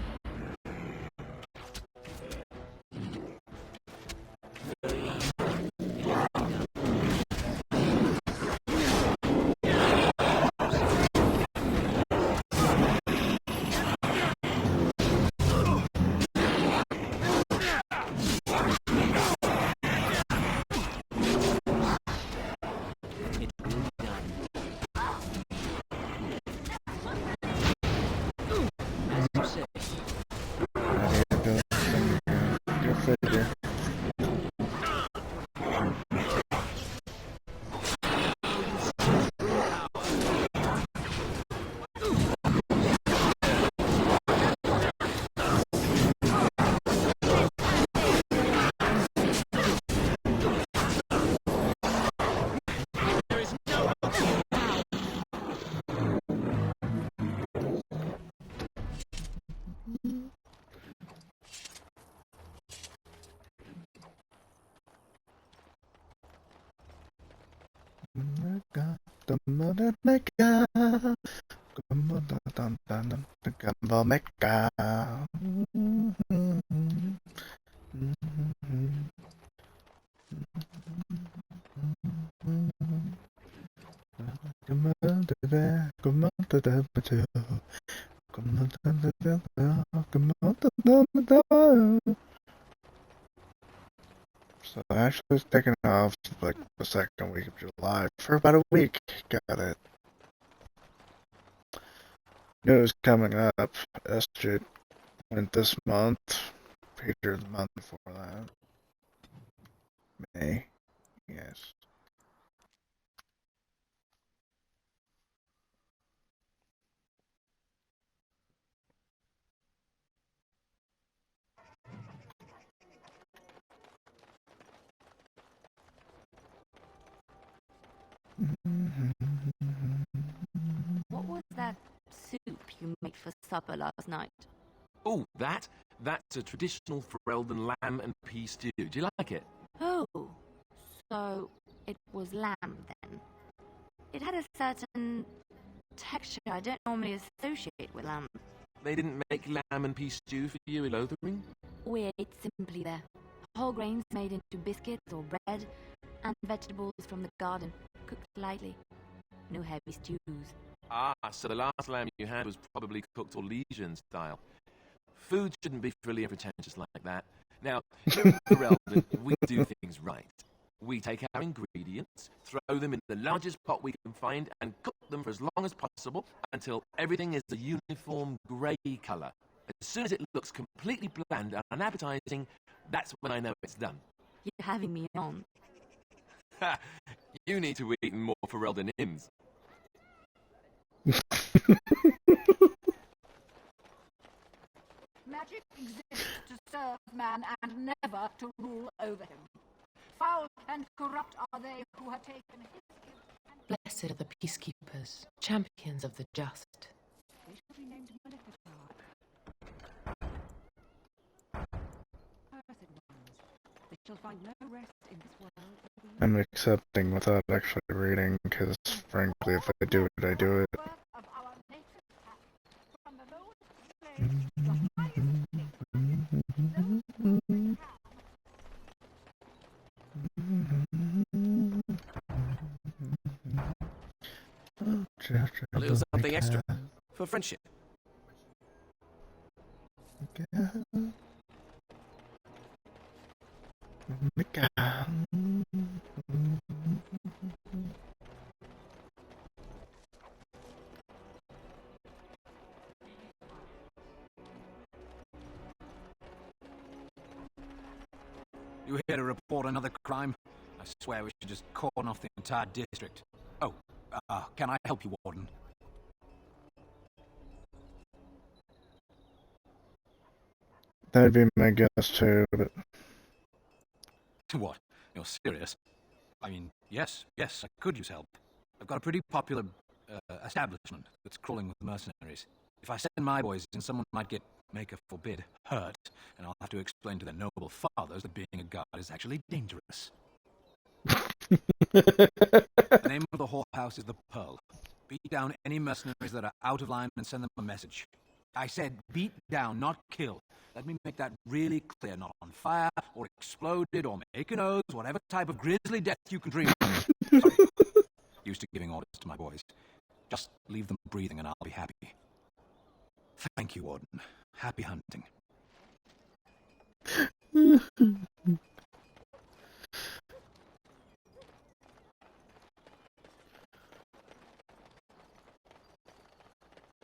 S2: So Ashley was taking off like the second week of July for about a week. Got it. News coming up. SJ went this month. Peter the month before that. May. Yes.
S20: What was that soup you made for supper last night?
S19: Oh, that? That's a traditional Ferelden lamb and pea stew. Do you like it?
S18: Oh, so it was lamb then. It had a certain texture I don't normally associate with lamb.
S19: They didn't make lamb and pea stew for you in Lothering?
S18: We ate simply there. Whole grains made into biscuits or bread, and vegetables from the garden, cooked lightly. No heavy stews.
S19: Ah, so the last lamb you had was probably cooked Orlesian style. Food shouldn't be frilly and pretentious like that. Now, here at Ferelden, we do things right. We take our ingredients, throw them in the largest pot we can find, and cook them for as long as possible until everything is a uniform grey colour. As soon as it looks completely bland and unappetizing, that's when I know it's done.
S18: You're having me on.
S19: Ha! You need to eat more Ferelden hymns.
S20: Magic exists to serve man and never to rule over him. Foul and corrupt are they who have taken his gift.
S6: Blessed are the peacekeepers, champions of the just.
S20: They shall be named Maleficar. Cursed ones. They shall find no rest in this world.
S2: I'm accepting without actually reading, because frankly, if I do it, I do it.
S20: Of our native path, from the lowest slave to the highest king.
S21: A little something extra for friendship.
S17: You here to report another crime? I swear we should just cordon off the entire district. Oh, can I help you, Warden?
S2: That'd be my guess too, but...
S17: What? You're serious? I mean, yes, I could use help. I've got a pretty popular establishment that's crawling with mercenaries. If I send my boys in, someone might get, make a forbid, hurt, and I'll have to explain to their noble fathers that being a guard is actually dangerous. The name of the whorehouse is the Pearl. Beat down any mercenaries that are out of line and send them a message. I said beat down, not kill. Let me make that really clear. Not on fire, or exploded, or make a nose, whatever type of grisly death you can dream of. Sorry. Used to giving orders to my boys. Just leave them breathing and I'll be happy. Thank you, Warden. Happy hunting.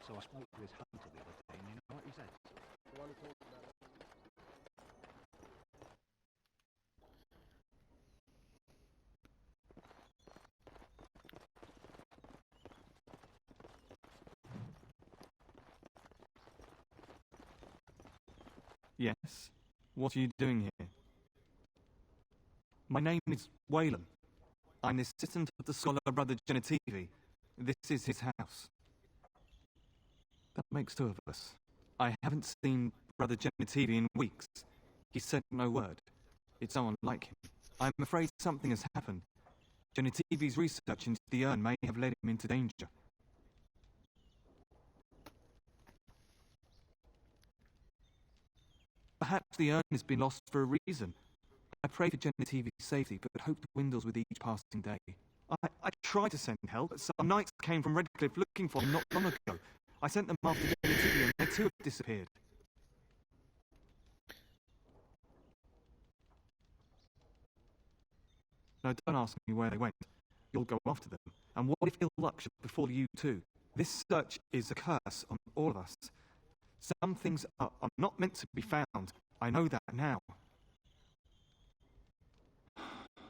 S1: So I spoke to his hunter the other day, and you know what he said? The one who talked about it.
S12: Yes? What are you doing here? My name is Wayland. I'm the assistant of the scholar Brother Genitivi. This is his house. That makes two of us. I haven't seen Brother Genitivi in weeks. He said no word. It's so unlike him. I'm afraid something has happened. Genitivi's research into the urn may have led him into danger. Perhaps the urn has been lost for a reason. I pray for Genitivi's safety, but hope dwindles with each passing day. I tried to send help, but some knights came from Redcliffe looking for him not long ago. I sent them after Genitivi and they too have disappeared. No, don't ask me where they went. You'll go after them. And what if ill luck should befall you too? This search is a curse on all of us. Some things are not meant to be found. I know that now.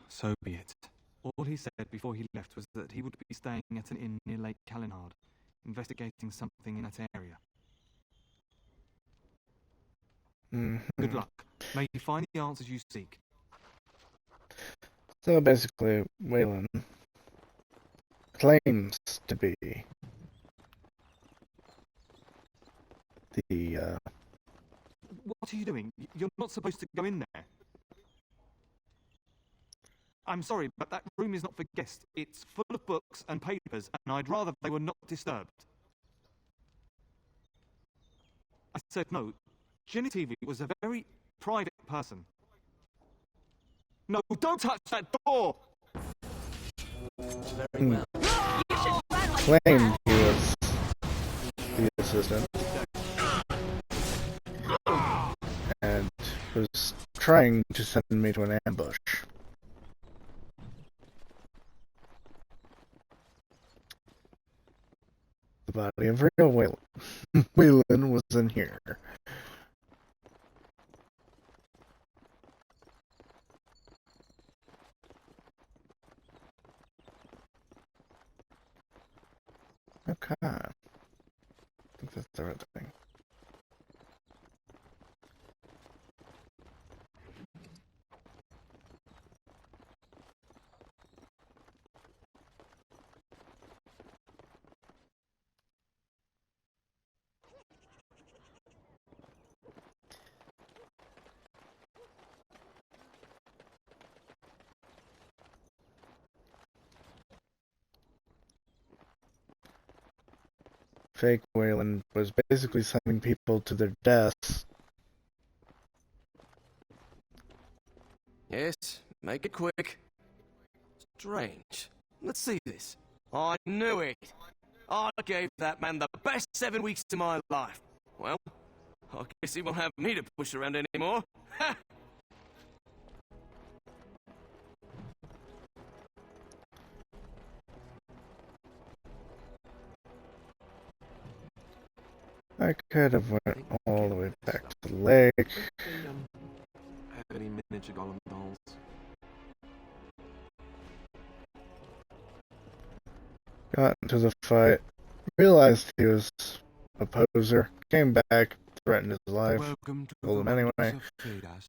S12: So be it. All he said before he left was that he would be staying at an inn near Lake Calenhard, investigating something in that area. Good luck. May you find the answers you seek.
S2: So basically, Wayland claims to be
S7: What are you doing? You're not supposed to go in there. I'm sorry, but that room is not for guests. It's full of books and papers, and I'd rather they were not disturbed. I said no. Genevieve was a very private person. No, don't touch that door!
S2: Very well. Claimed he was the assistant. And was trying to send me to an ambush. The body of real Wayland. Wayland was in here. Okay. I think that's the right thing. Fake Wayland was basically sending people to their deaths.
S22: Yes, make it quick. Strange. Let's see this. I knew it. I gave that man the best 7 weeks of my life. Well, I guess he won't have me to push around anymore. Ha!
S2: I could have went all the way back to the lake.
S19: Have any miniature golem dolls?
S2: Got into the fight, realized he was a poser, came back, threatened his life,
S13: Welcome to
S2: killed him
S13: the
S2: anyway.
S13: Wonders of Thedas.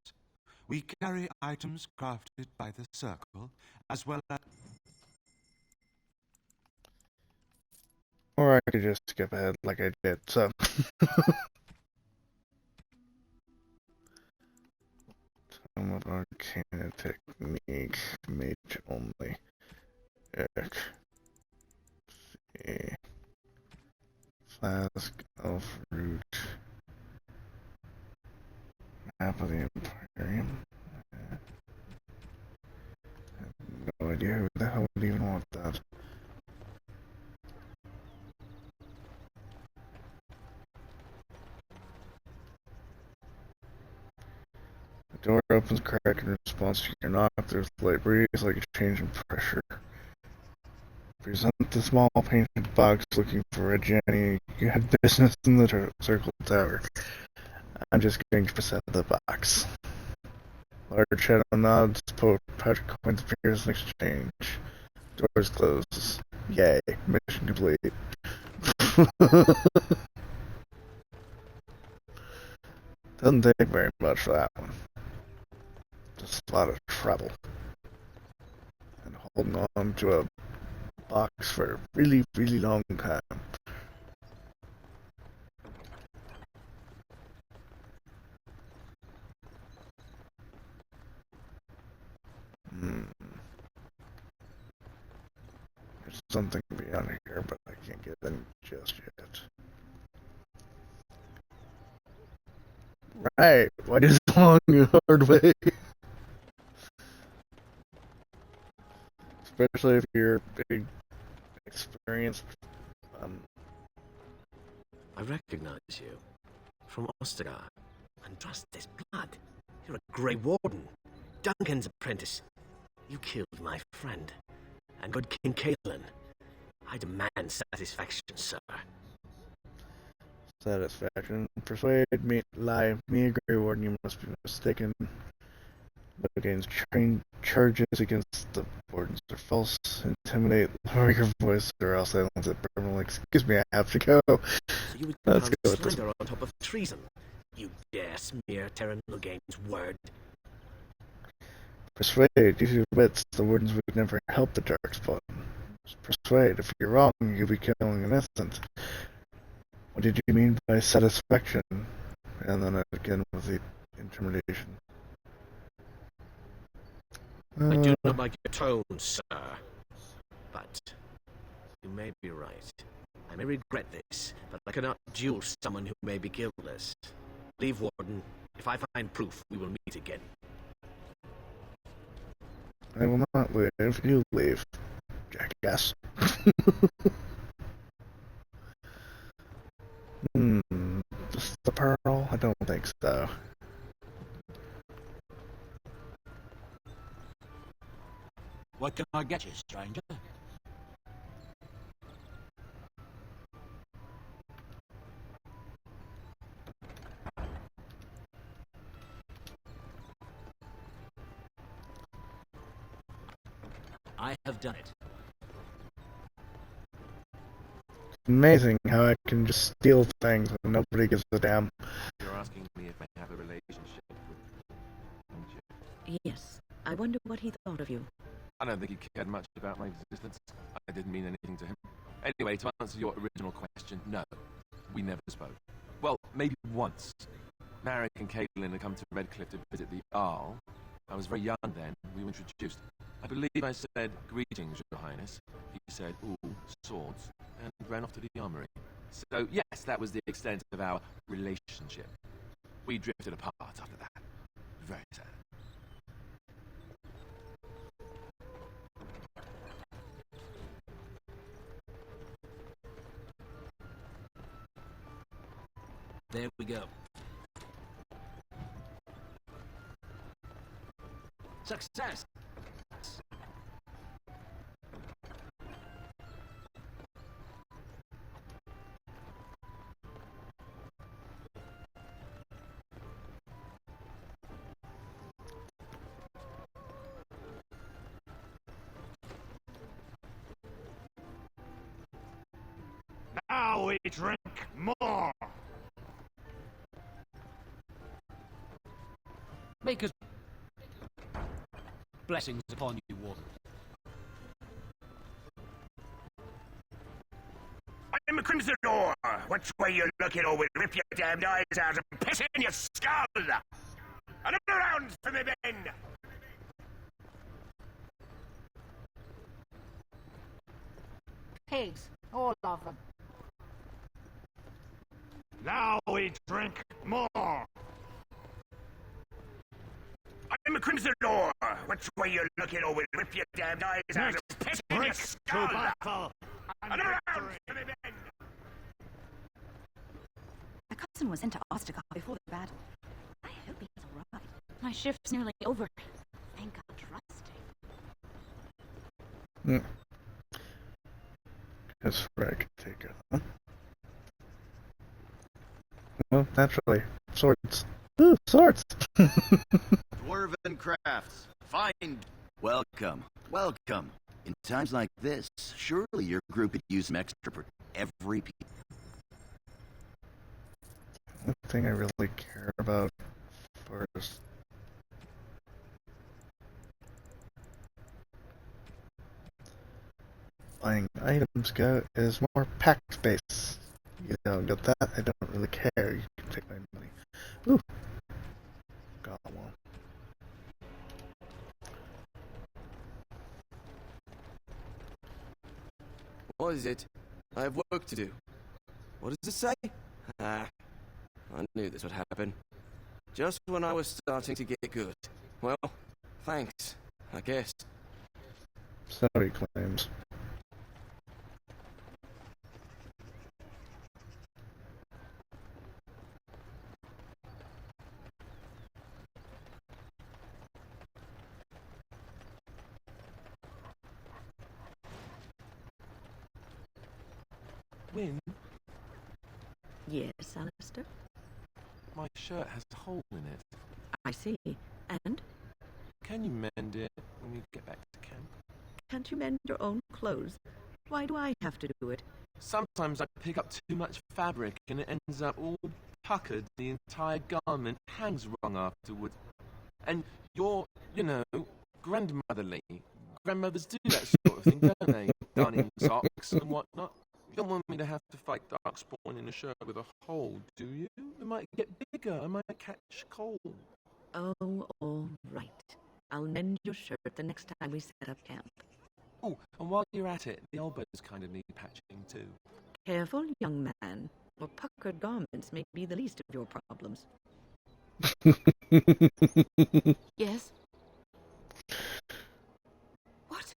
S13: We carry items crafted by the Circle, as well as...
S2: Or I could just skip ahead like I did, so. Tome of Arcana Technique, Mage only. Ick. See. Flask of Root. Map of the Empyrean. I have no idea who the hell would even want that. The door opens cracked in response to your knock. There's a light breeze like a change in pressure. Present the small painted box looking for a Jenny. You had business in the Circle Tower. I'm just getting percent of the box. Large shadow nods, pouch coins appears in exchange. Doors closes. Yay, mission complete. Doesn't take very much for that one. Just a lot of trouble. And holding on to a box for a really, really long time. There's something beyond here, but I can't get in just yet. Right, what is the long and hard way? Especially if you're big, experienced.
S23: I recognize you from Ostagar. And trust this blood. You're a Grey Warden, Duncan's apprentice. You killed my friend, and good King Caitlin. I demand satisfaction, sir.
S2: Satisfaction. Persuade me, lie. Me, a Grey Warden, you must be mistaken. But against charges against the Wardens are false. Intimidate, lower your voice, or else I silence it permanently. Excuse me, I have to go.
S23: So you would
S2: Let's go with this.
S23: slander on top of treason. You dare smear Terran Logain's word.
S2: Persuade, use your wits. The Wardens would never help the Darkspawn. Persuade, if you're wrong, you'll be killing an innocent. What did you mean by satisfaction? and then again with the intimidation.
S23: I do not like your tone, sir. But you may be right. I may regret this, but I cannot duel someone who may be guiltless. Leave, Warden. If I find proof, we will meet again.
S2: I will not leave. You leave, jackass. Just the pearl? I don't think so.
S4: What can I get you, stranger? I have done it.
S2: Amazing how I can just steal things and nobody gives a damn.
S19: You're asking me if I have a relationship with... don't you?
S8: Yes. I wonder what he thought of you.
S19: I don't think he cared much about my existence. I didn't mean anything to him. Anyway, to answer your original question, no. We never spoke. Well, maybe once. Marek and Caitlin had come to Redcliffe to visit the Arl. I was very young then. We were introduced. I believe I said, "Greetings, Your Highness." He said, "Ooh, swords," and ran off to the armory. So, yes, that was the extent of our relationship. We drifted apart after that. Very sad.
S1: There we go. Success!
S9: Now we drink more!
S1: Maker's blessings upon you, Warden.
S11: I'm a Crimson Door. Which way you looking, or we'll rip your damned eyes out and piss in your skull! Another round for me, men!
S20: Pigs, all of them.
S9: Now we drink more!
S11: I'm a Crimson Door. Which way you looking, or we'll rip your damned eyes out and piss in your skull! Another round for me, men!
S18: My cousin was into Ostagar before the battle. I hope he's alright. My shift's nearly over. Thank God, trusting.
S2: Guess where I could take it, huh? Well, naturally. Swords. Ooh, swords!
S5: Dwarven crafts. Fine. Welcome. Welcome. In times like this, surely your group could use some extra for every piece.
S2: The thing I really care about first. Buying items go is more pack space. You don't get that, I don't really care. You can take my money. Ooh. Got one.
S22: What is it? I have work to do. What does it say? I knew this would happen. Just when I was starting to get good. Well, thanks, I guess.
S2: So he claims.
S19: Win?
S8: Yes, Alistair?
S19: My shirt has a hole in it.
S8: I see. And?
S19: Can you mend it when we get back to camp?
S8: Can't you mend your own clothes? Why do I have to do it?
S19: Sometimes I pick up too much fabric and it ends up all puckered. The entire garment hangs wrong afterward. And you're, grandmotherly. Grandmothers do that sort of thing, don't they? Darning socks and whatnot. don't want me to have to fight Darkspawn in a shirt with a hole, do you? It might get bigger. I might catch cold.
S8: Oh, all right. I'll mend your shirt the next time we set up camp.
S19: Oh, and while you're at it, the elbows kind of need patching too.
S8: Careful, young man, or puckered garments may be the least of your problems.
S6: Yes? What?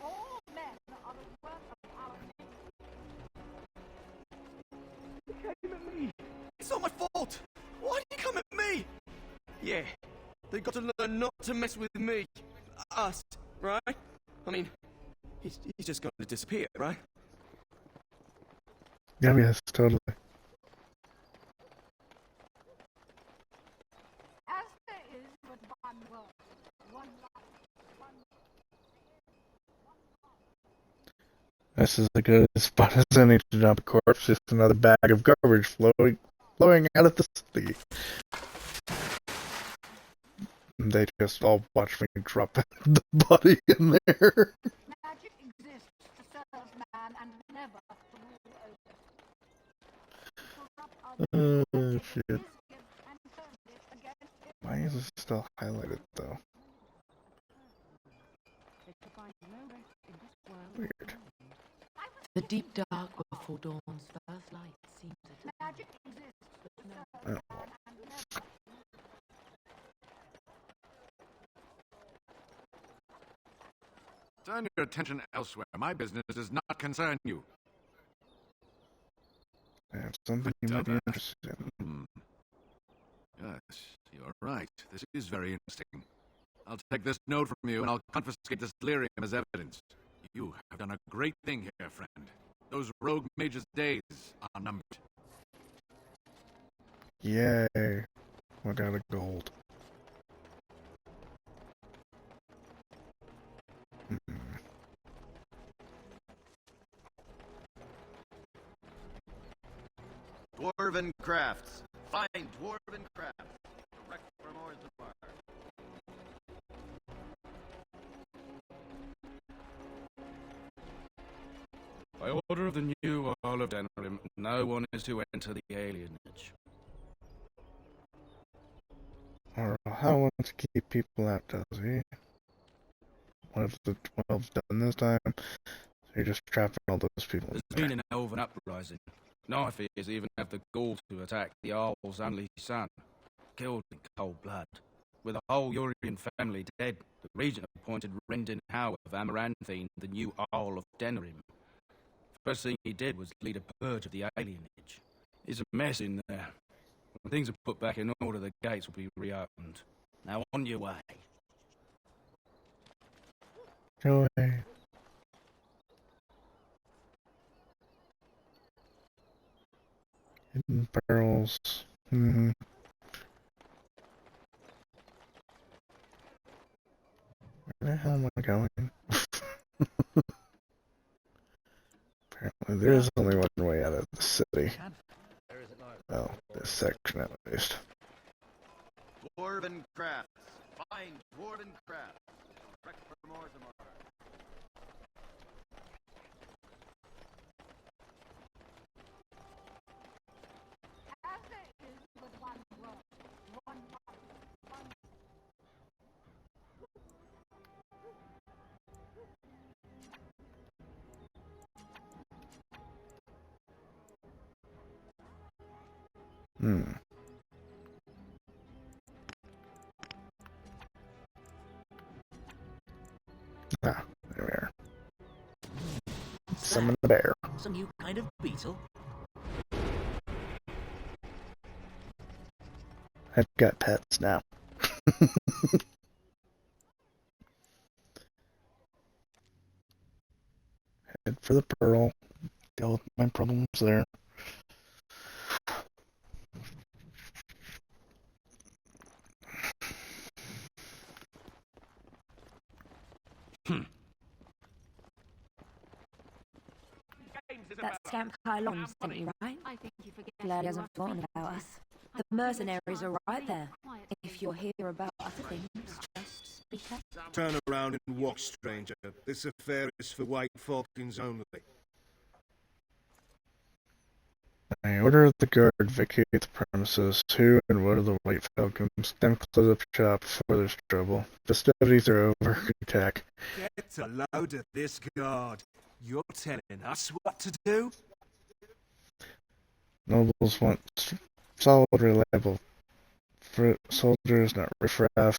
S20: All men are the work of our
S22: He came at me. It's not my fault. Why did he come at me? Yeah, they got to learn not to mess with me. Us, right? I mean, he's just going to disappear, right?
S2: Yeah, yes, totally.
S20: As there is but one world, one life, one...
S2: This is a good spot as any to dump a corpse. Just another bag of garbage flowing out of the city. They just all watch me drop the body in there.
S20: Magic exists to serve man and never to rule over.
S2: Oh, shit. Why is it still highlighted, though? Weird.
S6: The deep dark before dawn's first light seems to...
S20: Magic exists to serve
S2: Oh.
S20: man and never.
S9: Turn your attention elsewhere. My business does not concern you.
S2: That's something you might be interested in.
S9: Yes, you're right. This is very interesting. I'll take this note from you and I'll confiscate this lyrium as evidence. You have done a great thing here, friend. Those rogue mages' days are numbered.
S2: Yay. I got a gold.
S5: Dwarven crafts. Find dwarven crafts. Direct from Orzammar.
S10: By order of the new Earl of Denerim, no one is to enter the alienage.
S2: Or how wants to keep people out, does he? What have the 12's done this time? So you're just trapping all those people.
S10: There's been an elven uprising. Knifeeaters even have the gall to attack the Jarl's only son, killed in cold blood. With the whole Urian family dead, the regent appointed Rendon Howe of Amaranthine the new Earl of Denerim. First thing he did was lead a purge of the alienage. It's a mess in there. When things are put back in order, the gates will be reopened. Now on your way.
S2: Go away. Hidden barrels. Where the hell am I going? Apparently there is only one way out of the city. Well, this section at least.
S5: Dwarven crafts. Find dwarven crafts. Direct from Orzammar.
S20: As there is but one world, one life, one...
S2: Ah, there we are. Summon the bear.
S1: Some new kind of beetle?
S2: I've got pets now. Head for the pearl. Deal with my problems there.
S3: That scamp Kylon sent you, right?
S18: I think you forget
S3: Glad he
S18: you
S3: hasn't
S18: are
S3: forgotten
S18: free.
S3: about us. The mercenaries are right there. If you're here about other things, just speak up.
S14: Turn around and walk, stranger. This affair is for White Falcons only.
S2: I order the guard vacate the premises. Who and what are the White Falcons? Then close up shop before there's trouble. Festivities are over. Attack.
S14: Get a load of this, guard. You're telling us what to do?
S2: Nobles want solid, reliable soldiers, not riffraff.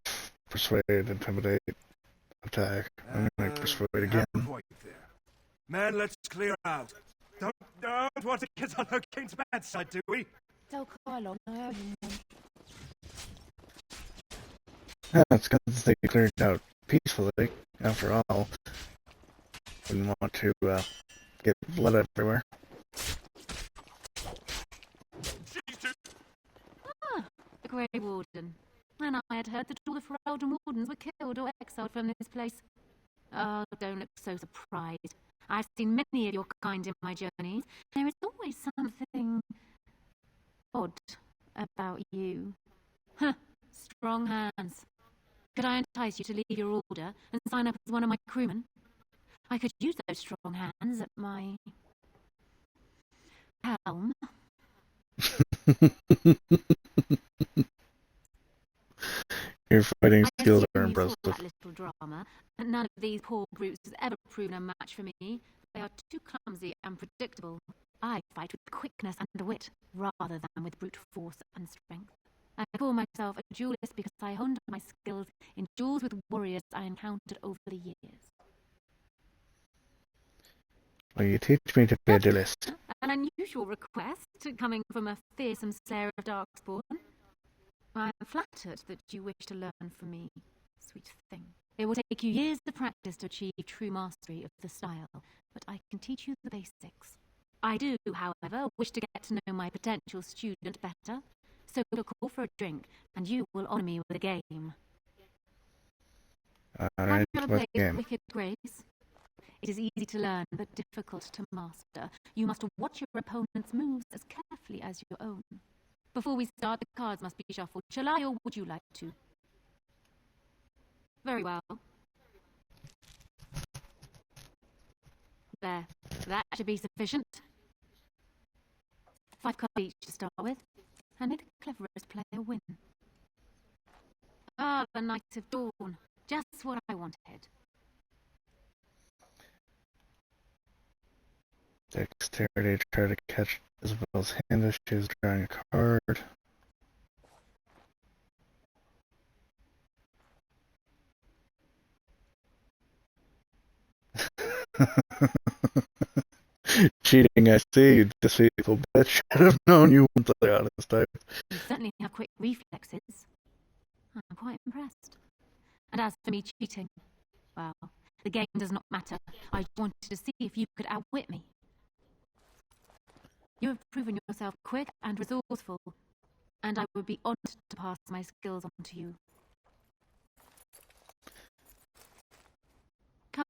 S2: Persuade, intimidate, attack. I'm gonna persuade again.
S14: Man, let's clear out. Don't want to get on O'Kane's bad side, do we?
S6: Tell Kylon I owe him one.
S2: It's because they cleared out peacefully, after all. Wouldn't want to get blood everywhere.
S18: Ah, the Grey Warden. And I had heard that all the Ferelden Wardens were killed or exiled from this place. Oh, don't look so surprised. I've seen many of your kind in my journeys. There is always something odd about you. Huh, strong hands. Could I entice you to leave your order and sign up as one of my crewmen? I could use those strong hands at my helm.
S2: Your fighting skills are
S18: I
S2: impressive.
S18: that little drama, and none of these poor brutes has ever proven a match for me. They are too clumsy and predictable. I fight with quickness and wit, rather than with brute force and strength. I call myself a duelist because I honed my skills in duels with warriors I encountered over the years.
S2: Will you teach me to be a duelist?
S18: An unusual request, coming from a fearsome slayer of Darkspawn. I am flattered that you wish to learn from me, sweet thing. It will take you years of practice to achieve true mastery of the style, but I can teach you the basics. I do, however, wish to get to know my potential student better, so we'll call for a drink, and you will honour me with a game.
S2: Alright,
S18: Have you
S2: what
S18: ever played
S2: game?
S18: Wicked Grace? It is easy to learn, but difficult to master. You must watch your opponent's moves as carefully as your own. Before we start, the cards must be shuffled. Shall I, or would you like to? Very well. There. That should be sufficient. 5 cards each to start with. And may the cleverest player win. Ah, the Knight of Dawn. Just what I wanted.
S2: Dexterity, try to catch Isabel's hand as she's drawing a card. Cheating, I see, you deceitful bitch. I'd have known you weren't the honest type.
S18: You certainly have quick reflexes. I'm quite impressed. And as for me cheating, well, the game does not matter. I just wanted to see if you could outwit me. You have proven yourself quick and resourceful, and I would be honored to pass my skills on to you.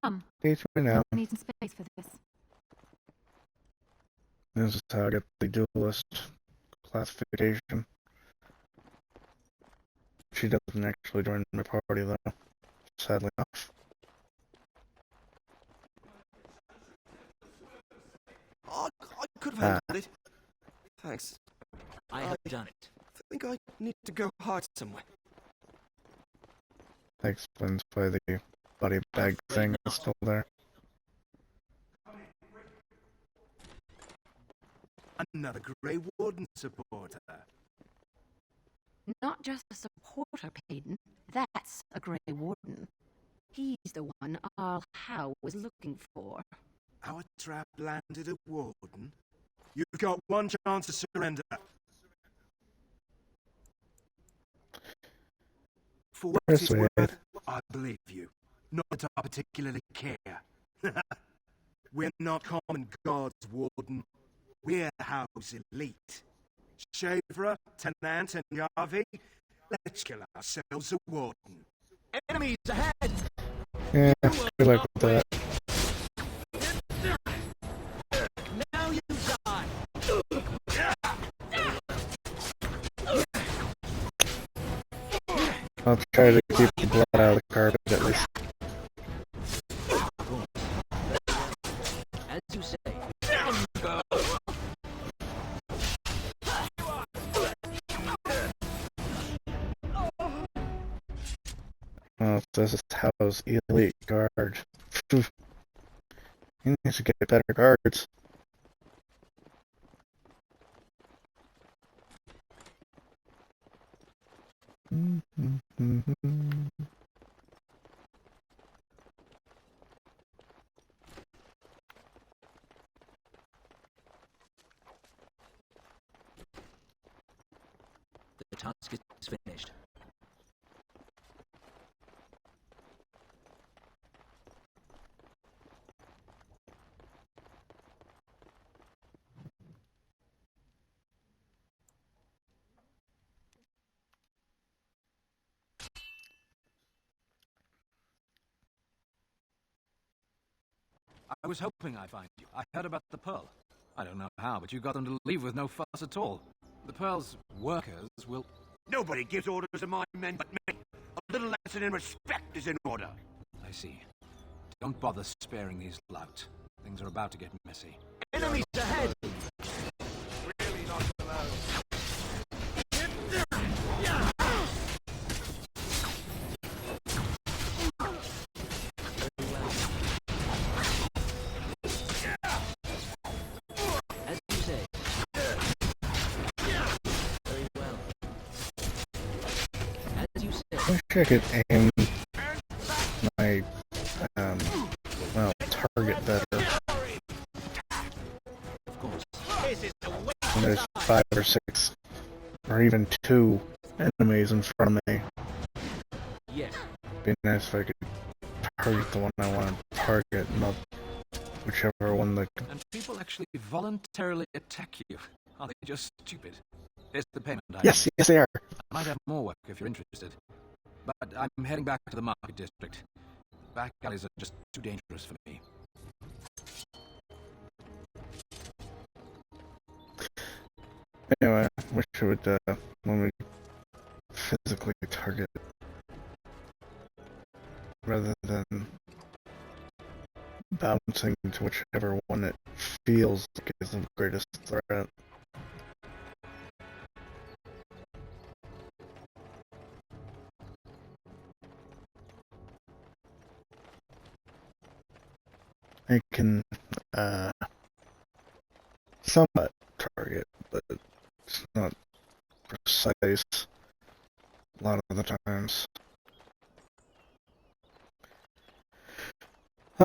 S18: Come.
S2: Teach me now.
S18: I need some space for this.
S2: This is how I get the duelist classification. She doesn't actually join my party though, sadly enough.
S22: I could have handled it. Thanks.
S1: I have done it.
S22: I think I need to go hide somewhere.
S2: That explains why the body bag thing is still there.
S14: Another Grey Warden supporter.
S8: Not just a supporter, Payton. That's a Grey Warden. He's the one Arl Howe was looking for.
S14: Our trap landed a Warden. You've got one chance to surrender. For what it's worth, I believe you. Not that I particularly care. We're not common gods, Warden. We're House elite. Shavra, Tenant, and Yavi, let's kill ourselves a Warden.
S1: Enemies ahead!
S2: Yeah, good luck with that.
S1: Now you die!
S2: I'll try to keep the blood out of the carpet at least.
S1: As you say.
S2: Oh, this is Tao's elite guard. He needs to get better guards.
S1: The task is finished.
S9: I was hoping I'd find you. I heard about the Pearl. I don't know how, but you got them to leave with no fuss at all. The Pearl's workers will...
S11: Nobody gives orders to my men but me. A little lesson in respect is in order.
S9: I see. Don't bother sparing these lout. Things are about to get messy.
S1: Enemies ahead!
S11: Really not allowed.
S1: As you say. Very well. As you say.
S2: I wish I could aim my, well, target better.
S1: Of course.
S2: When there's 5 or 6, or even 2 enemies in front of me.
S1: Yes.
S2: It'd be nice if I could target the one I want to target, not whichever one that...
S9: And people actually voluntarily attack you. Are they just stupid? Here's the payment.
S2: Yes, yes they are.
S9: I might have more work if you're interested. But I'm heading back to the market district. Back alleys are just too dangerous for me.
S2: Anyway, I wish I would, when we physically target rather than bouncing to whichever one it feels like is the greatest threat. I can, somewhat target, but it's not precise a lot of the times.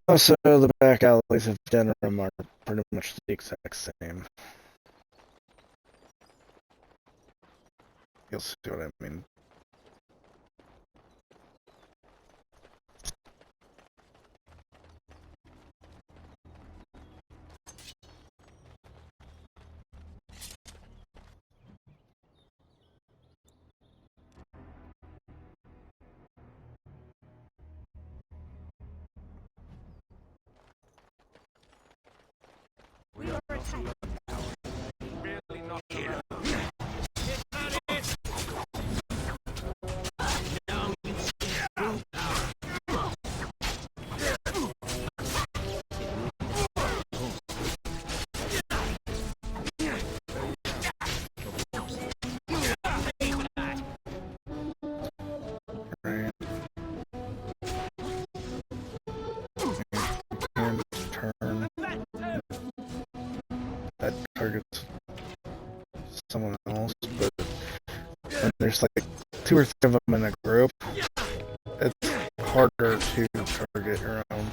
S2: Also, the back alleys of Denerim are pretty much the exact same. You'll see what I mean.
S11: We are attacking. Really not here.
S2: Targets someone else, but when there's like 2 or 3 of them in a group, it's harder to target your own.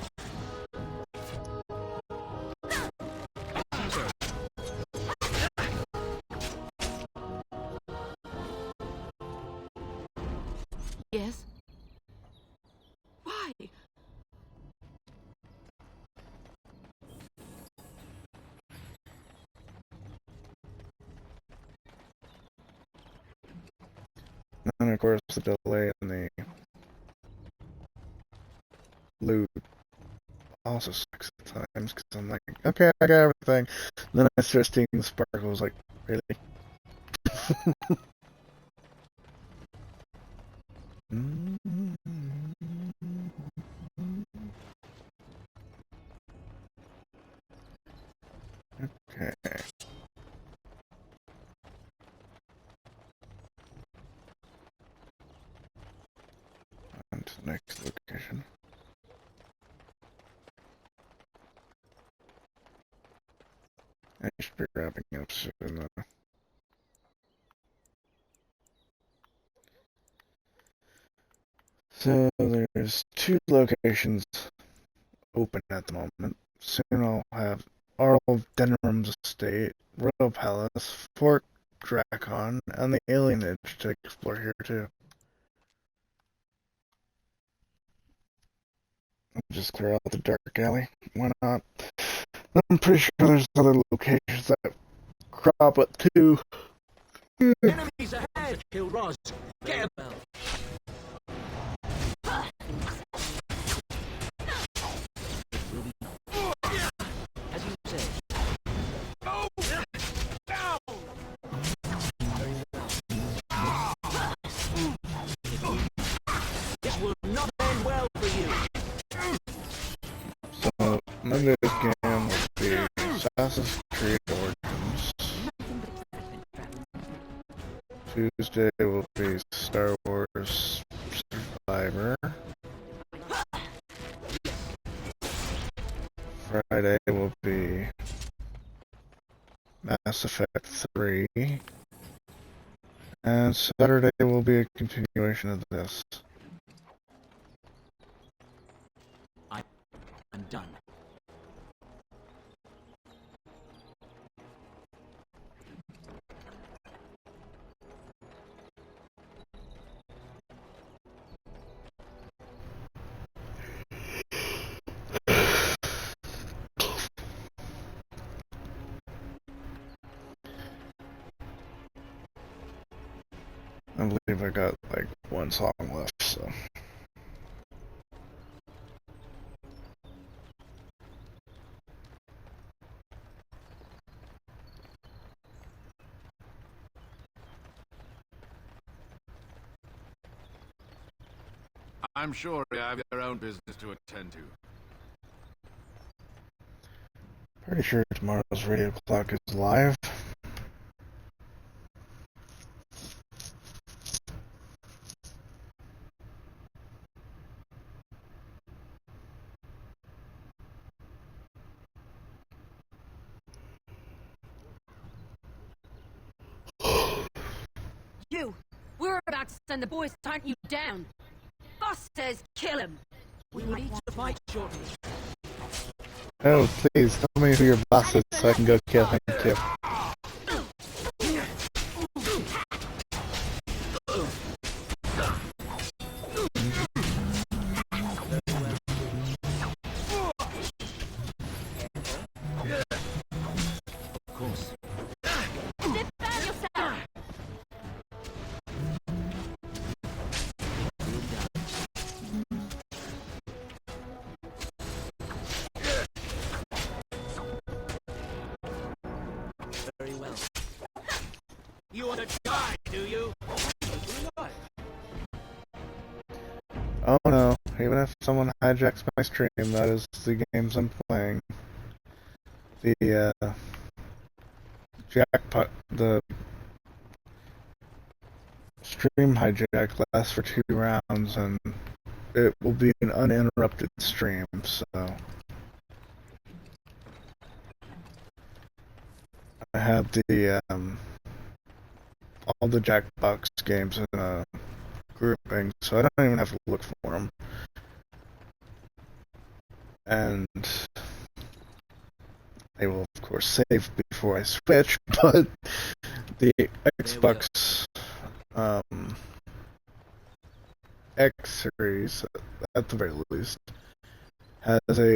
S8: Yes? Why?
S2: And of course the delay in the loot also sucks at times, because I'm like, okay, I got everything. And then I start seeing the sparkles, like, really? Okay. On to the next location. I should be wrapping up soon though. So there's 2 locations open at the moment. Soon I'll have Arl Denram's Estate, Royal Palace, Fort Drakon, and the Alienage to explore here too. I'll just clear out the dark alley. Why not? I'm pretty sure there's other locations that crop up too.
S1: Enemies ahead! Kill Roz. Get him! As you say. This will not end well for you.
S2: So, Monday's game will be Assassin's Creed Origins. Tuesday will be Star Wars Survivor. Friday will be Mass Effect 3. And Saturday will be a continuation of this.
S1: I'm done.
S2: I believe I got like 1 song left, so.
S9: I'm sure you have your own business to attend to.
S2: Pretty sure tomorrow's radio clock is live.
S15: You! We're about to send the boys to hunt you down. Boss says kill him.
S1: We will need to fight shortly.
S2: Oh, please, tell me who your boss is so I can go kill him too.
S1: Of course.
S15: Defend yourself!
S1: Very well. You want to die, do you?
S2: Oh no, even if someone hijacks my stream, that is the games I'm playing. The, jackpot, the stream hijack lasts for 2 rounds, and it will be an uninterrupted stream, so. I have the, all the Jackbox games in a grouping, so I don't even have to look for them. And they will, of course, save before I switch, but the Xbox X series, at the very least, has a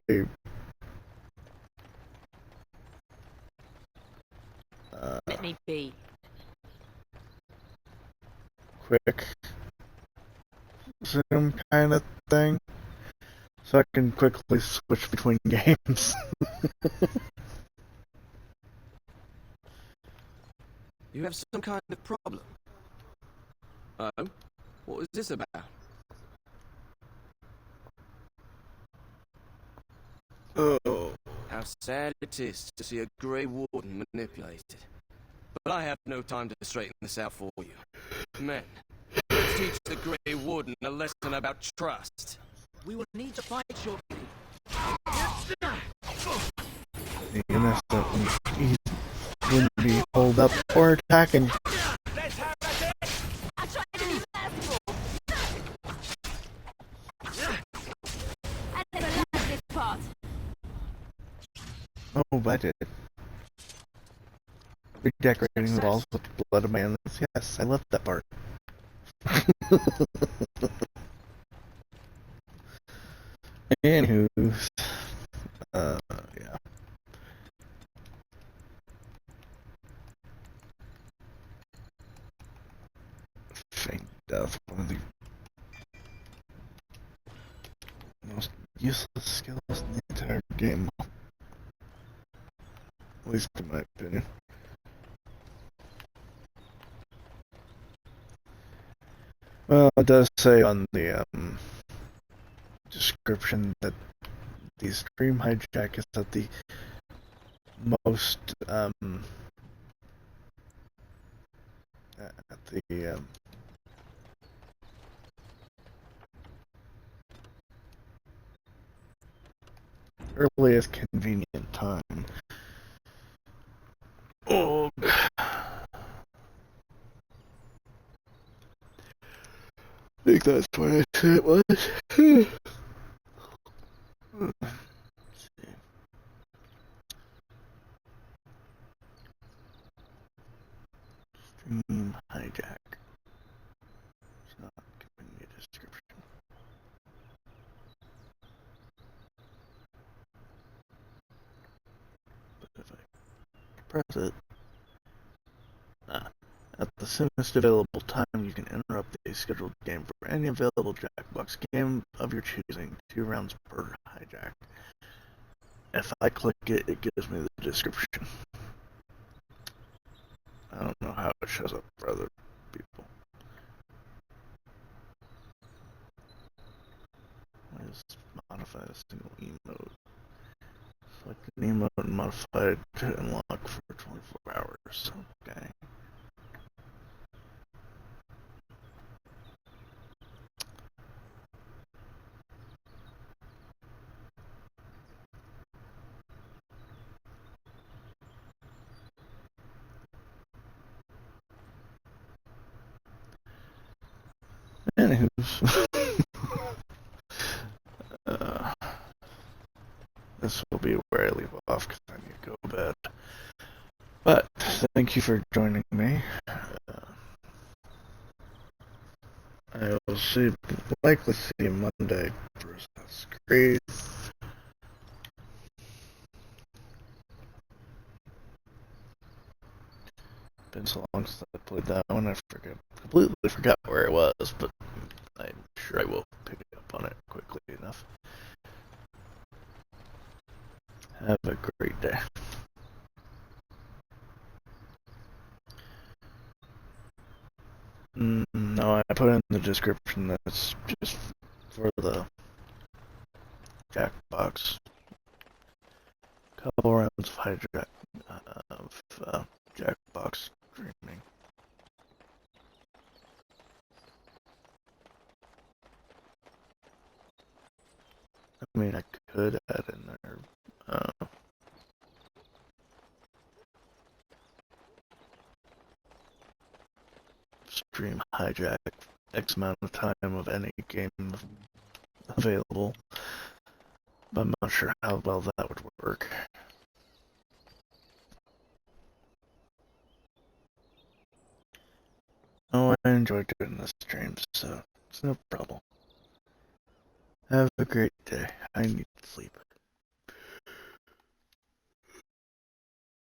S15: Let me be.
S2: quick zoom kind of thing, so I can quickly switch between games.
S22: You have some kind of problem. Oh? What was this about? How sad it is to see a Grey Warden manipulated. But I have no time to straighten this out for you. Men, let's teach the Grey Warden a lesson about trust.
S1: We will need to fight shortly.
S2: You messed up. He wouldn't be pulled up or attacking.
S18: I never liked this part.
S2: Oh, I did. Redecorating the walls with the blood of my enemies. Yes, I love that part. Anywho, yeah. Faint death, one of the most useless skills in the entire game. At least in my opinion. Well, it does say on the description that the stream hijack is at the most earliest convenient time. Oh. I think that's what I said it was. Stream hijack. It's not giving me a description. But if I press it, at the soonest available time, you can interrupt the scheduled game for any available Jackbox game of your choosing. 2 rounds per hijack. If I click it, it gives me the description. I don't know how it shows up for other people. Why is modify a single emote? Select an emote and modify it to unlock for 24 hours. Okay. Anywho, this will be where I leave off because I need to go to bed. But thank you for joining me. I will likely see you Monday for Assassin's Creed. Been so long since I played that one, I completely forgot where it was, but I'm sure I will pick up on it quickly enough. Have a great day. No, I put in the description that it's just for the Jackbox. Couple rounds of hijack of Jackbox streaming. I mean, I could add in there. Stream hijack X amount of time of any game available, but I'm not sure how well that would work. Oh, I enjoy doing this stream, so it's no problem. Have a great day. I need sleep.